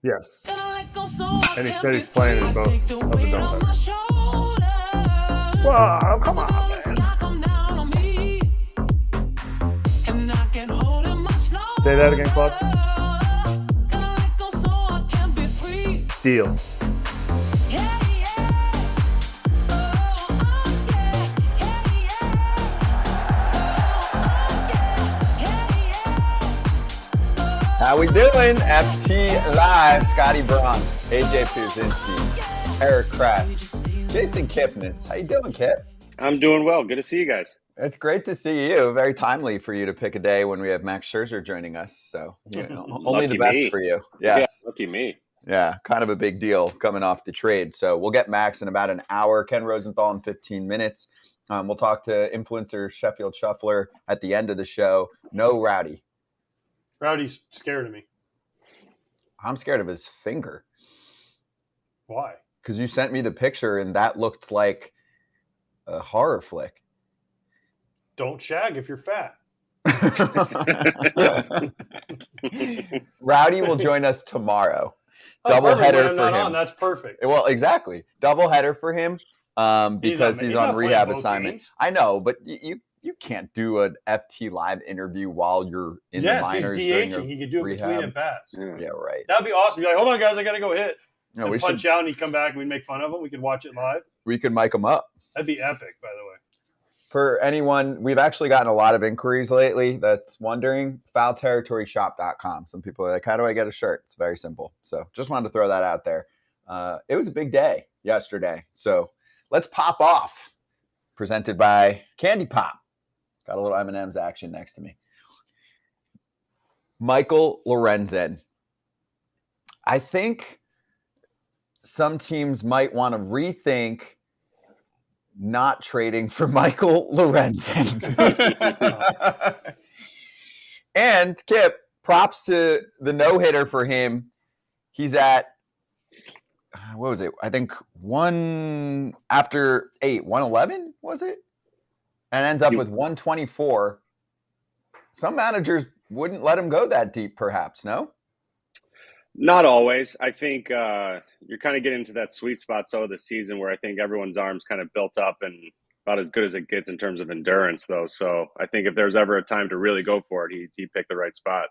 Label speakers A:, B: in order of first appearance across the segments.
A: Yes. And he said he's playing in both of the doubleheaders. Whoa, come on, man. Say that again, Club. Deal.
B: How we doing? FT Live, Scotty Braun, AJ Pierzynski, Erik, Kratz, Jason Kipnis. How you doing, Kip?
C: I'm doing well. Good to see you guys.
B: It's great to see you. Very timely for you to pick a day when we have Max Scherzer joining us. So only the best for you. Yes.
C: Yeah, lucky me.
B: Yeah, kind of a big deal coming off the trade. So we'll get Max in about an hour. Ken Rosenthal in 15 minutes. We'll talk to influencer Sheffield Shuffler at the end of the show. No Rowdy.
D: Rowdy's scared of me.
B: I'm scared of his finger.
D: Why?
B: Because you sent me the picture and that looked like a horror flick.
D: Don't shag if you're fat.
B: Rowdy will join us tomorrow. Double header for him.
D: That's perfect.
B: Well, exactly. Double header for him because he's on rehab assignment. Games. I know, but you can't do an FT Live interview while you're in the minors.
D: Yes, he's DHing. He could do it between at bats.
B: Yeah, right.
D: That'd be awesome. Be like, hold on, guys, I got to go hit.
B: No,
D: we punch out and he'd come back and we'd make fun of him. We could watch it live.
B: We could mic him up.
D: That'd be epic, by the way.
B: For anyone, we've actually gotten a lot of inquiries lately that's wondering, foulterritoryshop.com. Some people are like, how do I get a shirt? It's very simple. So just wanted to throw that out there. It was a big day yesterday. So let's pop off. Presented by Candy Pop. Got a little M&M's action next to me. Michael Lorenzen. I think some teams might want to rethink not trading for Michael Lorenzen. And Kip, props to the no-hitter for him. He's at, what was it? I think 111, was it? And ends up with 124. Some managers wouldn't let him go that deep, perhaps, no?
C: Not always. I think you're kind of getting into that sweet spot of the season where I think everyone's arms kind of built up and about as good as it gets in terms of endurance, though. So I think if there's ever a time to really go for it, he picked the right spot.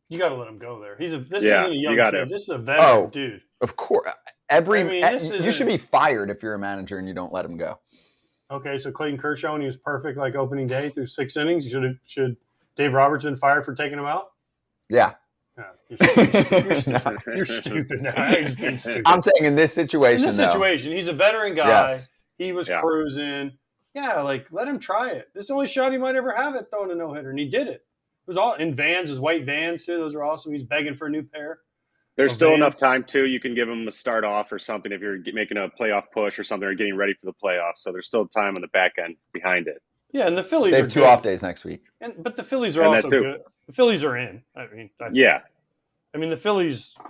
D: You got to let him go there. This isn't a young kid. This is a veteran dude.
B: Of course. You should be fired if you're a manager and you don't let him go.
D: Okay, so Clayton Kershaw, when he was perfect like opening day through 6 innings, should Dave Roberts been fired for taking him out?
B: Yeah.
D: You're stupid now. He's been stupid.
B: I'm saying in this situation,
D: he's a veteran guy.
B: Yes.
D: He was cruising. Yeah, let him try it. This is the only shot he might ever have at throwing a no-hitter, and he did it. It was all in Vans, his white Vans, too. Those are awesome. He's begging for a new pair.
C: There's still enough time, too. You can give him a start off or something if you're making a playoff push or something or getting ready for the playoffs. So there's still time on the back end behind it.
D: Yeah, and the Phillies
B: they have 2 off days next week.
D: But the Phillies are also good. The Phillies are in. The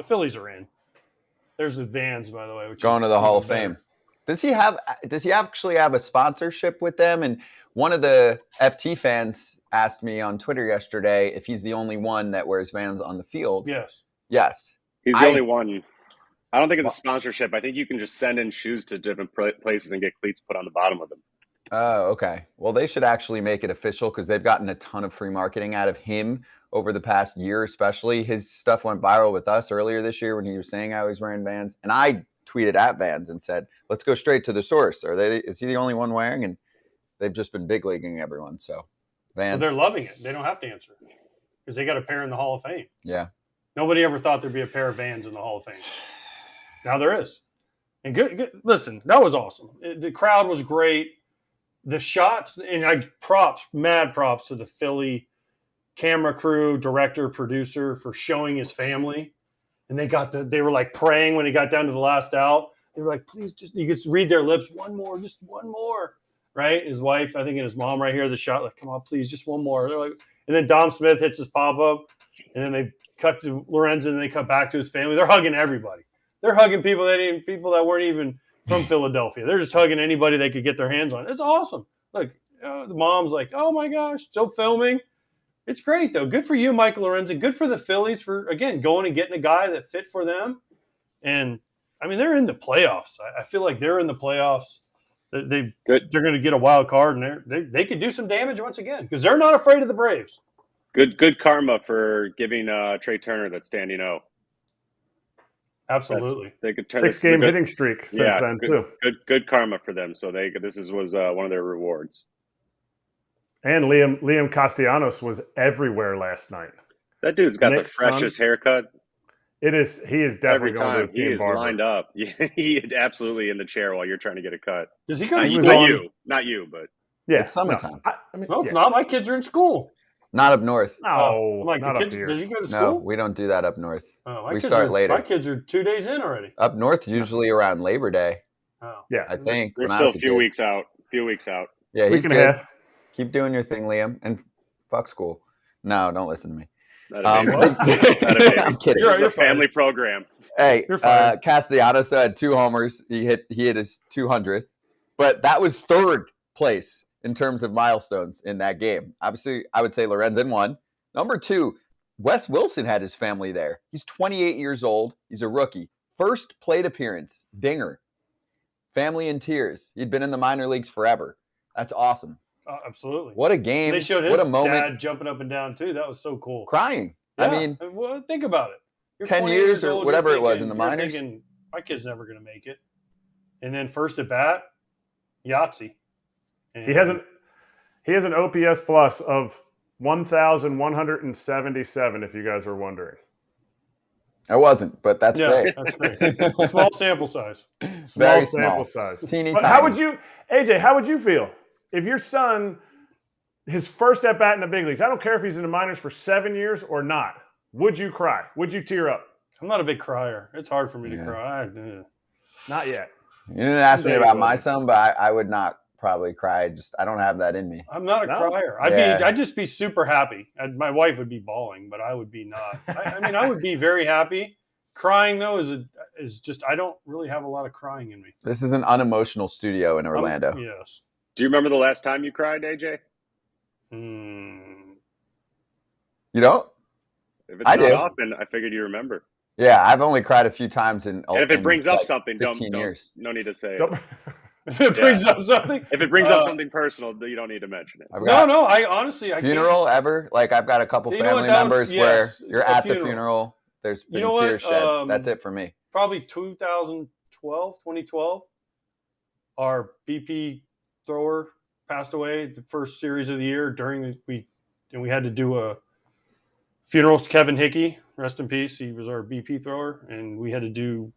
D: Phillies are in. There's the Vans, by the way. Which
B: going to the Hall of Fame. Does he actually have a sponsorship with them? And one of the FT fans asked me on Twitter yesterday if he's the only one that wears Vans on the field.
D: Yes.
C: He's the only one. I don't think it's a sponsorship. I think you can just send in shoes to different places and get cleats put on the bottom of them.
B: Oh, okay. Well, they should actually make it official because they've gotten a ton of free marketing out of him over the past year, especially. His stuff went viral with us earlier this year when he was saying how he's wearing Vans. And I tweeted at Vans and said, let's go straight to the source. Is he the only one wearing? And they've just been big leaguing everyone. So Vans.
D: Well, they're loving it. They don't have to answer because they got a pair in the Hall of Fame.
B: Yeah.
D: Nobody ever thought there'd be a pair of Vans in the Hall of Fame. Now there is. And good. Listen, that was awesome. The crowd was great. The shots, and mad props to the Philly camera crew, director, producer for showing his family. And they were like praying when he got down to the last out. They were like, please, you could read their lips. One more, just one more. Right? His wife, I think, and his mom right here, the shot, like, come on, please, just one more. They're like, and then Dom Smith hits his pop-up, and then they cut to Lorenzen, and they cut back to his family. They're hugging everybody. They're hugging people that weren't even from Philadelphia. They're just hugging anybody they could get their hands on. It's awesome. Look, the mom's like, oh my gosh, still filming. It's great, though. Good for you, Michael Lorenzen. Good for the Phillies for, again, going and getting a guy that fit for them. And, I mean, they're in the playoffs. I feel like they're in the playoffs. They're going to get a wild card, and they could do some damage once again because they're not afraid of the Braves.
C: Good karma for giving Trey Turner that standing O.
D: Absolutely.
C: They could turn
A: 6-game hitting streak since then, too.
C: Good karma for them. So was one of their rewards.
A: And Liam Castellanos was everywhere last night.
C: That dude's got
A: Nick's
C: the freshest haircut.
A: He is definitely
C: Every
A: going
C: time
A: to the team
C: he is
A: barber.
C: lined up. He is absolutely in the chair while you're trying to get a cut.
D: Does he go to
C: school? Not you, but
A: Yeah,
B: it's summertime.
D: No, it's not. My kids are in school.
B: Not up north.
A: No,
D: Like
A: not
D: the
A: up
D: kids,
A: here.
D: does he go to school?
B: No, we don't do that up north.
D: Oh,
B: We start later.
D: My kids are 2 days in already.
B: Up north, usually around Labor Day,
D: Oh.
A: Yeah,
B: I think.
C: we're
B: when I
C: still
B: was
C: a
B: a
C: few
B: kid.
C: weeks out.
B: Yeah, he's
A: week and
B: good.
A: a half.
B: Keep doing your thing, Liam, and fuck school. No, don't listen to me.
C: Not a baby.
D: What?
C: Not a baby.
B: I'm kidding.
D: You're
C: It's a family program.
B: Hey,
D: You're fine.
B: Castellanos had 2 homers. He hit his 200th, but that was 3rd place in terms of milestones in that game. Obviously, I would say Lorenzen won. Number 2, Wes Wilson had his family there. He's 28 years old. He's a rookie. First plate appearance, dinger. Family in tears. He'd been in the minor leagues forever. That's awesome.
D: Absolutely.
B: What a game.
D: They showed his
B: what a moment.
D: dad jumping up and down, too. That was so cool.
B: Crying.
D: Yeah.
B: I mean,
D: well, think about it. You're
B: 10
D: 20
B: years or
D: old,
B: whatever
D: you're
B: it was in
D: thinking-
B: the
D: you're
B: minors.
D: Thinking, my kid's never going to make it. And then first at bat, Yahtzee. And
A: He has an OPS plus of 1,177. If you guys were wondering.
B: I wasn't, but that's
D: Yeah,
B: great.
D: that's great. Small sample size.
B: Very
A: sample
B: small.
A: size.
B: Teeny
A: But
B: tiny.
A: how would you, AJ? How would you feel if your son, his first at bat in the big leagues? I don't care if he's in the minors for 7 years or not. Would you cry? Would you tear up?
D: I'm not a big crier. It's hard for me
B: Yeah.
D: to cry.
A: Not yet.
B: You didn't ask me
A: There you
B: about
A: go.
B: my son, but I would not probably cry. I don't have that in me.
D: I'm not a
A: No?
D: crier.
B: Yeah.
D: I'd just be super happy. My wife would be bawling, but I would be not. I would be very happy. Crying though is just I don't really have a lot of crying in me.
B: This is an unemotional studio in Orlando.
D: Yes.
C: Do you remember the last time you cried, AJ?
B: You don't?
C: If it's
B: I
C: not
B: do.
C: often, I figured you remember.
B: Yeah, I've only cried a few times in.
C: And if it
B: in,
C: brings up
B: like,
C: something,
B: 15 years.
C: no need to say it.
A: Don't-
D: If it brings up something.
C: If it brings up something personal, you don't need to mention it.
B: I've got
D: No. I honestly I
B: funeral ever. Like I've got a couple
D: You know what,
B: family
D: that was-
B: members
D: yes,
B: where you're
D: a
B: at the
D: funeral.
B: funeral. There's been
D: You know what,
B: tears shed. That's it for me.
D: Probably 2012. Our BP thrower passed away the first series of the year we had to do a funeral to Kevin Hickey, rest in peace. He was our BP thrower, and we had to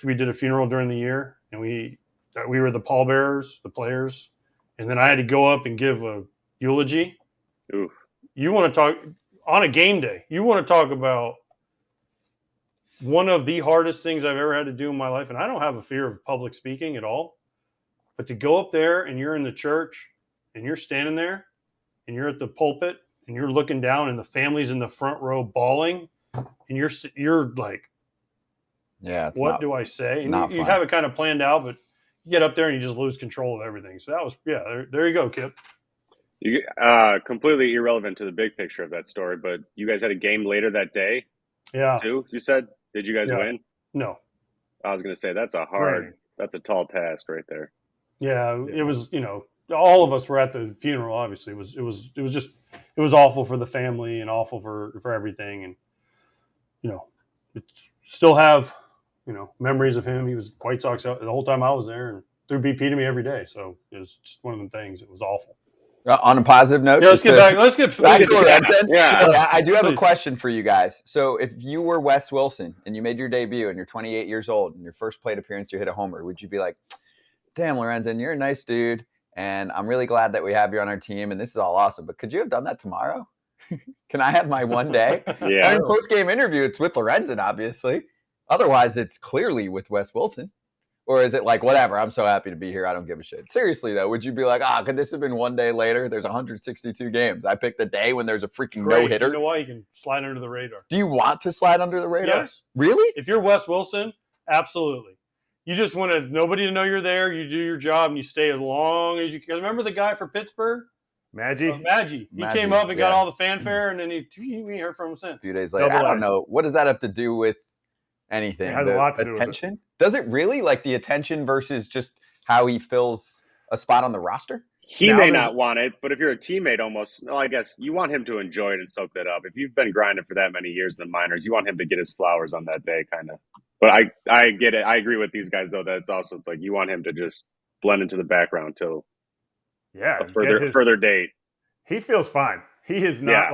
D: we did a funeral during the year, and we were the pallbearers, the players, and then I had to go up and give a eulogy.
C: Oof.
D: You want to talk on a game day? You want to talk about one of the hardest things I've ever had to do in my life, and I don't have a fear of public speaking at all. But to go up there and you're in the church and you're standing there and you're at the pulpit and you're looking down and the family's in the front row bawling and you're like,
B: Yeah. It's
D: what
B: not,
D: do I say? And
B: not
D: you
B: fun.
D: have it kind of planned out, but you get up there and you just lose control of everything. So that was, there you go, Kip.
C: You completely irrelevant to the big picture of that story, but you guys had a game later that day
D: Yeah.
C: too. You said, did you guys
D: Yeah.
C: win?
D: No.
C: I was going to say that's a
A: Training.
C: tall task right there.
D: Yeah. It was, all of us were at the funeral. Obviously it was awful for the family and awful for everything. And, still have, memories of him. He was White Sox out the whole time I was there and threw BP to me every day. So it was just one of them things. It was awful.
B: On a positive note,
D: Yeah, let's get back. Let's get
B: back to
D: back.
B: Lorenzen.
C: Yeah.
B: I do have a
D: Please.
B: question for you guys. So, if you were Wes Wilson and you made your debut and you're 28 years old and your first plate appearance you hit a homer, would you be like, "Damn, Lorenzen, you're a nice dude, and I'm really glad that we have you on our team, and this is all awesome. But could you have done that tomorrow? Can I have my one day?"
C: Yeah.
B: In post-game interview, it's with Lorenzen, obviously. Otherwise, it's clearly with Wes Wilson. Or is it like, whatever, I'm so happy to be here, I don't give a shit. Seriously, though, would you be like, could this have been one day later? There's 162 games. I picked the day when there's a freaking
D: Great.
B: no-hitter.
D: You know why? You can slide under the radar.
B: Do you want to slide under the radar?
D: Yes.
B: Really?
D: If you're Wes Wilson, absolutely. You just want nobody to know you're there. You do your job and you stay as long as you can. Because remember the guy for Pittsburgh?
A: Maggie.
D: He came up and got all the fanfare, and then he heard from him since.
B: A few days later. I don't know. What does that have to do with anything?
A: It has a lot to do with
B: attention. Does it really? Like the attention versus just how he fills a spot on the roster?
C: He may not want it, but if you're a teammate, I guess you want him to enjoy it and soak that up. If you've been grinding for that many years in the minors, you want him to get his flowers on that day, kind of. But I get it. I agree with these guys, though, that it's like you want him to just blend into the background till a further date.
A: He feels fine. He is not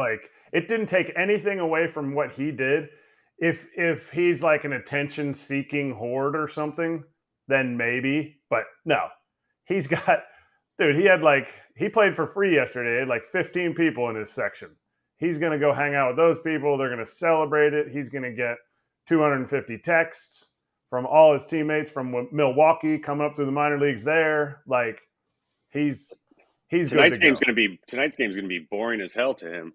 A: it didn't take anything away from what he did. If he's like an attention-seeking horde or something, then maybe. But no, he's got – dude, he played for free yesterday. He had like 15 people in his section. He's going to go hang out with those people. They're going to celebrate it. He's going to get 250 texts from all his teammates from Milwaukee coming up through the minor leagues there. Like, he's
C: tonight's game's going to be boring as hell to him.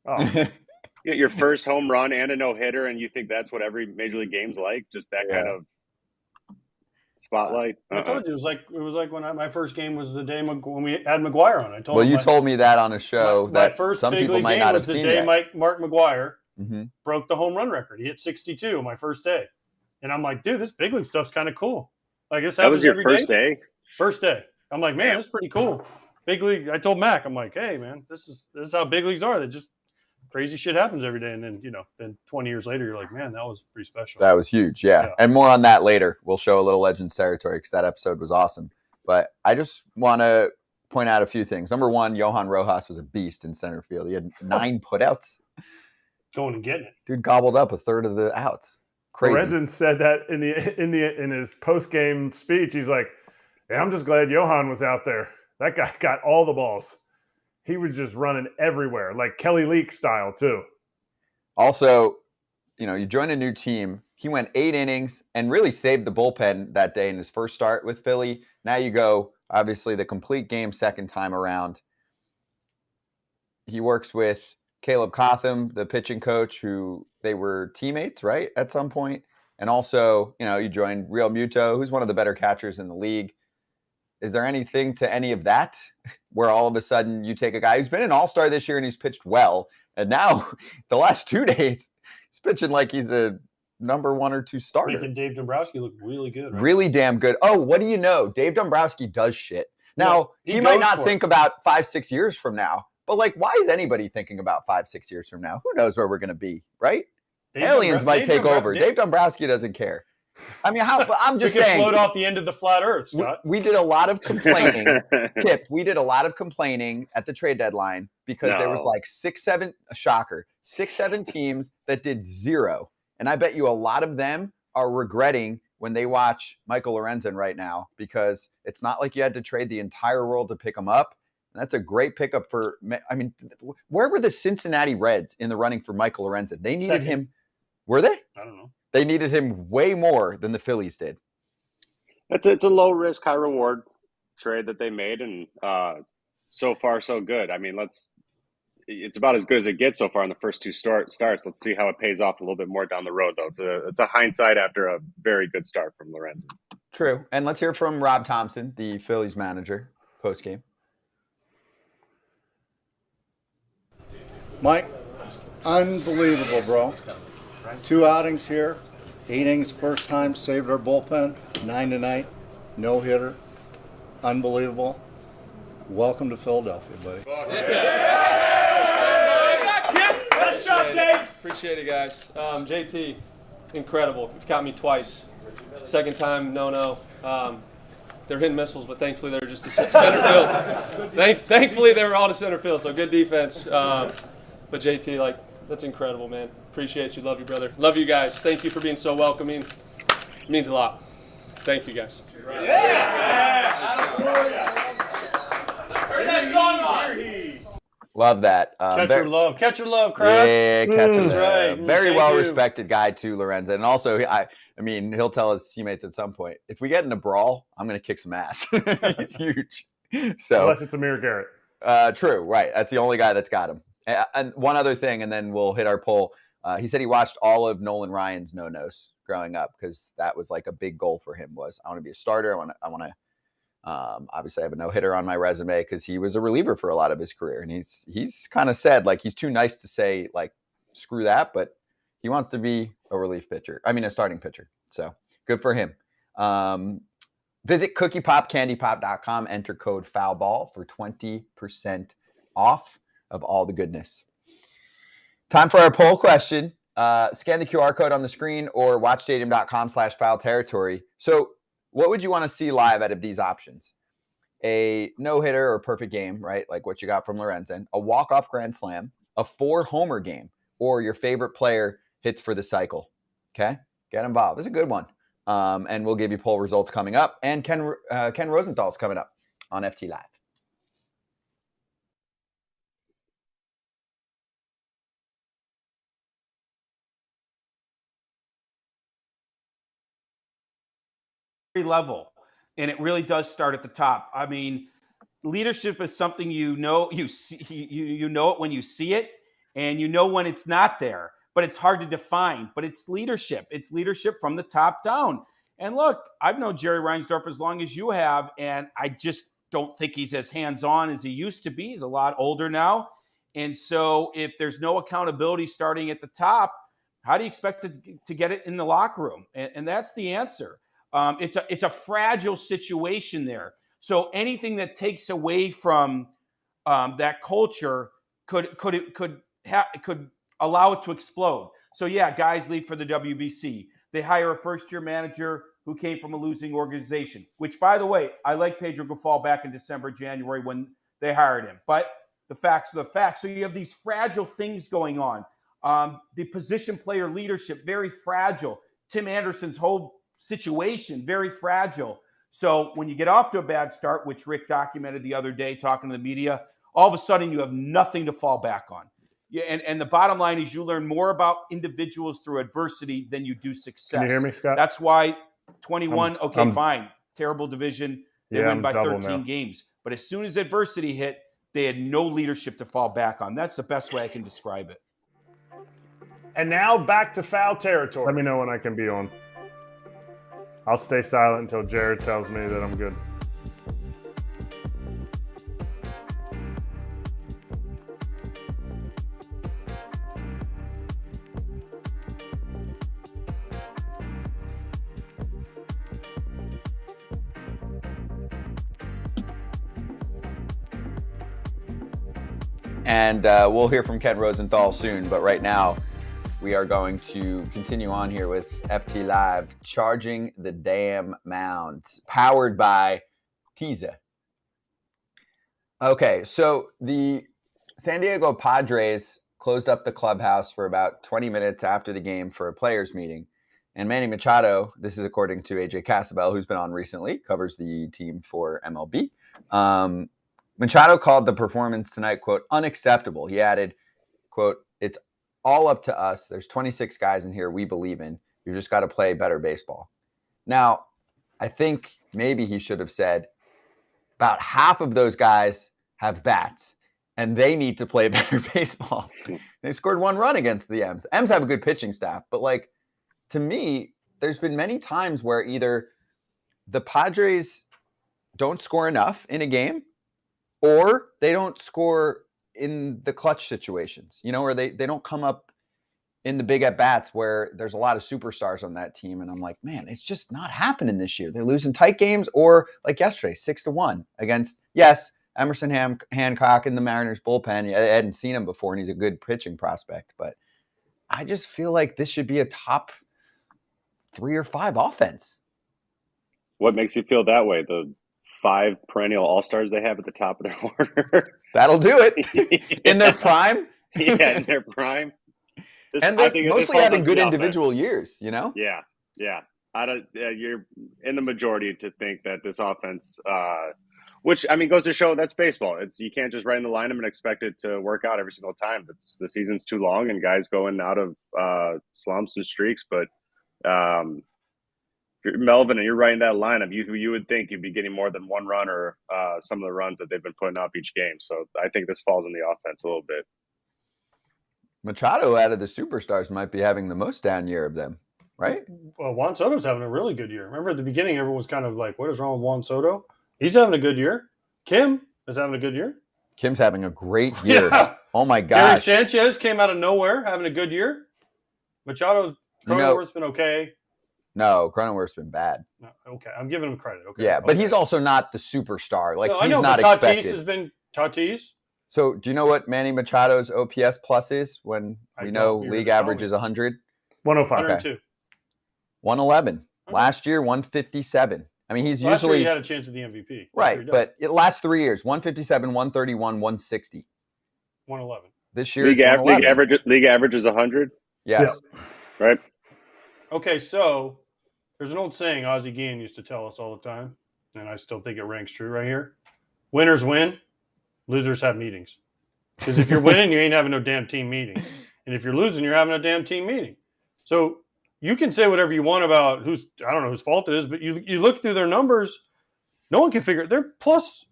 A: Oh.
C: You get your first home run and a no-hitter, and you think that's what every major league game's like? Just that kind of spotlight.
D: I told you it was like when my first game was the day when we had McGuire on. I told
B: you told me that on a show
D: my first
B: some
D: big
B: people
D: league
B: might
D: game
B: not
D: was
B: have
D: the
B: seen
D: day
B: that.
D: Mark McGuire broke the home run record. He hit 62 on my first day, and I'm like, dude, this big league stuff's kind of cool. Like this
C: that was your first
D: day?
C: day.
D: First day. I'm like, man, this is pretty cool. Big league. I told Mac, I'm like, hey, man, this is how big leagues are. They just crazy shit happens every day, and then 20 years later, you're like, man, that was pretty special.
B: That was huge, yeah. And more on that later. We'll show a little Legends territory because that episode was awesome. But I just want to point out a few things. Number one, Johan Rojas was a beast in center field. He had 9 putouts.
D: Going and getting it.
B: Dude gobbled up a third of the outs. Crazy.
A: Lorenzen said that in his post-game speech. He's like, hey, I'm just glad Johan was out there. That guy got all the balls. He was just running everywhere, like Kelly Leak style, too.
B: Also, you join a new team. He went 8 innings and really saved the bullpen that day in his first start with Philly. Now you go, obviously, the complete game second time around. He works with Caleb Cotham, the pitching coach, who they were teammates, right, at some point. And also, you joined Real Muto, who's one of the better catchers in the league. Is there anything to any of that where all of a sudden you take a guy who's been an all-star this year and he's pitched well, and now the last 2 days he's pitching like he's a number 1 or 2 starter?
D: Making Dave Dombrowski look really good. Right?
B: Really damn good. Oh, what do you know? Dave Dombrowski does shit. Now, he might not think about 5-6 years from now, but why is anybody thinking about 5-6 years from now? Who knows where we're going to be, right? Aliens might take over. Dave Dombrowski doesn't care. I mean, I'm just saying.
D: We could float off the end of the flat Earth, Scott.
B: We did a lot of complaining. Kip, we did a lot of complaining at the trade deadline because there was 6-7 teams that did 0. And I bet you a lot of them are regretting when they watch Michael Lorenzen right now, because it's not like you had to trade the entire world to pick him up. And that's a great pickup where were the Cincinnati Reds in the running for Michael Lorenzen? They needed him. Were they?
D: I don't know.
B: They needed him way more than the Phillies did.
C: It's a low risk, high reward trade that they made, and so far so good. I mean, it's about as good as it gets so far in the first 2 starts. Let's see how it pays off a little bit more down the road, though. It's a hindsight after a very good start from Lorenzen.
B: True, and let's hear from Rob Thompson, the Phillies manager, post game.
E: Mike, unbelievable, bro. 2 outings here, 8 innings first time, saved our bullpen, 9 tonight, no hitter, unbelievable. Welcome to Philadelphia, buddy.
F: Nice job, Dave. Appreciate it, guys. JT, incredible. You've got me twice. Second time, no. They're hitting missiles, but thankfully they're just to center field. Thankfully they were all to center field, so good defense. But JT, that's incredible, man. Appreciate you. Love you, brother. Love you guys. Thank you for being so welcoming. It means a lot. Thank you, guys.
G: Turn that song on.
B: Love that.
D: Catch your love, Kratz.
B: Yeah, catch your love.
D: Right.
B: Very well respected guy too, Lorenzen. And also, I mean, he'll tell his teammates at some point, if we get in a brawl, I'm going to kick some ass. He's huge. So
A: unless it's Amir Garrett.
B: True, right. That's the only guy that's got him. And one other thing, and then we'll hit our poll. He said he watched all of Nolan Ryan's No-Nos growing up because that was a big goal for him. Was I want to be a starter. I want to Obviously, I have a no-hitter on my resume because he was a reliever for a lot of his career. And he's kind of said, like, he's too nice to say, like, screw that, but he wants to be a starting pitcher. So good for him. Visit cookiepopcandypop.com, enter code FOULBALL for 20% off of all the goodness. Time for our poll question. Scan the QR code on the screen or watchstadium.com/foul-territory. So what would you want to see live out of these options? A no-hitter or perfect game, right? Like what you got from Lorenzen, a walk-off grand slam, a 4-homer game, or your favorite player hits for the cycle. Okay? Get involved. It's a good one. And we'll give you poll results coming up. And Ken Rosenthal's coming up on FT Live.
H: Level, and it really does start at the top. I mean, leadership is something you know it when you see it, and you know when it's not there, but it's hard to define. But it's leadership. It's leadership from the top down. And look, I've known Jerry Reinsdorf as long as you have, and I just don't think he's as hands-on as he used to be. He's a lot older now. And so if there's no accountability starting at the top, how do you expect to get it in the locker room? And that's the answer. It's a fragile situation there. So anything that takes away from that culture could allow it to explode. So yeah, guys leave for the WBC. They hire a first-year manager who came from a losing organization. Which, by the way, I like Pedro Gafal back in December, January when they hired him. But the facts are the facts. So you have these fragile things going on. The position player leadership, very fragile. Tim Anderson's whole situation, very fragile. So when you get off to a bad start, which Rick documented the other day talking to the media, all of a sudden you have nothing to fall back on. Yeah, and the bottom line is you learn more about individuals through adversity than you do success.
A: Can you hear me, Scott?
H: That's why 21, fine. Terrible division. They win by 13 games. But as soon as adversity hit, they had no leadership to fall back on. That's the best way I can describe it.
A: And now back to foul territory. Let me know when I can be on. I'll stay silent until Jared tells me that I'm good.
B: And we'll hear from Ken Rosenthal soon. But right now, we are going to continue on here with FT Live, Charging the Damn Mound, powered by Tiza. Okay, so the San Diego Padres closed up the clubhouse for about 20 minutes after the game for a players' meeting. And Manny Machado, this is according to AJ Casabell, who's been on recently, covers the team for MLB. Machado called the performance tonight, quote, unacceptable. He added, quote, it's all up to us. There's 26 guys in here we believe in. You just got to play better baseball. Now, I think maybe he should have said about half of those guys have bats and they need to play better baseball. They scored 1 run against the M's. M's have a good pitching staff, but like, to me, there's been many times where either the Padres don't score enough in a game or they don't score in the clutch situations, you know, or they don't come up in the big at-bats where there's a lot of superstars on that team. And I'm like, man, it's just not happening this year. They're losing tight games or like yesterday, 6-1 against, yes, Emerson Hancock in the Mariners bullpen. I hadn't seen him before, and he's a good pitching prospect. But I just feel like this should be a top 3 or 5 offense.
C: What makes you feel that way? The 5 perennial all-stars they have at the top of their order?
B: That'll do it. In their prime?
C: Yeah, in their prime.
B: And they're mostly having good individual years, you know?
C: Yeah. You're in the majority to think that this offense, which, I mean, goes to show that's baseball. You can't just write in the lineup and expect it to work out every single time. The season's too long and guys go in and out of slumps and streaks. But if you're Melvin and you're writing that lineup, you would think you'd be getting more than 1 run or some of the runs that they've been putting up each game. So I think this falls in the offense a little bit.
B: Machado out of the superstars might be having the most down year of them, right?
D: Well, Juan Soto's having a really good year. Remember at the beginning, everyone was kind of like, what is wrong with Juan Soto? He's having a good year. Kim is having a good year.
B: Kim's having a great year.
D: Yeah.
B: Oh my
D: Gary
B: gosh.
D: Sanchez came out of nowhere, having a good year. Machado's Cronenworth's been okay.
B: No, Cronenworth's been bad.
D: No, okay, I'm giving him credit. Okay.
B: Yeah, but
D: okay.
B: he's also not the superstar. Like,
D: no,
B: he's
D: I know,
B: not
D: but
B: expected.
D: Tatis has been Tatis.
B: So, do you know what Manny Machado's OPS plus is when we know league average is 100?
A: 105.
D: 102.
B: 111.
D: Okay.
B: Last year, 157. I mean, he's
D: Last
B: usually
D: year he had a chance at the MVP.
B: right, but it last 3 years, 157, 131, 160.
D: 111.
B: This year,
C: league average is 100.
B: Yes.
A: Yeah.
C: Right.
D: Okay, so there's an old saying Ozzie Guillen used to tell us all the time, and I still think it ranks true right here. Winners win, losers have meetings. Because if you're winning, you ain't having no damn team meeting. And if you're losing, you're having a damn team meeting. So you can say whatever you want about I don't know whose fault it is, but you look through their numbers, no one can figure it. They're plus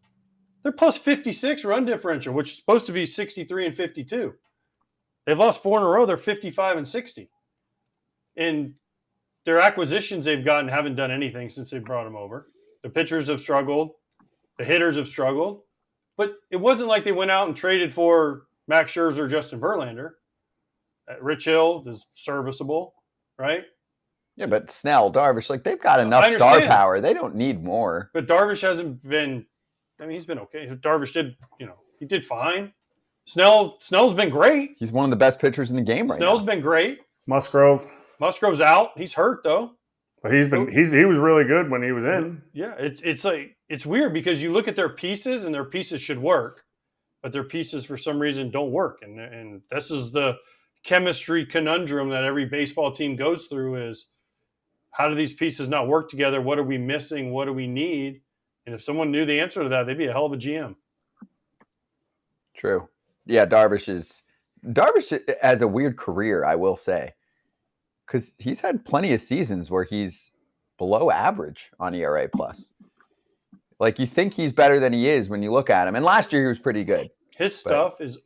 D: 56 run differential, which is supposed to be 63 and 52. They've lost 4 in a row. They're 55 and 60. And their acquisitions they've gotten haven't done anything since they brought them over. The pitchers have struggled. The hitters have struggled. But it wasn't like they went out and traded for Max Scherzer or Justin Verlander. Rich Hill is serviceable, right?
B: Yeah, but Snell, Darvish, like, they've got enough star power. They don't need more.
D: But Darvish hasn't been – I mean, he's been okay. Darvish did – he did fine. Snell's been great.
B: He's one of the best pitchers in the game right now.
D: Snell's been great. Musgrove's out. He's hurt though.
A: But he was really good when he was in.
D: Yeah, it's weird because you look at their pieces and their pieces should work, but their pieces for some reason don't work. And this is the chemistry conundrum that every baseball team goes through is how do these pieces not work together? What are we missing? What do we need? And if someone knew the answer to that, they'd be a hell of a GM.
B: True. Yeah, Darvish has a weird career, I will say. Because he's had plenty of seasons where he's below average on ERA plus. Like, you think he's better than he is when you look at him. And last year he was pretty good.
D: His stuff is,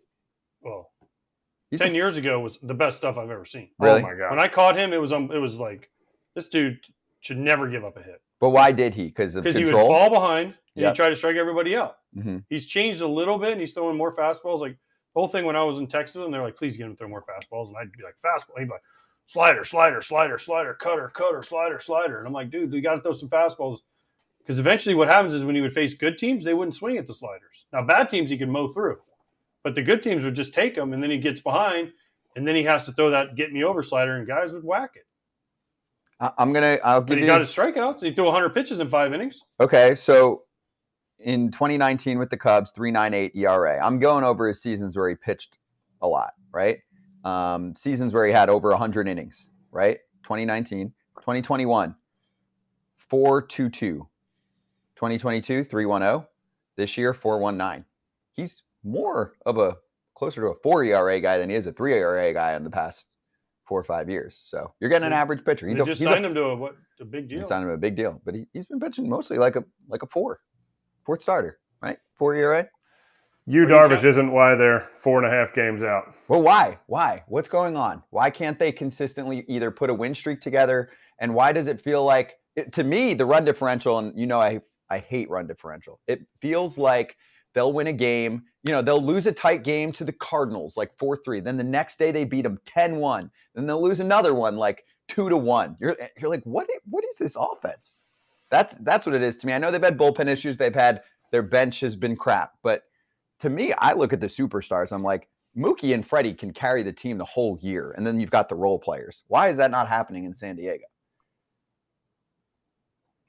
D: 10 years ago was the best stuff I've ever seen.
B: Really?
A: Oh my God!
D: When I caught him, it was like, this dude should never give up a hit.
B: But why did he? Because he
D: would fall behind and he'd try to strike everybody out.
B: Mm-hmm.
D: He's changed a little bit and he's throwing more fastballs. Like the whole thing when I was in Texas and they're like, please get him to throw more fastballs. And I'd be like, fastball. He'd be like, slider, cutter, slider. And I'm like, dude, you got to throw some fastballs. Because eventually what happens is when he would face good teams, they wouldn't swing at the sliders. Now, bad teams he could mow through. But the good teams would just take them, and then he gets behind, and then he has to throw that get me over slider, and guys would whack it.
B: I'll give you.
D: He got his strikeouts. He threw 100 pitches in 5 innings.
B: Okay, so in 2019 with the Cubs, 3.98 ERA. I'm going over his seasons where he pitched a lot, right? Seasons where he had over 100 innings, right? 2019, 2021, 4.22, 2022, 3.10. This year, 4.19. He's more of closer to a 4 ERA guy than he is a 3 ERA guy in the past 4 or 5 years. So you're getting an average pitcher.
D: He just signed him to a big deal.
B: He signed him to a big deal, but he's been pitching mostly like a fourth starter, right? 4 ERA.
A: Darvish isn't why they're 4.5 games out.
B: Well, why? What's going on? Why can't they consistently either put a win streak together? And why does it feel like, to me, the run differential, and I hate run differential. It feels like they'll win a game. They'll lose a tight game to the Cardinals, like 4-3. Then the next day they beat them 10-1. Then they'll lose another one, like 2-1. You're like, what is this offense? That's what it is to me. I know they've had bullpen issues. Their bench has been crap. But to me, I look at the superstars. I'm like, Mookie and Freddie can carry the team the whole year. And then you've got the role players. Why is that not happening in San Diego?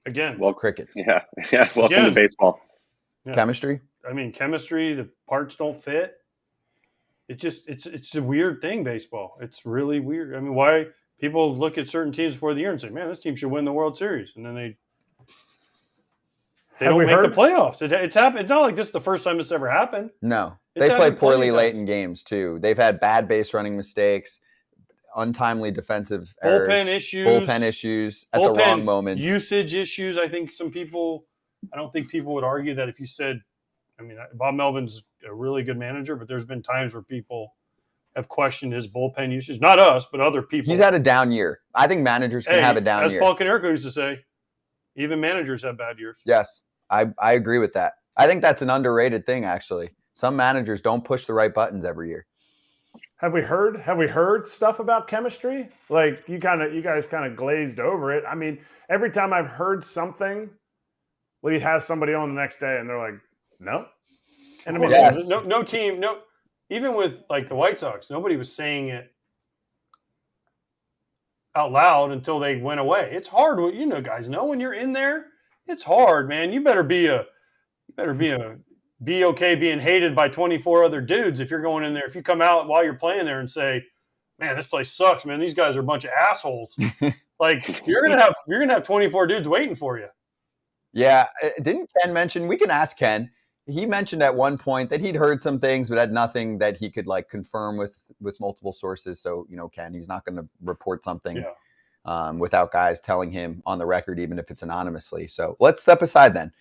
D: Again.
C: Well,
B: crickets.
C: Yeah. Welcome to baseball.
B: Yeah. Chemistry.
D: Chemistry, the parts don't fit. It's a weird thing, baseball. It's really weird. I mean, why people look at certain teams before the year and say, man, this team should win the World Series. And then they don't make the playoffs. It's happened. It's not like this is the first time this ever happened.
B: No. They play poorly late in games, too. They've had bad base running mistakes, untimely defensive errors. Bullpen issues at the wrong moments.
D: Usage issues. I don't think people would argue that if you said, Bob Melvin's a really good manager, but there's been times where people have questioned his bullpen usage. Not us, but other people.
B: He's had a down year. I think managers can have a down year.
D: As Paul Konerko used to say, even managers have bad years.
B: Yes. I agree with that. I think that's an underrated thing, actually. Some managers don't push the right buttons every year.
A: Have we heard stuff about chemistry? Like you guys kind of glazed over it. I mean, every time I've heard something, we'd have somebody on the next day and they're like, no.
D: And I mean,
B: Yes.
D: no team, even with like the White Sox, nobody was saying it out loud until they went away. It's hard, guys know when you're in there, it's hard, man. You better be okay being hated by 24 other dudes if you're going in there. If you come out while you're playing there and say, man, this place sucks, man, these guys are a bunch of assholes. Like you're gonna have 24 dudes waiting for you.
B: Yeah. Didn't Ken mention, we can ask Ken. He mentioned at one point that he'd heard some things, but had nothing that he could like confirm with multiple sources. So, Ken, he's not going to report something without guys telling him on the record, even if it's anonymously. So let's step aside then.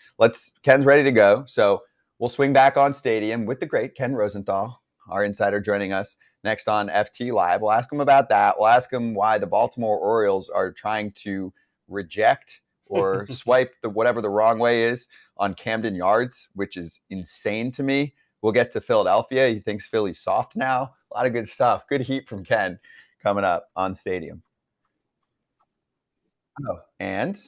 B: Ken's ready to go. So we'll swing back on Stadium with the great Ken Rosenthal, our insider, joining us next on FT Live. We'll ask him about that. We'll ask him why the Baltimore Orioles are trying to reject or swipe whatever the wrong way is on Camden Yards, which is insane to me. We'll get to Philadelphia. He thinks Philly's soft now. A lot of good stuff. Good heat from Ken coming up on Stadium. Oh, and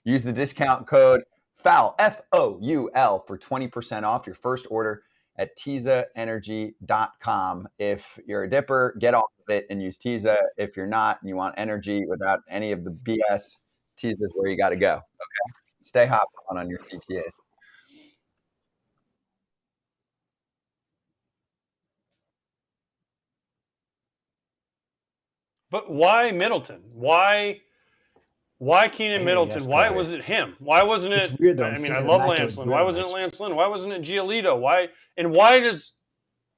B: use the discount code FOUL, F-O-U-L, for 20% off your first order at TizaEnergy.com. If you're a dipper, get off of it and use Tiza. If you're not and you want energy without any of the BS, Tiza is where you got to go. Okay, stay hot on your CTA.
D: But why Middleton? Why Keenan Middleton? Why was it him? Why wasn't it?
I: It's weird, though.
D: I mean, I love Lance Lynn. Why wasn't it Lance Lynn? Why wasn't it Giolito?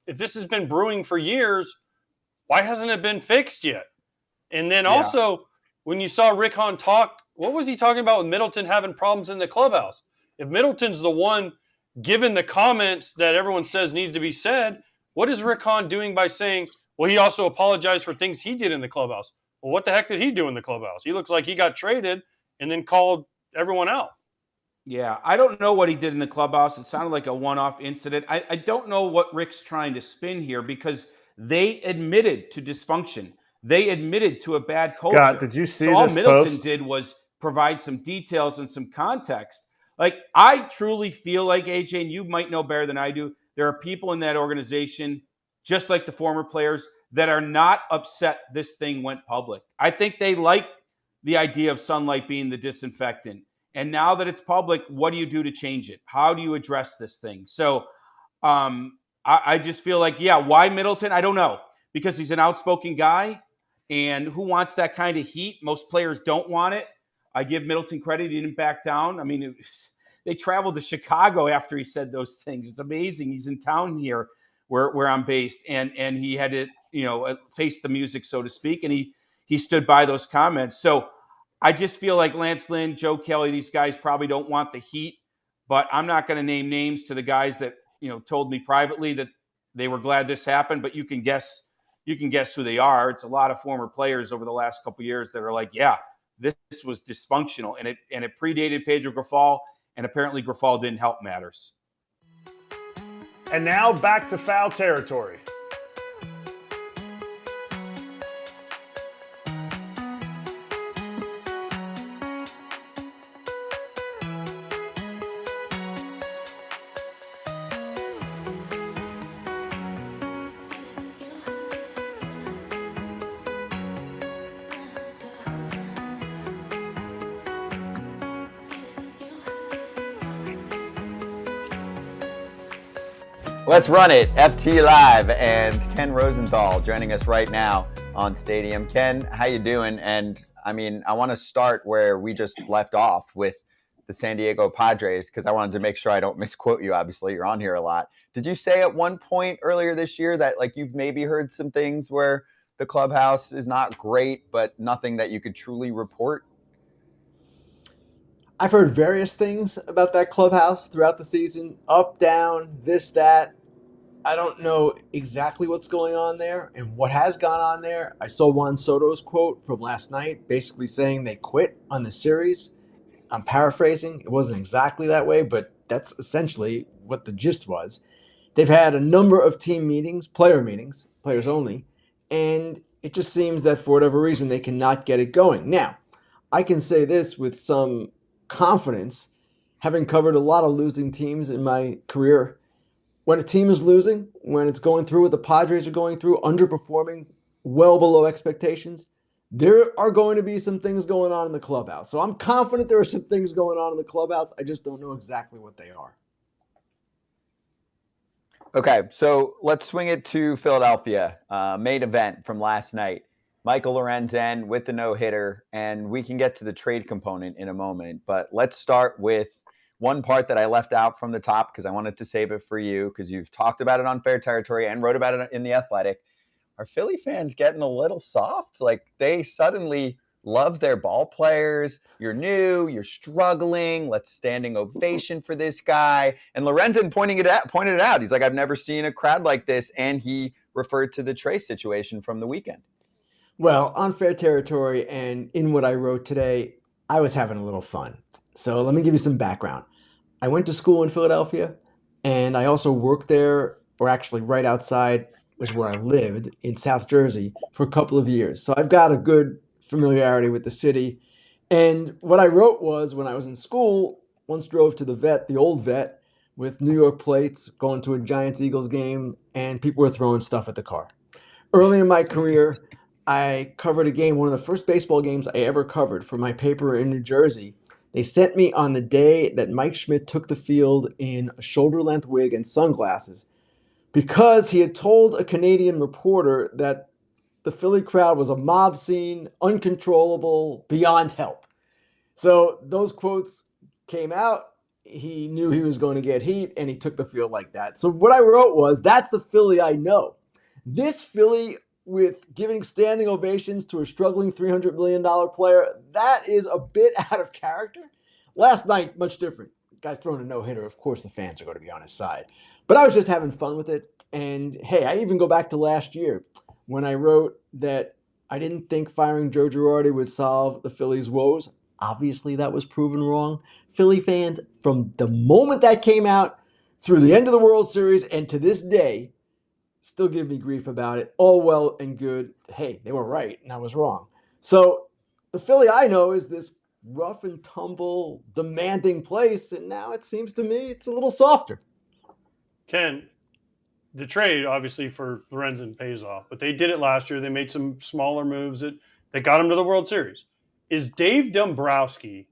D: If this has been brewing for years, why hasn't it been fixed yet? And then also, when you saw Rick Hahn talk, what was he talking about with Middleton having problems in the clubhouse? If Middleton's the one given the comments that everyone says need to be said, what is Rick Hahn doing by saying, well, he also apologized for things he did in the clubhouse? Well, what the heck did he do in the clubhouse? He looks like he got traded and then called everyone out.
H: Yeah, I don't know what he did in the clubhouse. It sounded like a one-off incident. I don't know what Rick's trying to spin here because they admitted to dysfunction. They admitted to a bad culture.
A: Scott, did you see
H: so all
A: this
H: Middleton
A: post?
H: did was provide some details and some context. Like, I truly feel like, AJ, and you might know better than I do, there are people in that organization, just like the former players, that are not upset this thing went public. I think they like the idea of sunlight being the disinfectant. And now that it's public, what do you do to change it? How do you address this thing? So I just feel like, why Middleton? I don't know. Because he's an outspoken guy. And who wants that kind of heat? Most players don't want it. I give Middleton credit. He didn't back down. I mean, they traveled to Chicago after he said those things. It's amazing. He's in town here where I'm based. And he had to, face the music, so to speak. And he stood by those comments. So I just feel like Lance Lynn, Joe Kelly, these guys probably don't want the heat. But I'm not going to name names to the guys that, told me privately that they were glad this happened. But you can guess who they are. It's a lot of former players over the last couple of years that are like, this was dysfunctional, and it predated Pedro Grifol, and apparently Grifol didn't help matters.
A: And now back to foul territory.
B: Let's run it. FT Live and Ken Rosenthal joining us right now on Stadium. Ken, how you doing? And I want to start where we just left off with the San Diego Padres because I wanted to make sure I don't misquote you. Obviously, you're on here a lot. Did you say at one point earlier this year that you've maybe heard some things where the clubhouse is not great, but nothing that you could truly report?
I: I've heard various things about that clubhouse throughout the season. Up, down, this, that. I don't know exactly what's going on there and what has gone on there. I saw Juan Soto's quote from last night basically saying they quit on the series. I'm paraphrasing. It wasn't exactly that way, but that's essentially what the gist was. They've had a number of team meetings, players only, and it just seems that for whatever reason they cannot get it going. Now, I can say this with some confidence, having covered a lot of losing teams in my career. When a team is losing, when it's going through what the Padres are going through, underperforming, well below expectations, there are going to be some things going on in the clubhouse. So I'm confident there are some things going on in the clubhouse. I just don't know exactly what they are.
B: Okay, so let's swing it to Philadelphia. Main event from last night. Michael Lorenzen with the no-hitter, and we can get to the trade component in a moment. But let's start with one part that I left out from the top because I wanted to save it for you because you've talked about it on Fair Territory and wrote about it in The Athletic. Are Philly fans getting a little soft? Like they suddenly love their ball players. You're new, you're struggling. Let's standing ovation for this guy. And Lorenzen pointed it out. He's like, I've never seen a crowd like this. And he referred to the Trace situation from the weekend.
I: Well, on Fair Territory and in what I wrote today, I was having a little fun. So let me give you some background. I went to school in Philadelphia, and I also worked there, or actually right outside was where I lived in South Jersey for a couple of years. So I've got a good familiarity with the city. And what I wrote was when I was in school, once drove to the vet, the old vet, with New York plates, going to a Giants-Eagles game, and people were throwing stuff at the car. Early in my career, I covered a game, one of the first baseball games I ever covered for my paper in New Jersey. They sent me on the day that Mike Schmidt took the field in a shoulder-length wig and sunglasses because he had told a Canadian reporter that the Philly crowd was a mob scene, uncontrollable, beyond help. So those quotes came out. He knew he was going to get heat, and he took the field like that. So what I wrote was, that's the Philly I know. This Philly with giving standing ovations to a struggling $300 million player, that is a bit out of character. Last night, much different. Guy's throwing a no-hitter. Of course, the fans are going to be on his side. But I was just having fun with it. And, hey, I even go back to last year when I wrote that I didn't think firing Joe Girardi would solve the Phillies' woes. Obviously, that was proven wrong. Philly fans, from the moment that came out through the end of the World Series and to this day, still give me grief about it. All well and good. Hey, they were right and I was wrong. So the Philly I know is this rough and tumble, demanding place, and now it seems to me it's a little softer.
D: Ken, the trade obviously for Lorenzen pays off, but they did it last year. They made some smaller moves that got them to the World Series. Is Dave Dombrowski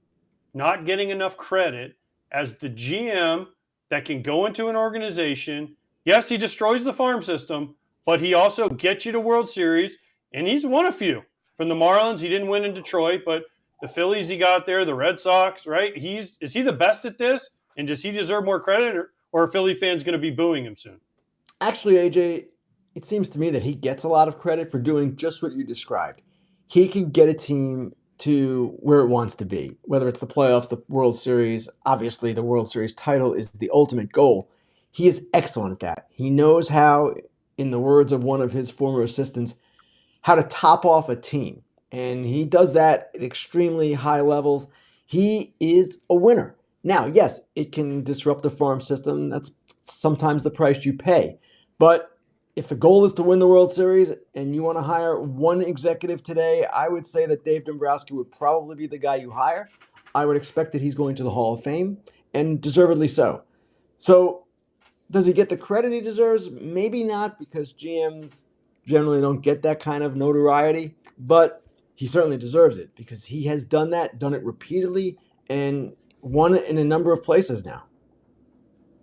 D: not getting enough credit as the GM that can go into an organization? Yes, he destroys the farm system, but he also gets you to World Series, and he's won a few. From the Marlins, he didn't win in Detroit, but the Phillies he got there, the Red Sox, right? Is he the best at this, and does he deserve more credit, or are Philly fans going to be booing him soon?
I: Actually, AJ, it seems to me that he gets a lot of credit for doing just what you described. He can get a team to where it wants to be, whether it's the playoffs, the World Series. Obviously, the World Series title is the ultimate goal. He is excellent at that. He knows how, in the words of one of his former assistants, how to top off a team. And he does that at extremely high levels. He is a winner. Now, yes, it can disrupt the farm system. That's sometimes the price you pay. But if the goal is to win the World Series and you want to hire one executive today, I would say that Dave Dombrowski would probably be the guy you hire. I would expect that he's going to the Hall of Fame, and deservedly so. So, does he get the credit he deserves? Maybe not, because GMs generally don't get that kind of notoriety, but he certainly deserves it because he has done that, done it repeatedly, and won it in a number of places now.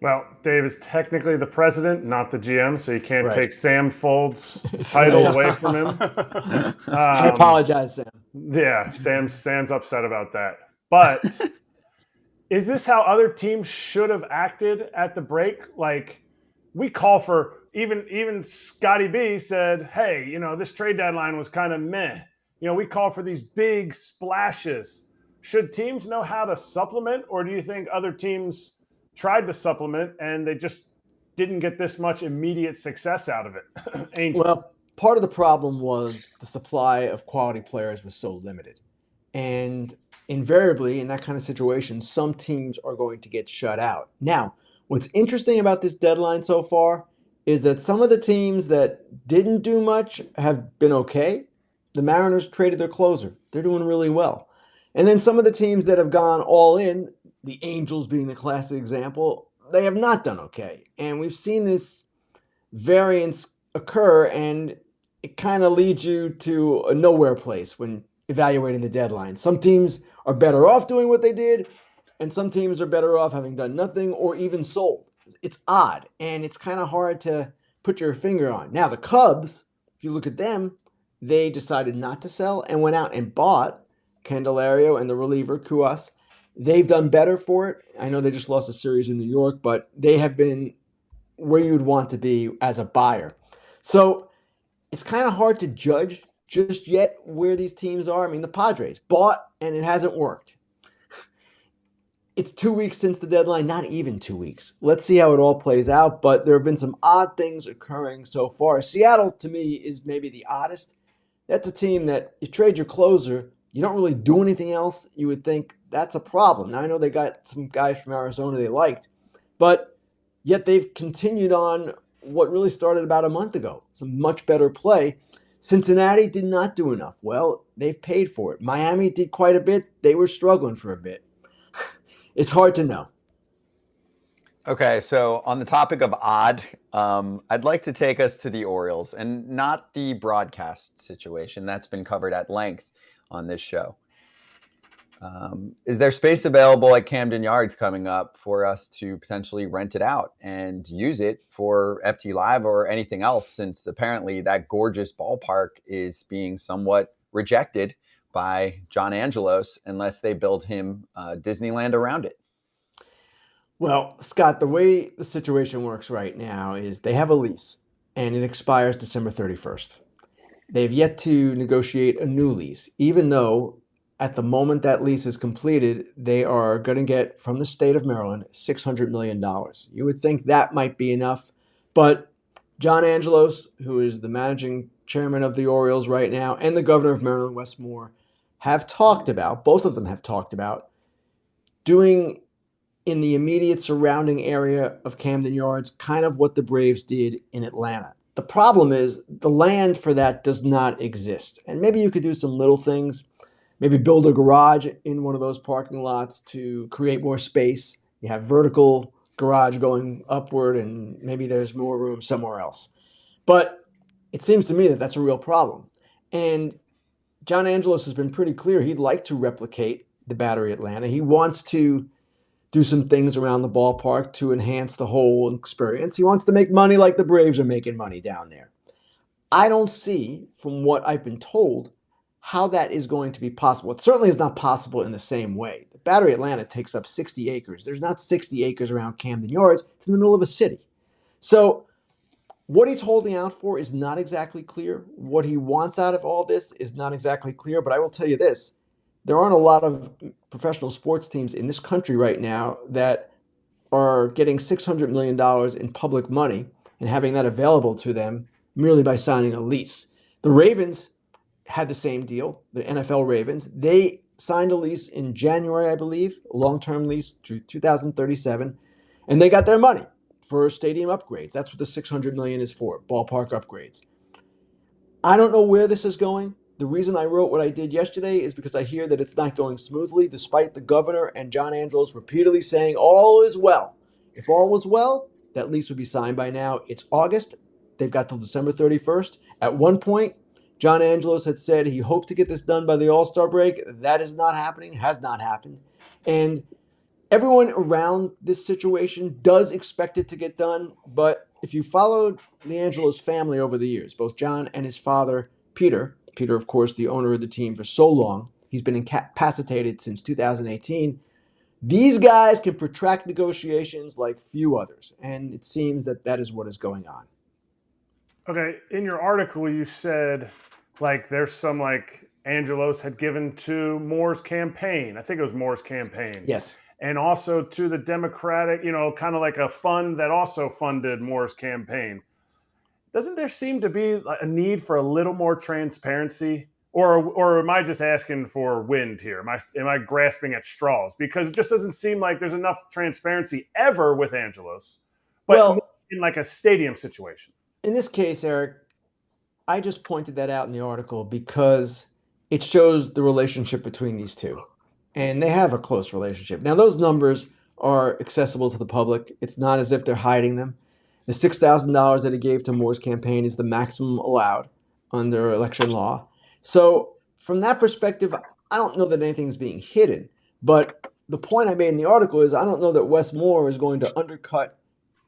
A: Well, Dave is technically the president, not the GM, so you can't take Sam Fold's title away from him.
I: I apologize, Sam.
A: Yeah, Sam's upset about that. But is this how other teams should have acted at the break? Like, we call for, even Scotty B said, hey, this trade deadline was kind of meh. We call for these big splashes. Should teams know how to supplement, or do you think other teams tried to supplement and they just didn't get this much immediate success out of it? Angels.
I: Well, part of the problem was the supply of quality players was so limited. And invariably, in that kind of situation, some teams are going to get shut out. Now, what's interesting about this deadline so far is that some of the teams that didn't do much have been okay. The Mariners traded their closer. They're doing really well. And then some of the teams that have gone all in, the Angels being the classic example, they have not done okay. And we've seen this variance occur, and it kind of leads you to a nowhere place when evaluating the deadline. Some teams are better off doing what they did, and some teams are better off having done nothing or even sold. It's odd, and it's kind of hard to put your finger on. Now, the Cubs, if you look at them, they decided not to sell and went out and bought Candelario and the reliever, Cuas. They've done better for it. I know they just lost a series in New York, but they have been where you'd want to be as a buyer. So it's kind of hard to judge just yet where these teams are. I mean, the Padres bought and it hasn't worked. It's 2 weeks since the deadline, not even 2 weeks. Let's see how it all plays out, but there have been some odd things occurring so far. Seattle, to me, is maybe the oddest. That's a team that you trade your closer, you don't really do anything else. You would think that's a problem. Now, I know they got some guys from Arizona they liked, but yet they've continued on what really started about a month ago. Some much better play. Cincinnati did not do enough. Well, they've paid for it. Miami did quite a bit. They were struggling for a bit. It's hard to know.
B: Okay, so on the topic of odd, I'd like to take us to the Orioles and not the broadcast situation. That's been covered at length on this show. Is there space available at Camden Yards coming up for us to potentially rent it out and use it for FT Live or anything else, since apparently that gorgeous ballpark is being somewhat rejected by John Angelos unless they build him Disneyland around it?
I: Well, Scott, the way the situation works right now is they have a lease and it expires December 31st. They've yet to negotiate a new lease, even though at the moment that lease is completed, they are going to get from the state of Maryland $600 million. You would think that might be enough, but John Angelos, who is the managing chairman of the Orioles right now, and the governor of Maryland, Wes Moore, have talked about, both of them have talked about, doing in the immediate surrounding area of Camden Yards kind of what the Braves did in Atlanta. The problem is the land for that does not exist. And maybe you could do some little things, maybe build a garage in one of those parking lots to create more space. You have vertical garage going upward, and maybe there's more room somewhere else. But it seems to me that that's a real problem. And John Angelos has been pretty clear he'd like to replicate the Battery Atlanta. He wants to do some things around the ballpark to enhance the whole experience. He wants to make money like the Braves are making money down there. I don't see, from what I've been told, how that is going to be possible. It certainly is not possible in the same way. The Battery Atlanta takes up 60 acres. There's not 60 acres around Camden Yards. It's in the middle of a city. So what he's holding out for is not exactly clear. What he wants out of all this is not exactly clear. But I will tell you this. There aren't a lot of professional sports teams in this country right now that are getting $600 million in public money and having that available to them merely by signing a lease. The Ravens had the same deal, the NFL Ravens. They signed a lease in January, I believe, a long-term lease to 2037, and they got their money for stadium upgrades. That's what the $600 million is for, ballpark upgrades. I don't know where this is going. The reason I wrote what I did yesterday is because I hear that it's not going smoothly, despite the governor and John Angelos repeatedly saying all is well. If all was well, that lease would be signed by now. It's August. They've got till December 31st. At one point, John Angelos had said he hoped to get this done by the All-Star break. That is not happening, has not happened. And everyone around this situation does expect it to get done. But if you followed the Angelos family over the years, both John and his father, Peter, of course, the owner of the team for so long, he's been incapacitated since 2018. These guys can protract negotiations like few others. And it seems that that is what is going on.
A: Okay, in your article, you said, like, there's some, like, Angelos had given to Moore's campaign. I think it was Moore's campaign.
I: Yes.
A: And also to the Democratic, kind of like a fund that also funded Moore's campaign. Doesn't there seem to be a need for a little more transparency? Or am I just asking for wind here? Am I grasping at straws? Because it just doesn't seem like there's enough transparency ever with Angelos, but
I: Well,
A: in like a stadium situation.
I: in this case, Erik, I just pointed that out in the article because it shows the relationship between these two. And they have a close relationship. Now, those numbers are accessible to the public. It's not as if they're hiding them. The $6,000 that he gave to Moore's campaign is the maximum allowed under election law. So, from that perspective, I don't know that anything's being hidden. But the point I made in the article is I don't know that Wes Moore is going to undercut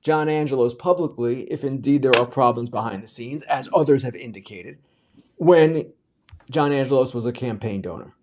I: John Angelos publicly, if indeed there are problems behind the scenes, as others have indicated, when John Angelos was a campaign donor.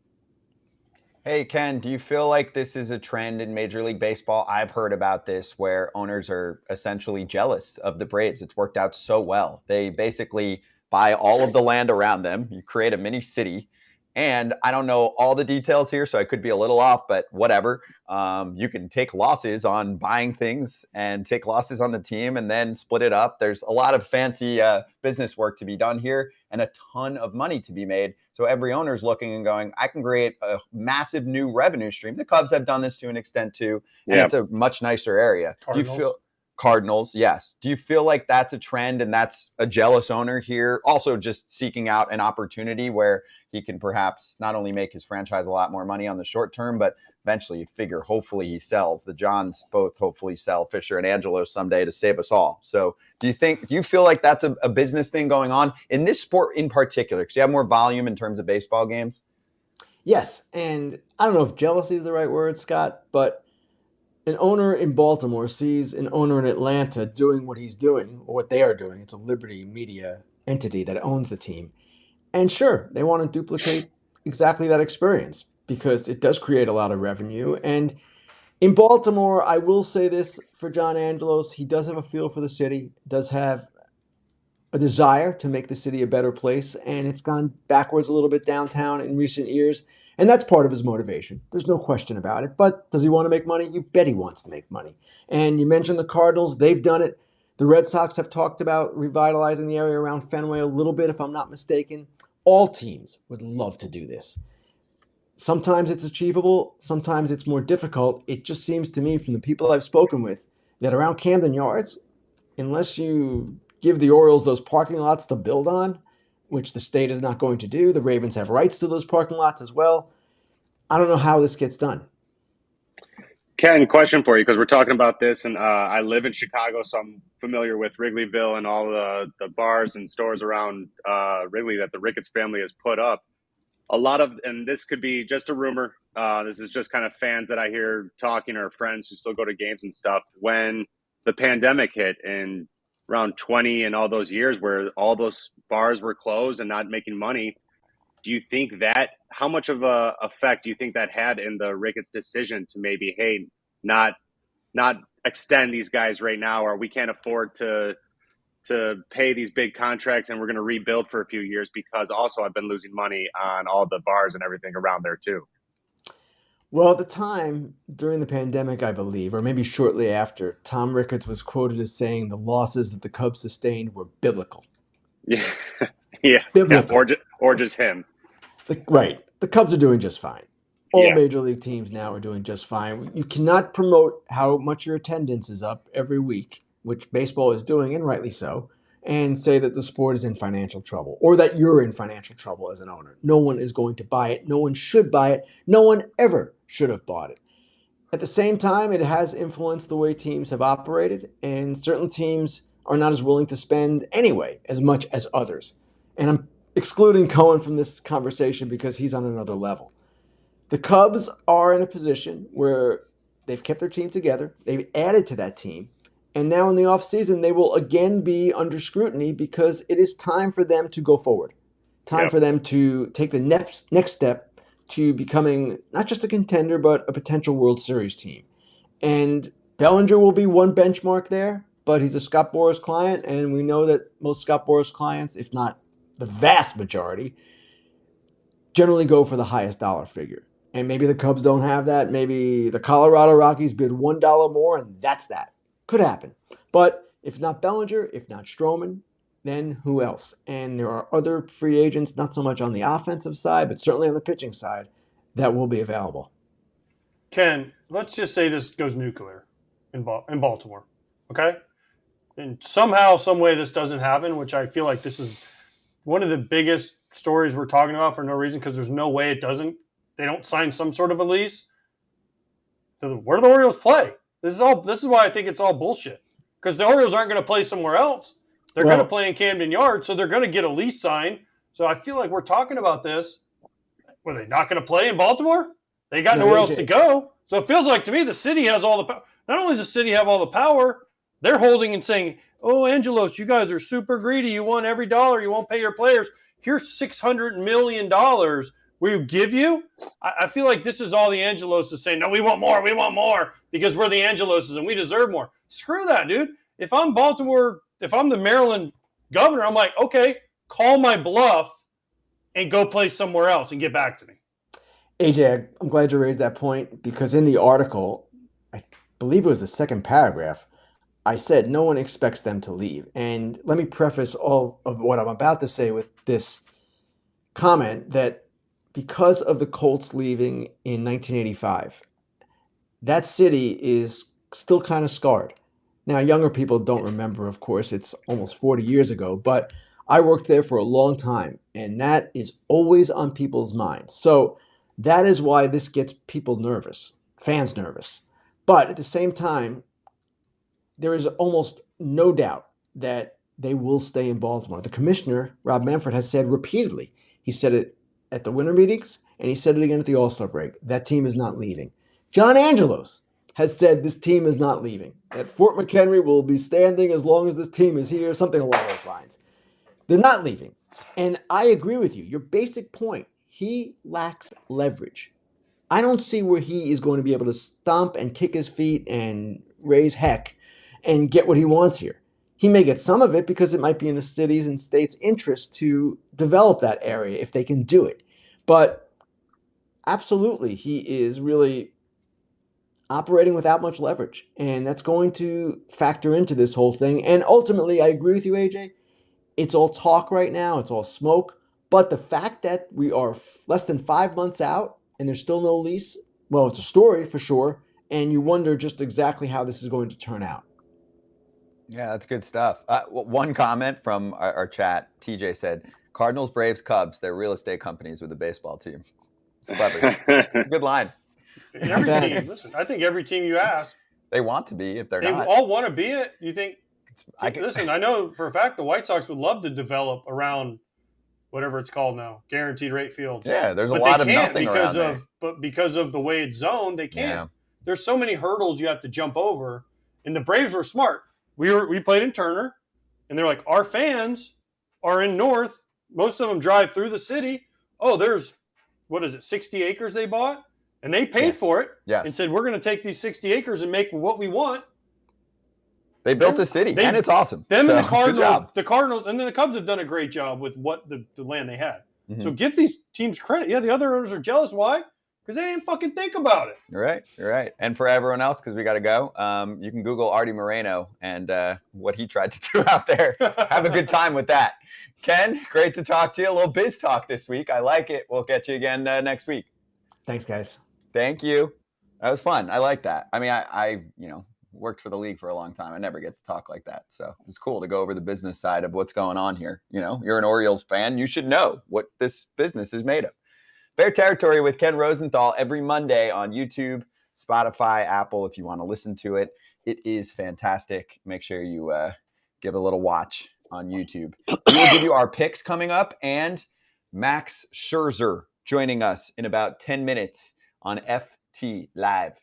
B: Hey, Ken, do you feel like this is a trend in Major League Baseball? I've heard about this where owners are essentially jealous of the Braves. It's worked out so well. They basically buy all of the land around them. You create a mini city. And I don't know all the details here, so I could be a little off, but whatever. You can take losses on buying things and take losses on the team and then split it up. There's a lot of fancy business work to be done here and a ton of money to be made. So every owner is looking and going, I can create a massive new revenue stream. The Cubs have done this to an extent too, and it's a much nicer area.
D: Cardinals.
B: Do you feel Cardinals? Yes. Do you feel like that's a trend and that's a jealous owner here? Also just seeking out an opportunity where he can perhaps not only make his franchise a lot more money on the short term, but eventually you figure hopefully he sells. The Johns both hopefully sell Fisher and Angelos someday to save us all. So do you feel like that's a business thing going on in this sport in particular? Because you have more volume in terms of baseball games?
I: Yes, and I don't know if jealousy is the right word, Scott, but an owner in Baltimore sees an owner in Atlanta doing what he's doing, or what they are doing. It's a Liberty Media entity that owns the team. And sure, they want to duplicate exactly that experience because it does create a lot of revenue. And in Baltimore, I will say this for John Angelos, he does have a feel for the city, does have a desire to make the city a better place, and it's gone backwards a little bit downtown in recent years. And that's part of his motivation. There's no question about it. But does he want to make money? You bet he wants to make money. And you mentioned the Cardinals. They've done it. The Red Sox have talked about revitalizing the area around Fenway a little bit, if I'm not mistaken. All teams would love to do this. Sometimes it's achievable. Sometimes it's more difficult. It just seems to me from the people I've spoken with that around Camden Yards, unless you give the Orioles those parking lots to build on, which the state is not going to do, the Ravens have rights to those parking lots as well. I don't know how this gets done.
C: Ken, question for you, because we're talking about this, and I live in Chicago, so I'm familiar with Wrigleyville and all the bars and stores around Wrigley that the Ricketts family has put up. A lot of, and this could be just a rumor, this is just kind of fans that I hear talking or friends who still go to games and stuff. When the pandemic hit in around 20 and all those years where all those bars were closed and not making money, do you think that, how much of a effect do you think that had in the Ricketts decision to maybe, hey, not extend these guys right now, or we can't afford to pay these big contracts and we're going to rebuild for a few years because also I've been losing money on all the bars and everything around there too?
I: Well, at the time, during the pandemic, I believe, or maybe shortly after, Tom Ricketts was quoted as saying the losses that the Cubs sustained were biblical.
C: Yeah, yeah,
I: Biblical.
C: yeah, or just him.
I: Right. The Cubs are doing just fine. All major league teams now are doing just fine. You cannot promote how much your attendance is up every week, which baseball is doing, and rightly so, and say that the sport is in financial trouble or that you're in financial trouble as an owner. No one is going to buy it. No one should buy it. No one ever should have bought it. At the same time, it has influenced the way teams have operated, and certain teams are not as willing to spend anyway as much as others. And I'm excluding Cohen from this conversation because he's on another level. The Cubs are in a position where they've kept their team together. They've added to that team. And now in the offseason, they will again be under scrutiny because it is time for them to go forward. Time for them to take the next step to becoming not just a contender, but a potential World Series team. And Bellinger will be one benchmark there, but he's a Scott Boras client. And we know that most Scott Boras clients, if not the vast majority, generally go for the highest dollar figure. And maybe the Cubs don't have that. Maybe the Colorado Rockies bid $1 more, and that's that. Could happen. But if not Bellinger, if not Stroman, then who else? And there are other free agents, not so much on the offensive side, but certainly on the pitching side, that will be available.
D: Ken, let's just say this goes nuclear in Baltimore, okay? And somehow, some way this doesn't happen, which I feel like this is one of the biggest stories we're talking about for no reason, because there's no way it doesn't. They don't sign some sort of a lease. Where do the Orioles play? This is why I think it's all bullshit. Because the Orioles aren't going to play somewhere else. They're going to play in Camden Yards, so they're going to get a lease signed. So I feel like we're talking about this. Were they not going to play in Baltimore? They got nowhere else to go. So it feels like to me the city has all the power. Not only does the city have all the power, they're holding and saying, oh, Angelos, you guys are super greedy. You want every dollar. You won't pay your players. Here's $600 million. We give you? I feel like this is all the Angeloses saying, no, we want more because we're the Angeloses and we deserve more. Screw that, dude. If I'm Baltimore, if I'm the Maryland governor, I'm like, okay, call my bluff and go play somewhere else and get back to me.
I: AJ, I'm glad you raised that point, because in the article, I believe it was the second paragraph, I said no one expects them to leave. And let me preface all of what I'm about to say with this comment that because of the Colts leaving in 1985, that city is still kind of scarred. Now, younger people don't remember, of course, it's almost 40 years ago, but I worked there for a long time, and that is always on people's minds. So that is why this gets people nervous, fans nervous. But at the same time, there is almost no doubt that they will stay in Baltimore. The commissioner, Rob Manfred, has said repeatedly, he said it at the winter meetings, and he said it again at the All-Star break, that team is not leaving. John Angelos has said this team is not leaving. That Fort McHenry will be standing as long as this team is here, something along those lines. They're not leaving. And I agree with you. Your basic point, he lacks leverage. I don't see where he is going to be able to stomp and kick his feet and raise heck and get what he wants here. He may get some of it because it might be in the city's and state's interest to develop that area if they can do it. But absolutely, he is really operating without much leverage. And that's going to factor into this whole thing. And ultimately, I agree with you, AJ. It's all talk right now. It's all smoke. But the fact that we are less than 5 months out and there's still no lease, well, it's a story for sure. And you wonder just exactly how this is going to turn out.
B: Yeah, that's good stuff. One comment from our chat, TJ said, Cardinals, Braves, Cubs, they're real estate companies with a baseball team. It's clever. Good line.
D: Every team, listen, I think every team you ask,
B: they want to be if they're
D: they
B: not.
D: all want to be it. You think, listen, I know for a fact the White Sox would love to develop around whatever it's called now, guaranteed rate field.
B: Yeah, there's a lot of nothing
D: because
B: around there.
D: But because of the way it's zoned, they can't.
B: Yeah.
D: There's so many hurdles you have to jump over. And the Braves were smart. We played in Turner, and they're like, our fans are in North. Most of them drive through the city. Oh, there's, 60 acres they bought? And they paid for it and said, we're going to take these 60 acres and make what we want.
B: They built a city, and it's awesome.
D: Them and the Cardinals, and then the Cubs have done a great job with what the land they had. Mm-hmm. So give these teams credit. Yeah, the other owners are jealous. Why? Because they didn't fucking think about it.
B: You're right. And for everyone else, because we got to go, you can Google Artie Moreno and what he tried to do out there. Have a good time with that. Ken, great to talk to you. A little biz talk this week. I like it. We'll get you again next week.
I: Thanks, guys.
B: Thank you. That was fun. I like that. I mean, I worked for the league for a long time. I never get to talk like that. So it's cool to go over the business side of what's going on here. You're an Orioles fan. You should know what this business is made of. Fair Territory with Ken Rosenthal every Monday on YouTube, Spotify, Apple, if you want to listen to it. It is fantastic. Make sure you give a little watch on YouTube. We will give you our picks coming up, and Max Scherzer joining us in about 10 minutes on FT Live.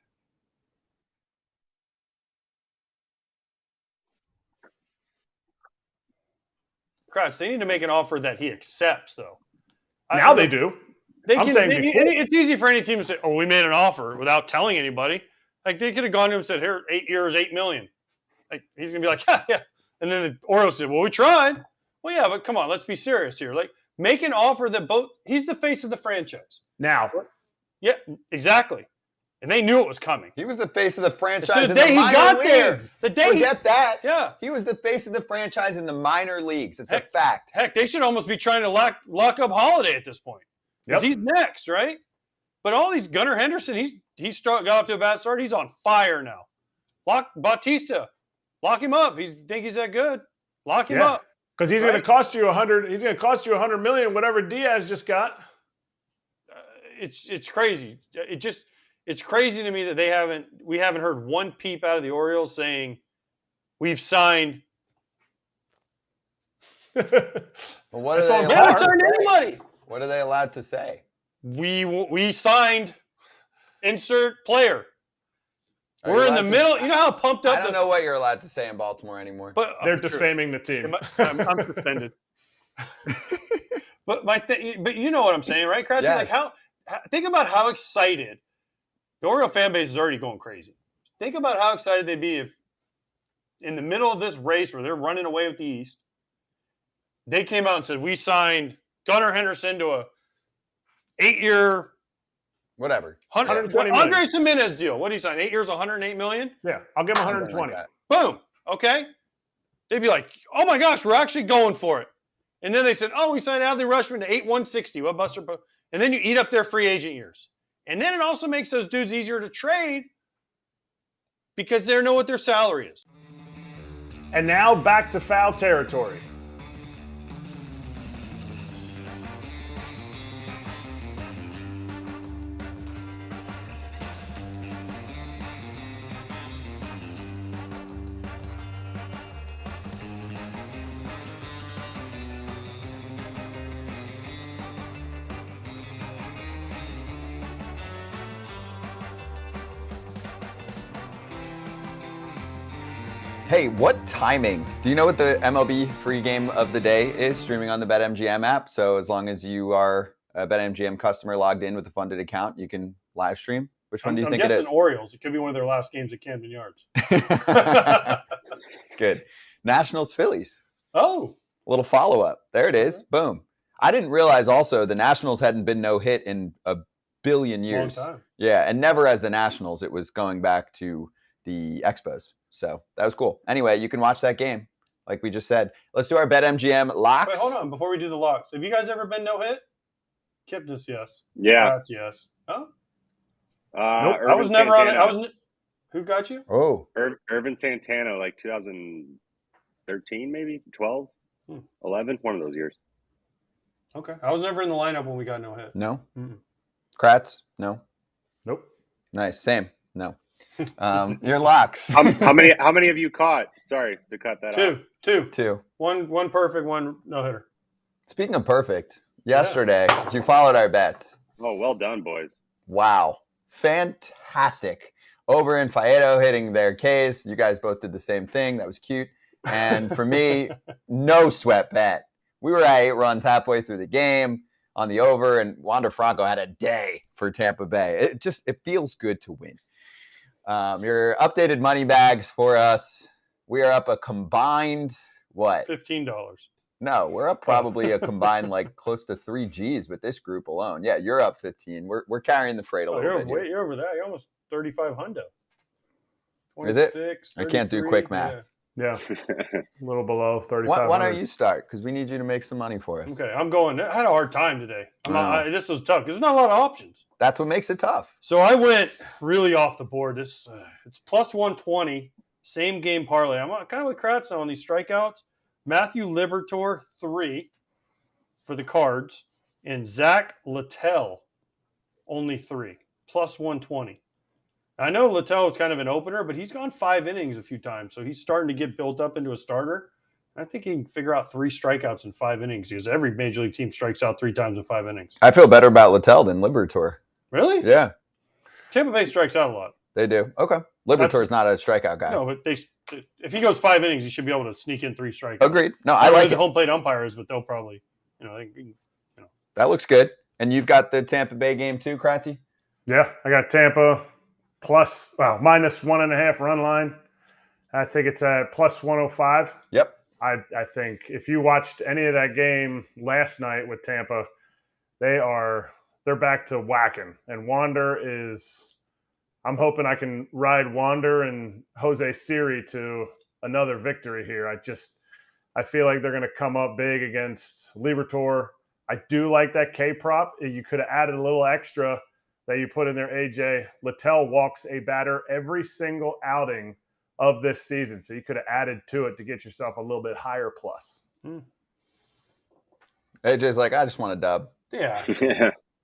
D: Kratz, they need to make an offer that he accepts, though.
A: Now they do.
D: It's easy for any team to say, "Oh, we made an offer," without telling anybody. Like they could have gone to him and said, "Here, 8 years, $8 million." Like he's gonna be like, "Yeah." And then the Orioles said, "Well, we tried." Well, yeah, but come on, let's be serious here. Like, make an offer that he's the face of the franchise
A: now.
D: Yeah, exactly. And they knew it was coming.
B: He was the face of the franchise
D: So
B: in
D: the
B: the
D: day he
B: minor
D: got
B: leagues.
D: there. The day
B: Forget that.
D: Yeah.
B: He was the face of the franchise in the minor leagues. It's a fact.
D: Heck, they should almost be trying to lock up Holiday at this point. Because he's next, right? But all these Gunnar Henderson, got off to a bad start. He's on fire now. Lock Bautista. Lock him up. Think he's that good. Lock him up.
A: Because he's going to cost you $100. He's going to cost you $100 million. Whatever Diaz just got.
D: It's crazy. It's crazy to me that we haven't heard one peep out of the Orioles saying we've signed.
B: What are
D: they haven't signed anybody.
B: What are they allowed to say?
D: We signed insert player. We're in the middle. You know how pumped up.
B: I don't know what you're allowed to say in Baltimore anymore.
D: But
A: they're defaming the team.
D: I'm suspended. But you know what I'm saying, right, Kratz?
B: Yes.
D: Like think about how excited the Oriole fan base is already going crazy. Think about how excited they'd be if, in the middle of this race where they're running away with the East, they came out and said, we signed Gunnar Henderson to a 8-year,
B: whatever,
D: 120 million. Andres Jimenez deal. What did he sign? 8 years, 108 million?
A: Yeah, I'll give him 120.
B: Like
D: Boom. Okay. They'd be like, oh my gosh, we're actually going for it. And then they said, oh, we signed Adley Rushman to 8-160. What Buster? And then you eat up their free agent years. And then it also makes those dudes easier to trade because they know what their salary is.
A: And now back to foul territory.
B: Hey, what timing? Do you know what the MLB free game of the day is streaming on the BetMGM app? So as long as you are a BetMGM customer logged in with a funded account, you can live stream. Which one do you think it is?
D: I'm guessing Orioles. It could be one of their last games at Camden Yards.
B: It's good. Nationals, Phillies.
D: Oh.
B: A little follow-up. There it is. Boom. I didn't realize also the Nationals hadn't been no-hit in a billion years.
D: Long time.
B: Yeah, and never as the Nationals. It was going back to the Expos. So that was cool. Anyway, you can watch that game, like we just said. Let's do our BetMGM locks.
D: Wait, hold on. Before we do the locks, have you guys ever been no-hit? Kipnis, yes.
C: Yeah.
D: Kratz, yes. Oh?
A: Nope.
D: I was never
C: Santana.
D: on it. Who got you?
B: Oh.
C: Irvin Santana, like 2013, maybe 12, 11, one of those years.
D: Okay. I was never in the lineup when we got no hit.
B: No?
D: Mm-mm.
B: Kratz? No?
A: Nope.
B: Nice. Same. No. Your locks.
C: How many have you caught? Sorry to cut that off.
D: Two. One perfect, one no-hitter.
B: Speaking of perfect, yesterday you followed our bets.
C: Oh, well done, boys.
B: Wow. Fantastic. Over in Faedo hitting their Ks. You guys both did the same thing. That was cute. And for me, no sweat bet. We were at 8 runs halfway through the game on the over, and Wander Franco had a day for Tampa Bay. It feels good to win. Your updated money bags for us. We are up a combined, what?
D: $15.
B: No, we're up probably a combined like close to 3 Gs with this group alone. Yeah, you're up 15. We're carrying the freight a little bit.
D: You're over that. You're almost 35 hundo.
B: Is it? I can't do quick math.
A: Yeah. A little below 35.
B: Why don't you start? Because we need you to make some money for us.
D: Okay, I'm going. I had a hard time today. This was tough because there's not a lot of options.
B: That's what makes it tough.
D: So I went really off the board. It's plus 120, same game parlay. I'm kind of with Kratz on these strikeouts. Matthew Liberatore, 3 for the Cards, and Zach Littell, only 3, plus 120. I know Littell is kind of an opener, but he's gone 5 innings a few times, so he's starting to get built up into a starter. I think he can figure out 3 strikeouts in 5 innings because every major league team strikes out 3 times in 5 innings.
B: I feel better about Littell than Liberatore.
D: Really?
B: Yeah.
D: Tampa Bay strikes out a lot.
B: They do. Okay. Liberatore's not a strikeout guy.
D: No, but if he goes 5 innings, he should be able to sneak in 3 strikeouts.
B: Agreed. No, I like
D: the
B: it.
D: home plate umpires, but they'll probably,
B: That looks good. And you've got the Tampa Bay game too, Kratzy?
A: Yeah, I got Tampa minus 1.5 run line. I think it's at plus 105.
B: Yep.
A: I think if you watched any of that game last night with Tampa, they're back to whacking. And Wander is I'm hoping I can ride Wander and Jose Siri to another victory here. I feel like they're going to come up big against Liberatore. I do like that K prop. You could have added a little extra that you put in there, AJ. Littell walks a batter every single outing of this season. So you could have added to it to get yourself a little bit higher plus.
B: AJ's like, I just want a dub.
D: Yeah.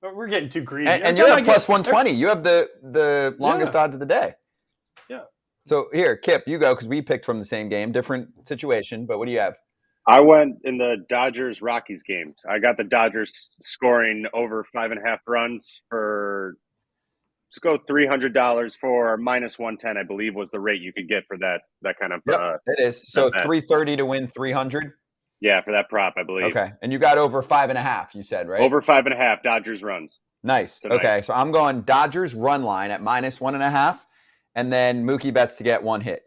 D: We're getting too greedy.
B: And you're at plus 120. You have the longest odds of the day.
D: Yeah.
B: So here, Kip, you go because we picked from the same game, different situation. But what do you have?
C: I went in the Dodgers-Rockies games. I got the Dodgers scoring over 5.5 runs for, let's go $300 for minus 110, I believe was the rate you could get for that kind of.
B: Yep, it is. So 330 to win 300.
C: Yeah, for that prop, I believe.
B: Okay. And you got over 5.5, you said, right?
C: Over 5.5 Dodgers runs.
B: Nice.
C: tonight.
B: Okay. So I'm going Dodgers run line at minus 1.5, and then Mookie Betts to get 1 hit.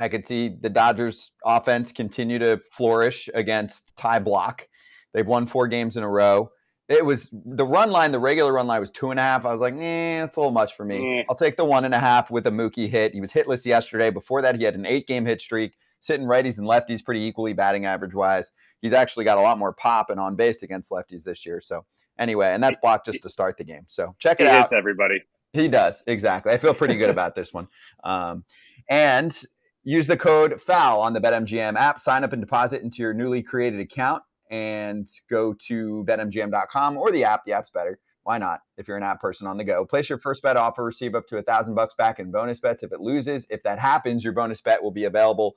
B: I could see the Dodgers offense continue to flourish against Ty Block. They've won 4 games in a row. It was the run line, the regular run line was 2.5. I was like, that's a little much for me. I'll take the 1.5 with a Mookie hit. He was hitless yesterday. Before that, he had an 8-game hit streak. Sitting righties and lefties pretty equally batting average wise. He's actually got a lot more pop and on base against lefties this year. So anyway, and that's blocked just to start the game. So check it out.
C: He hits everybody.
B: He does. Exactly. I feel pretty good about this one. And use the code FOUL on the BetMGM app. Sign up and deposit into your newly created account and go to BetMGM.com or the app. The app's better. Why not? If you're an app person on the go, place your first bet offer, receive up to $1,000 back in bonus bets. If it loses, if that happens, your bonus bet will be available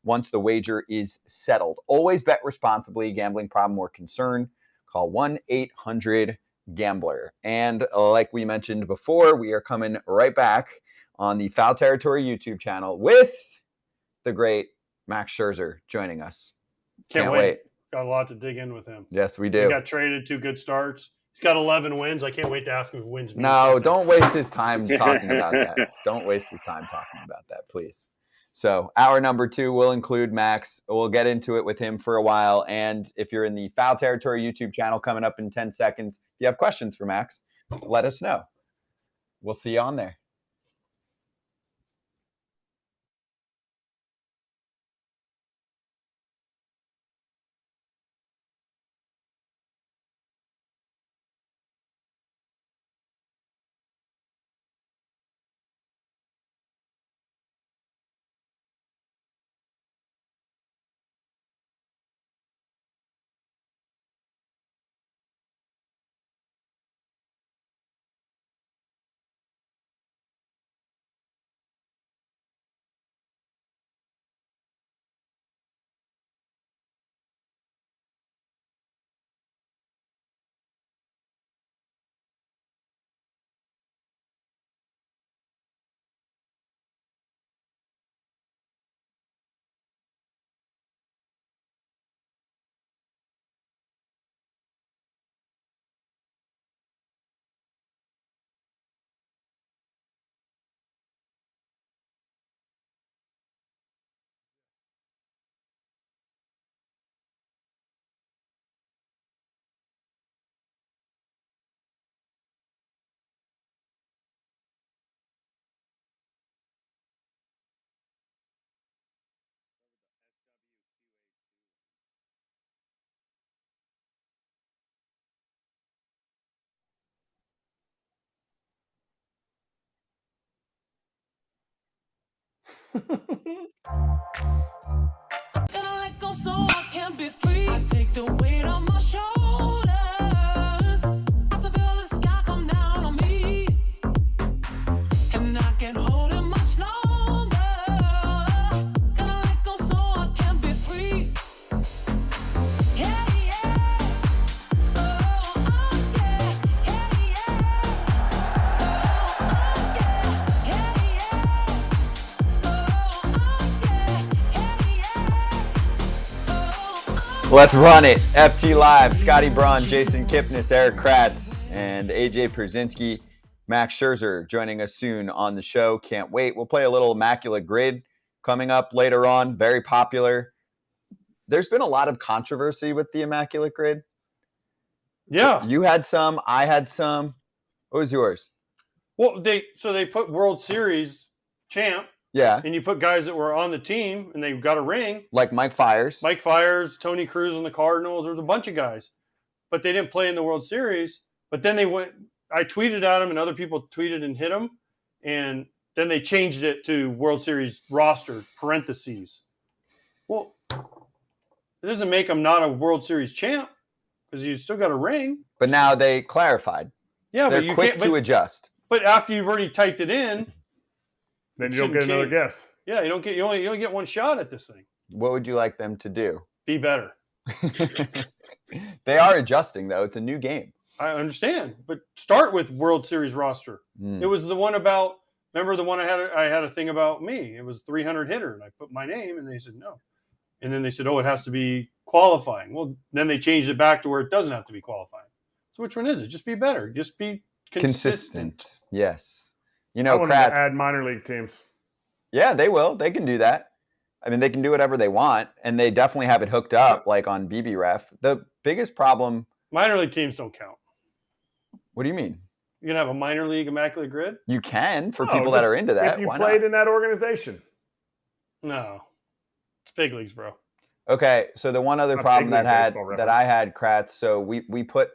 B: once the wager is settled. Always bet responsibly. Gambling problem or concern, call 1-800-GAMBLER. And like we mentioned before, we are coming right back on the Foul Territory YouTube channel with the great Max Scherzer joining us.
D: Can't wait. Got a lot to dig in with him.
B: Yes, we do.
D: He got traded, 2 good starts. He's got 11 wins. I can't wait to ask him if wins mean
B: No,
D: something.
B: don't waste his time talking about that. Don't waste his time talking about that, please. So hour number 2 will include Max. We'll get into it with him for a while. And if you're in the Foul Territory YouTube channel coming up in 10 seconds, if you have questions for Max, let us know. We'll see you on there.
J: So I can be free. I take the weight on my shoulders. I feel the sky come down on me, and I can't hold it much longer. Gotta let go so I can be free. Yeah, yeah. Oh, yeah. Yeah, yeah. Oh, yeah. Yeah, yeah.
B: Let's run it. FT Live, Scotty Braun, Jason Kipnis, Erik Kratz, and AJ Pierzynski. Max Scherzer joining us soon on the show. Can't wait. We'll play a little Immaculate Grid coming up later on. Very popular. There's been a lot of controversy with the Immaculate Grid.
D: Yeah.
B: You had some. I had some. What was yours?
D: Well, they put World Series champ.
B: Yeah.
D: And you put guys that were on the team and they got a ring.
B: Like Mike Fiers.
D: Tony Cruz on the Cardinals. There was a bunch of guys. But they didn't play in the World Series. But then I tweeted at them and other people tweeted and hit them. And then they changed it to World Series roster, parentheses. Well, it doesn't make them not a World Series champ because you still got a ring.
B: But now they clarified.
D: Yeah,
B: they're
D: but you
B: quick to adjust.
D: But after you've already typed it in,
A: then you don't get another guess.
D: Yeah, you only get one shot at this thing.
B: What would you like them to do?
D: Be better.
B: They are adjusting, though. It's a new game.
D: I understand, but start with World Series roster. It was the one about. Remember the one I had a thing about me. It was 300 hitter, and I put my name, and they said no. And then they said, oh, it has to be qualifying. Well, then they changed it back to where it doesn't have to be qualifying. So which one is it? Just be better. Just be consistent.
B: Yes.
A: I want to add minor league teams.
B: Yeah, they will. They can do that. I mean, they can do whatever they want, and they definitely have it hooked up, like on BBRef. The biggest problem...
D: Minor league teams don't count.
B: What do you mean?
D: You can have a minor league immaculate grid?
B: You can, for people that are into that.
A: If you played in that organization.
D: No. It's big leagues, bro.
B: Okay, so the one other problem that I had, Kratz, so we put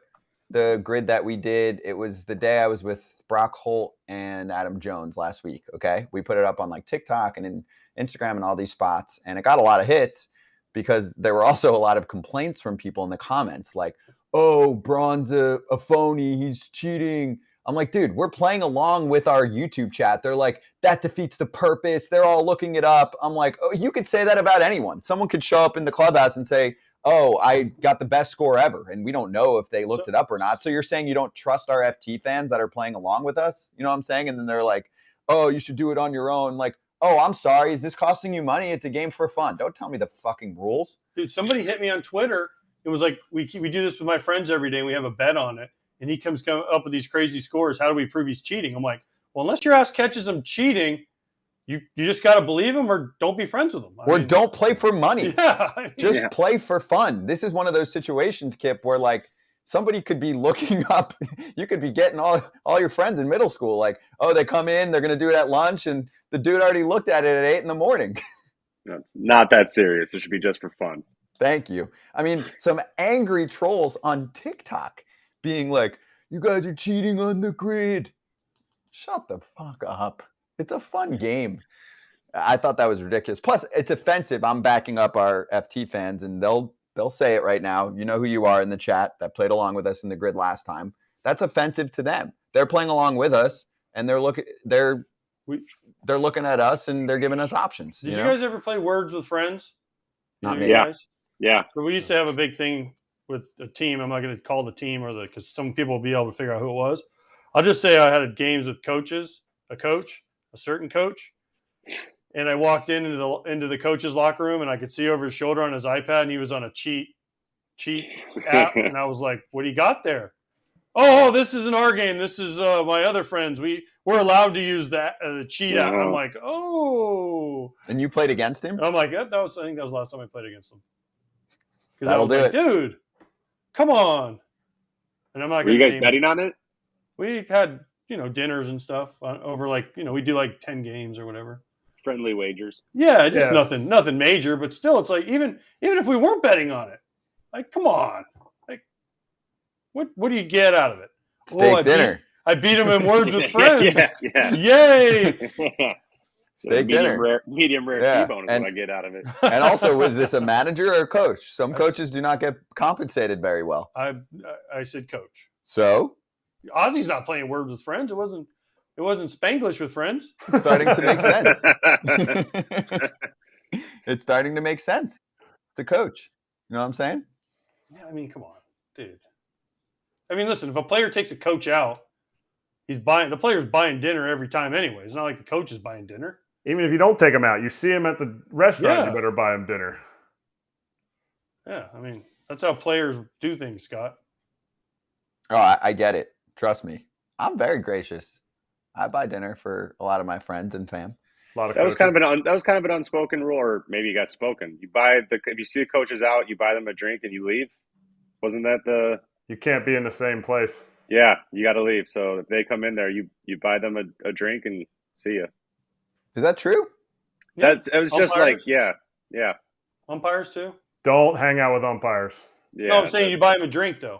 B: the grid that we did, it was the day I was with Brock Holt and Adam Jones last week, okay? We put it up on like TikTok and in Instagram and all these spots, and it got a lot of hits because there were also a lot of complaints from people in the comments like, oh, Braun's a phony, he's cheating. I'm like, dude, we're playing along with our YouTube chat. They're like, that defeats the purpose. They're all looking it up. I'm like, oh, you could say that about anyone. Someone could show up in the clubhouse and say, oh, I got the best score ever. And we don't know if they looked it up or not. So you're saying you don't trust our FT fans that are playing along with us? You know what I'm saying? And then they're like, oh, you should do it on your own. Like, oh, I'm sorry. Is this costing you money? It's a game for fun. Don't tell me the fucking rules.
D: Dude, somebody hit me on Twitter. It was like, we do this with my friends every day. And we have a bet on it. And he comes up with these crazy scores. How do we prove he's cheating? I'm like, well, unless your ass catches him cheating, you just got to believe him or don't be friends with him.
B: Don't play for money.
D: Yeah,
B: just play for fun. This is one of those situations, Kip, where like somebody could be looking up. You could be getting all your friends in middle school. Like, oh, they come in, they're going to do it at lunch. And the dude already looked at it at 8 a.m.
C: No, it's not that serious. It should be just for fun.
B: Thank you. I mean, some angry trolls on TikTok being like, you guys are cheating on the grid. Shut the fuck up. It's a fun game. I thought that was ridiculous. Plus, it's offensive. I'm backing up our FT fans, and they'll say it right now. You know who you are in the chat that played along with us in the grid last time. That's offensive to them. They're playing along with us, and they're looking at us, and they're giving us options.
D: Did you guys ever play Words with Friends?
B: Not me.
C: Yeah.
D: So we used to have a big thing with a team. I'm not going to call the team because some people will be able to figure out who it was. I'll just say I had games with coaches, a certain coach, and I walked into the coach's locker room and I could see over his shoulder on his iPad and he was on a cheat app, and I was like, "What do you got there?" Oh, this isn't our game. This is my other friends. We're allowed to use that the cheat app. I'm like, oh.
B: And you played against him?
D: I'm like, I think that was the last time I played against him. Because I
B: That'll
D: was
B: do
D: like,
B: it.
D: dude, come on. And I'm not.
C: Were you guys betting on it?
D: We had dinners and stuff over we do like 10 games or whatever.
C: Friendly wagers.
D: Yeah, just nothing major, but still, it's like even if we weren't betting on it, like, come on, like, what do you get out of it?
B: Steak dinner.
D: I beat him in Words with Friends.
C: Yeah.
D: Yay!
B: Steak dinner.
C: Medium rare T-bone is what I get out of it.
B: And also, was this a manager or a coach? Some coaches do not get compensated very well.
D: I said coach.
B: So?
D: Ozzy's not playing Words with Friends. It wasn't Spanglish with Friends.
B: It's starting to make sense. It's starting to make sense. It's a coach. You know what I'm saying?
D: Yeah, I mean, come on, dude. I mean, listen, if a player takes a coach out, the player's buying dinner every time anyway. It's not like the coach is buying dinner.
A: Even if you don't take him out, you see him at the restaurant, you better buy him dinner.
D: Yeah, I mean, that's how players do things, Scott.
B: Oh, I get it. Trust me. I'm very gracious. I buy dinner for a lot of my friends and fam.
C: That was kind of an unspoken rule, or maybe you got spoken. If you see the coaches out, you buy them a drink and you leave. Wasn't that the?
A: You can't be in the same place.
C: Yeah, you got to leave. So if they come in there, you buy them a drink and see ya.
B: Is that true?
D: Yeah.
C: It was just
D: Umpires?
C: like, yeah.
D: Umpires too?
A: Don't hang out with umpires.
C: Yeah,
D: No, I'm saying you buy him a drink though.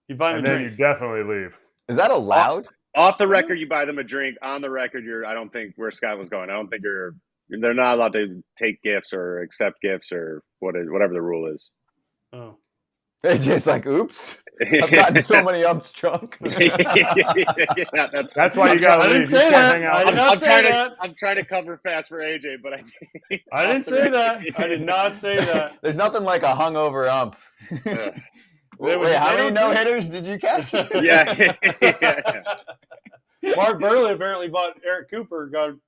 D: You buy him
A: And
D: a
A: then
D: drink.
A: you definitely leave.
B: Is that allowed?
C: Off the record, you buy them a drink. On the record, I don't think where Scott was going. I don't think they're not allowed to take gifts or accept gifts or whatever the rule is.
D: Oh.
B: It's just like, oops. I've gotten so many umps drunk.
C: That's
A: why you got to leave. You can't hang out.
D: I did not say that.
C: I'm trying to cover fast for AJ, but
D: I didn't say that. I did not say that.
B: There's nothing like a hungover ump. Wait, how many no-hitters did you catch?
C: Yeah.
D: Mark Burley apparently bought Erik Cooper, God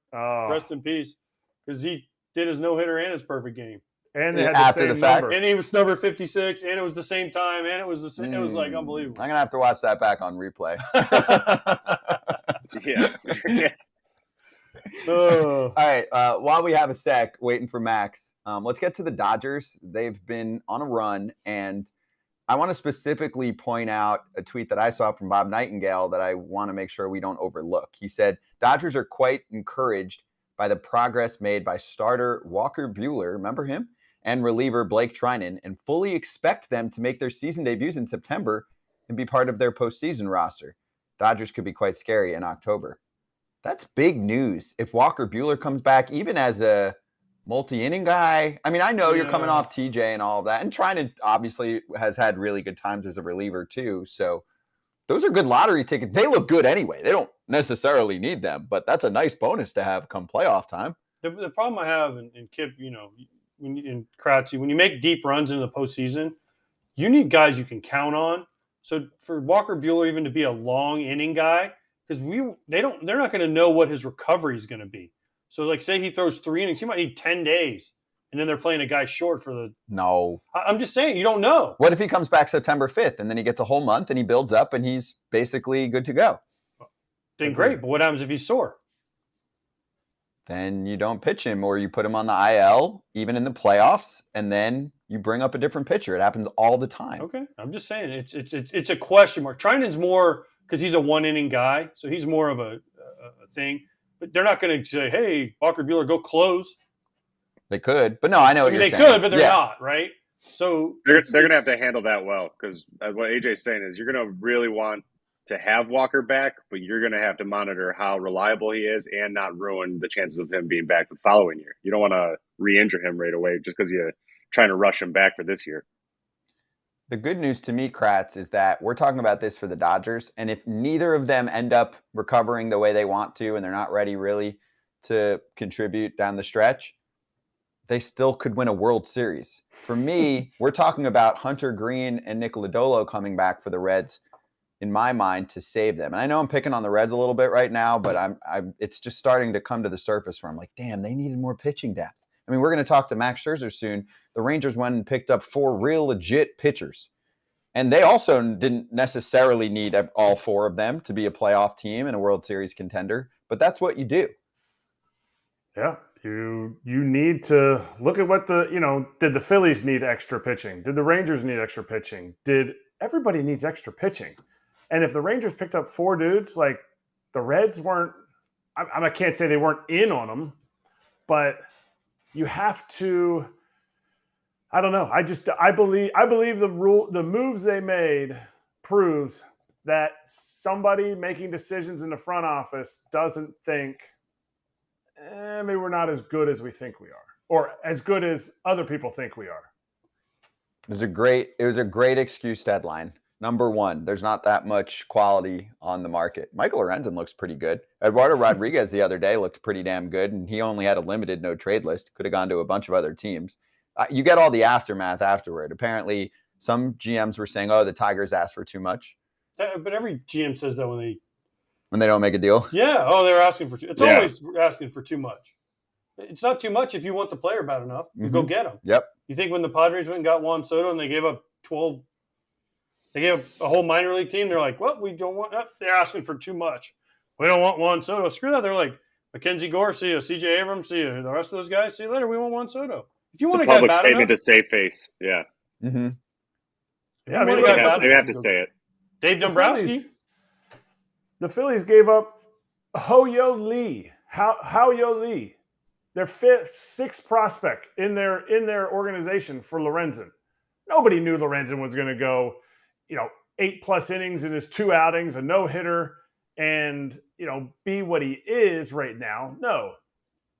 D: rest in peace, because he did his no-hitter and his perfect game.
A: And they had
B: After
A: the same
B: the fact.
A: number.
D: And he was number 56, and it was the same time, and it was the same. It was like unbelievable.
B: I'm going to have to watch that back on replay.
C: Yeah.
B: All right. While we have a sec waiting for Max, let's get to the Dodgers. They've been on a run, and I want to specifically point out a tweet that I saw from Bob Nightingale that I want to make sure we don't overlook. He said, Dodgers are quite encouraged by the progress made by starter Walker Buehler, remember him, and reliever Blake Treinen, and fully expect them to make their season debuts in September and be part of their postseason roster. Dodgers could be quite scary in October. That's big news. If Walker Buehler comes back, even as a multi-inning guy, I mean, I know you're coming off TJ and all of that, and Treinen obviously has had really good times as a reliever too. So those are good lottery tickets. They look good anyway. They don't necessarily need them, but that's a nice bonus to have come playoff time.
D: The problem I have in Kip, in Kratz, when you make deep runs into the postseason, you need guys you can count on. So for Walker Buehler even to be a long inning guy, because they're not going to know what his recovery is going to be. So like say he throws 3 innings, he might need 10 days, and then they're playing a guy short for the.
B: No,
D: I'm just saying you don't know.
B: What if he comes back September 5th and then he gets a whole month and he builds up and he's basically good to go?
D: Then great, but what happens if he's sore?
B: Then you don't pitch him, or you put him on the IL, even in the playoffs, and then you bring up a different pitcher. It happens all the time.
D: Okay, I'm just saying it's a question mark. Treinen's more because he's a 1-inning guy, so he's more of a thing. But they're not going to say, "Hey, Walker Buehler, go close."
B: They could, but no, I know what you're saying.
D: They could, but they're not, right? So
C: they're going to have to handle that well, because what AJ's saying is you're going to really want to have Walker back, but you're going to have to monitor how reliable he is and not ruin the chances of him being back the following year. You don't want to re-injure him right away just because you're trying to rush him back for this year.
B: The good news to me, Kratz, is that we're talking about this for the Dodgers, and if neither of them end up recovering the way they want to and they're not ready really to contribute down the stretch, they still could win a World Series. For me, we're talking about Hunter Green and Nick Lodolo coming back for the Reds, in my mind, to save them. And I know I'm picking on the Reds a little bit right now, but it's just starting to come to the surface where I'm like, damn, they needed more pitching depth. I mean, we're going to talk to Max Scherzer soon. The Rangers went and picked up 4 real legit pitchers. And they also didn't necessarily need all 4 of them to be a playoff team and a World Series contender, but that's what you do.
A: Yeah. You need to look at what did the Phillies need extra pitching? Did the Rangers need extra pitching? Everybody needs extra pitching. And if the Rangers picked up 4 dudes, like the Reds weren't, I can't say they weren't in on them, but you have to, I don't know. I believe the moves they made proves that somebody making decisions in the front office doesn't think, maybe we're not as good as we think we are, or as good as other people think we are.
B: It was a great excuse deadline. Number 1, there's not that much quality on the market. Michael Lorenzen looks pretty good. Eduardo Rodriguez the other day looked pretty damn good, and he only had a limited no-trade list. Could have gone to a bunch of other teams. You get all the aftermath afterward. Apparently, some GMs were saying, the Tigers asked for too much.
D: But every GM says that
B: when they don't make a deal?
D: Yeah. They're asking for too much. It's always asking for too much. It's not too much if you want the player bad enough. You go get him.
B: Yep.
D: You think when the Padres went and got Juan Soto and they gave up 12, they gave up a whole minor league team, they're like, well, we don't want that. They're asking for too much. We don't want Juan Soto. Screw that. They're like, Mackenzie Gore, see you. CJ Abrams, see you. The rest of those guys, see you later. We want Juan Soto. If you want a guy
C: public
D: bad
C: statement
D: enough,
C: to save face. Yeah.
B: Mm-hmm.
A: Yeah,
C: they have to say it.
D: Dave Dombrowski.
A: The Phillies gave up Ho-Yo Lee. Ho-Yo Lee. Their sixth prospect in their organization for Lorenzen. Nobody knew Lorenzen was going to go, 8+ innings in his 2 outings, a no-hitter, and, be what he is right now. No.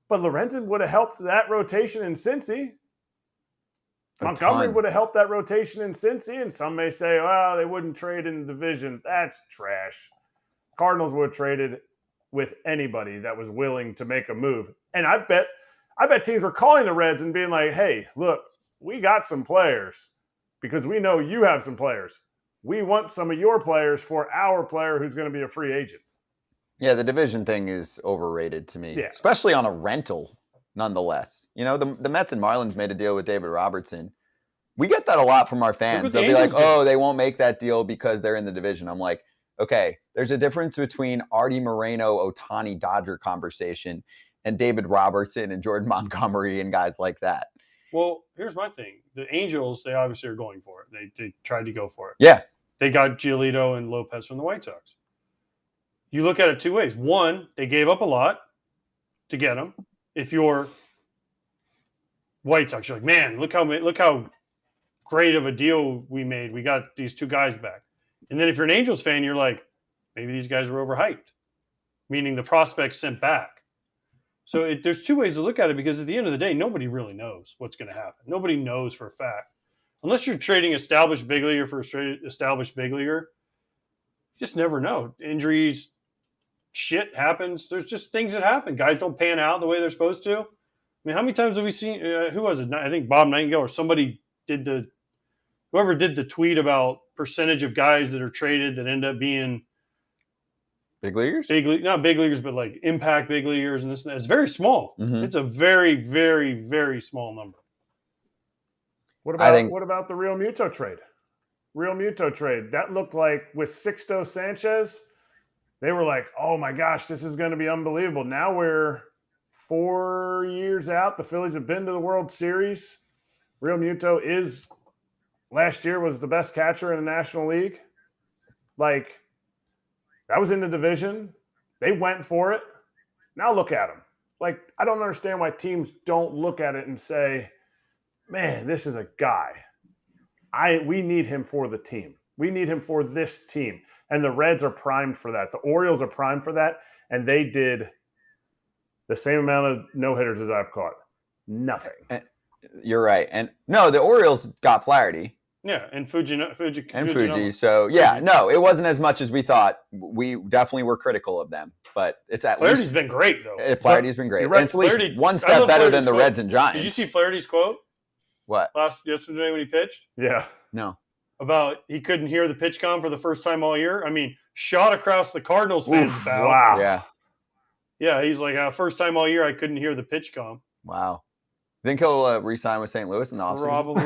A: But Lorenzen would have helped that rotation in Cincy. Montgomery would have helped that rotation in Cincy, and some may say, well, they wouldn't trade in the division. That's trash. Cardinals would have traded with anybody that was willing to make a move. And I bet teams were calling the Reds and being like, hey, look, we got some players because we know you have some players. We want some of your players for our player who's going to be a free agent.
B: Yeah, the division thing is overrated to me, especially on a rental, nonetheless. The Mets and Marlins made a deal with David Robertson. We get that a lot from our fans. They'll be like, oh, they won't make that deal because they're in the division. I'm like, okay, there's a difference between Artie Moreno, Ohtani, Dodger conversation and David Robertson and Jordan Montgomery and guys like that.
D: Well, here's my thing. The Angels, they obviously are going for it. They tried to go for it.
B: Yeah.
D: They got Giolito and Lopez from the White Sox. You look at it 2 ways. One, they gave up a lot to get them. If you're White Sox, you're like, man, look how great of a deal we made. We got these 2 guys back. And then if you're an Angels fan, you're like, maybe these guys were overhyped, meaning the prospects sent back. So there's 2 ways to look at it because at the end of the day, nobody really knows what's going to happen. Nobody knows for a fact. Unless you're trading established big leaguer for established big leaguer, you just never know. Injuries, shit happens. There's just things that happen. Guys don't pan out the way they're supposed to. I mean, how many times have we seen, who was it? I think Bob Nightingale or somebody whoever did the tweet about percentage of guys that are traded that end up being
B: big leaguers?
D: Not big leaguers, but like impact big leaguers and this and that. It's very small. Mm-hmm. It's a very, very, very small number.
A: What about the Real Muto trade? That looked like with Sixto Sanchez, they were like, oh my gosh, this is going to be unbelievable. Now we're 4 years out. The Phillies have been to the World Series. Real Muto last year was the best catcher in the National League. Like, that was in the division. They went for it. Now look at them. Like, I don't understand why teams don't look at it and say, man, this is a guy. We need him for the team. We need him for this team. And the Reds are primed for that. The Orioles are primed for that. And they did the same amount of no-hitters as I've caught. Nothing.
B: You're right. And no, the Orioles got Flaherty.
D: Yeah, and Fuji.
B: So, yeah, no, it wasn't as much as we thought. We definitely were critical of them. But it's at
D: Flaherty's
B: least...
D: been great, though.
B: Flaherty's been great.
D: Right.
B: And it's at least one step better than the Reds and Giants.
D: Did you see Flaherty's quote?
B: What?
D: Yesterday when he pitched?
A: Yeah.
B: No.
D: About he couldn't hear the pitch com for the first time all year. I mean, shot across the Cardinals fans' bow.
A: Wow.
B: Yeah.
D: Yeah, he's like, first time all year I couldn't hear the pitch com.
B: Wow. Think he'll re-sign with St. Louis in the offseason?
D: Probably.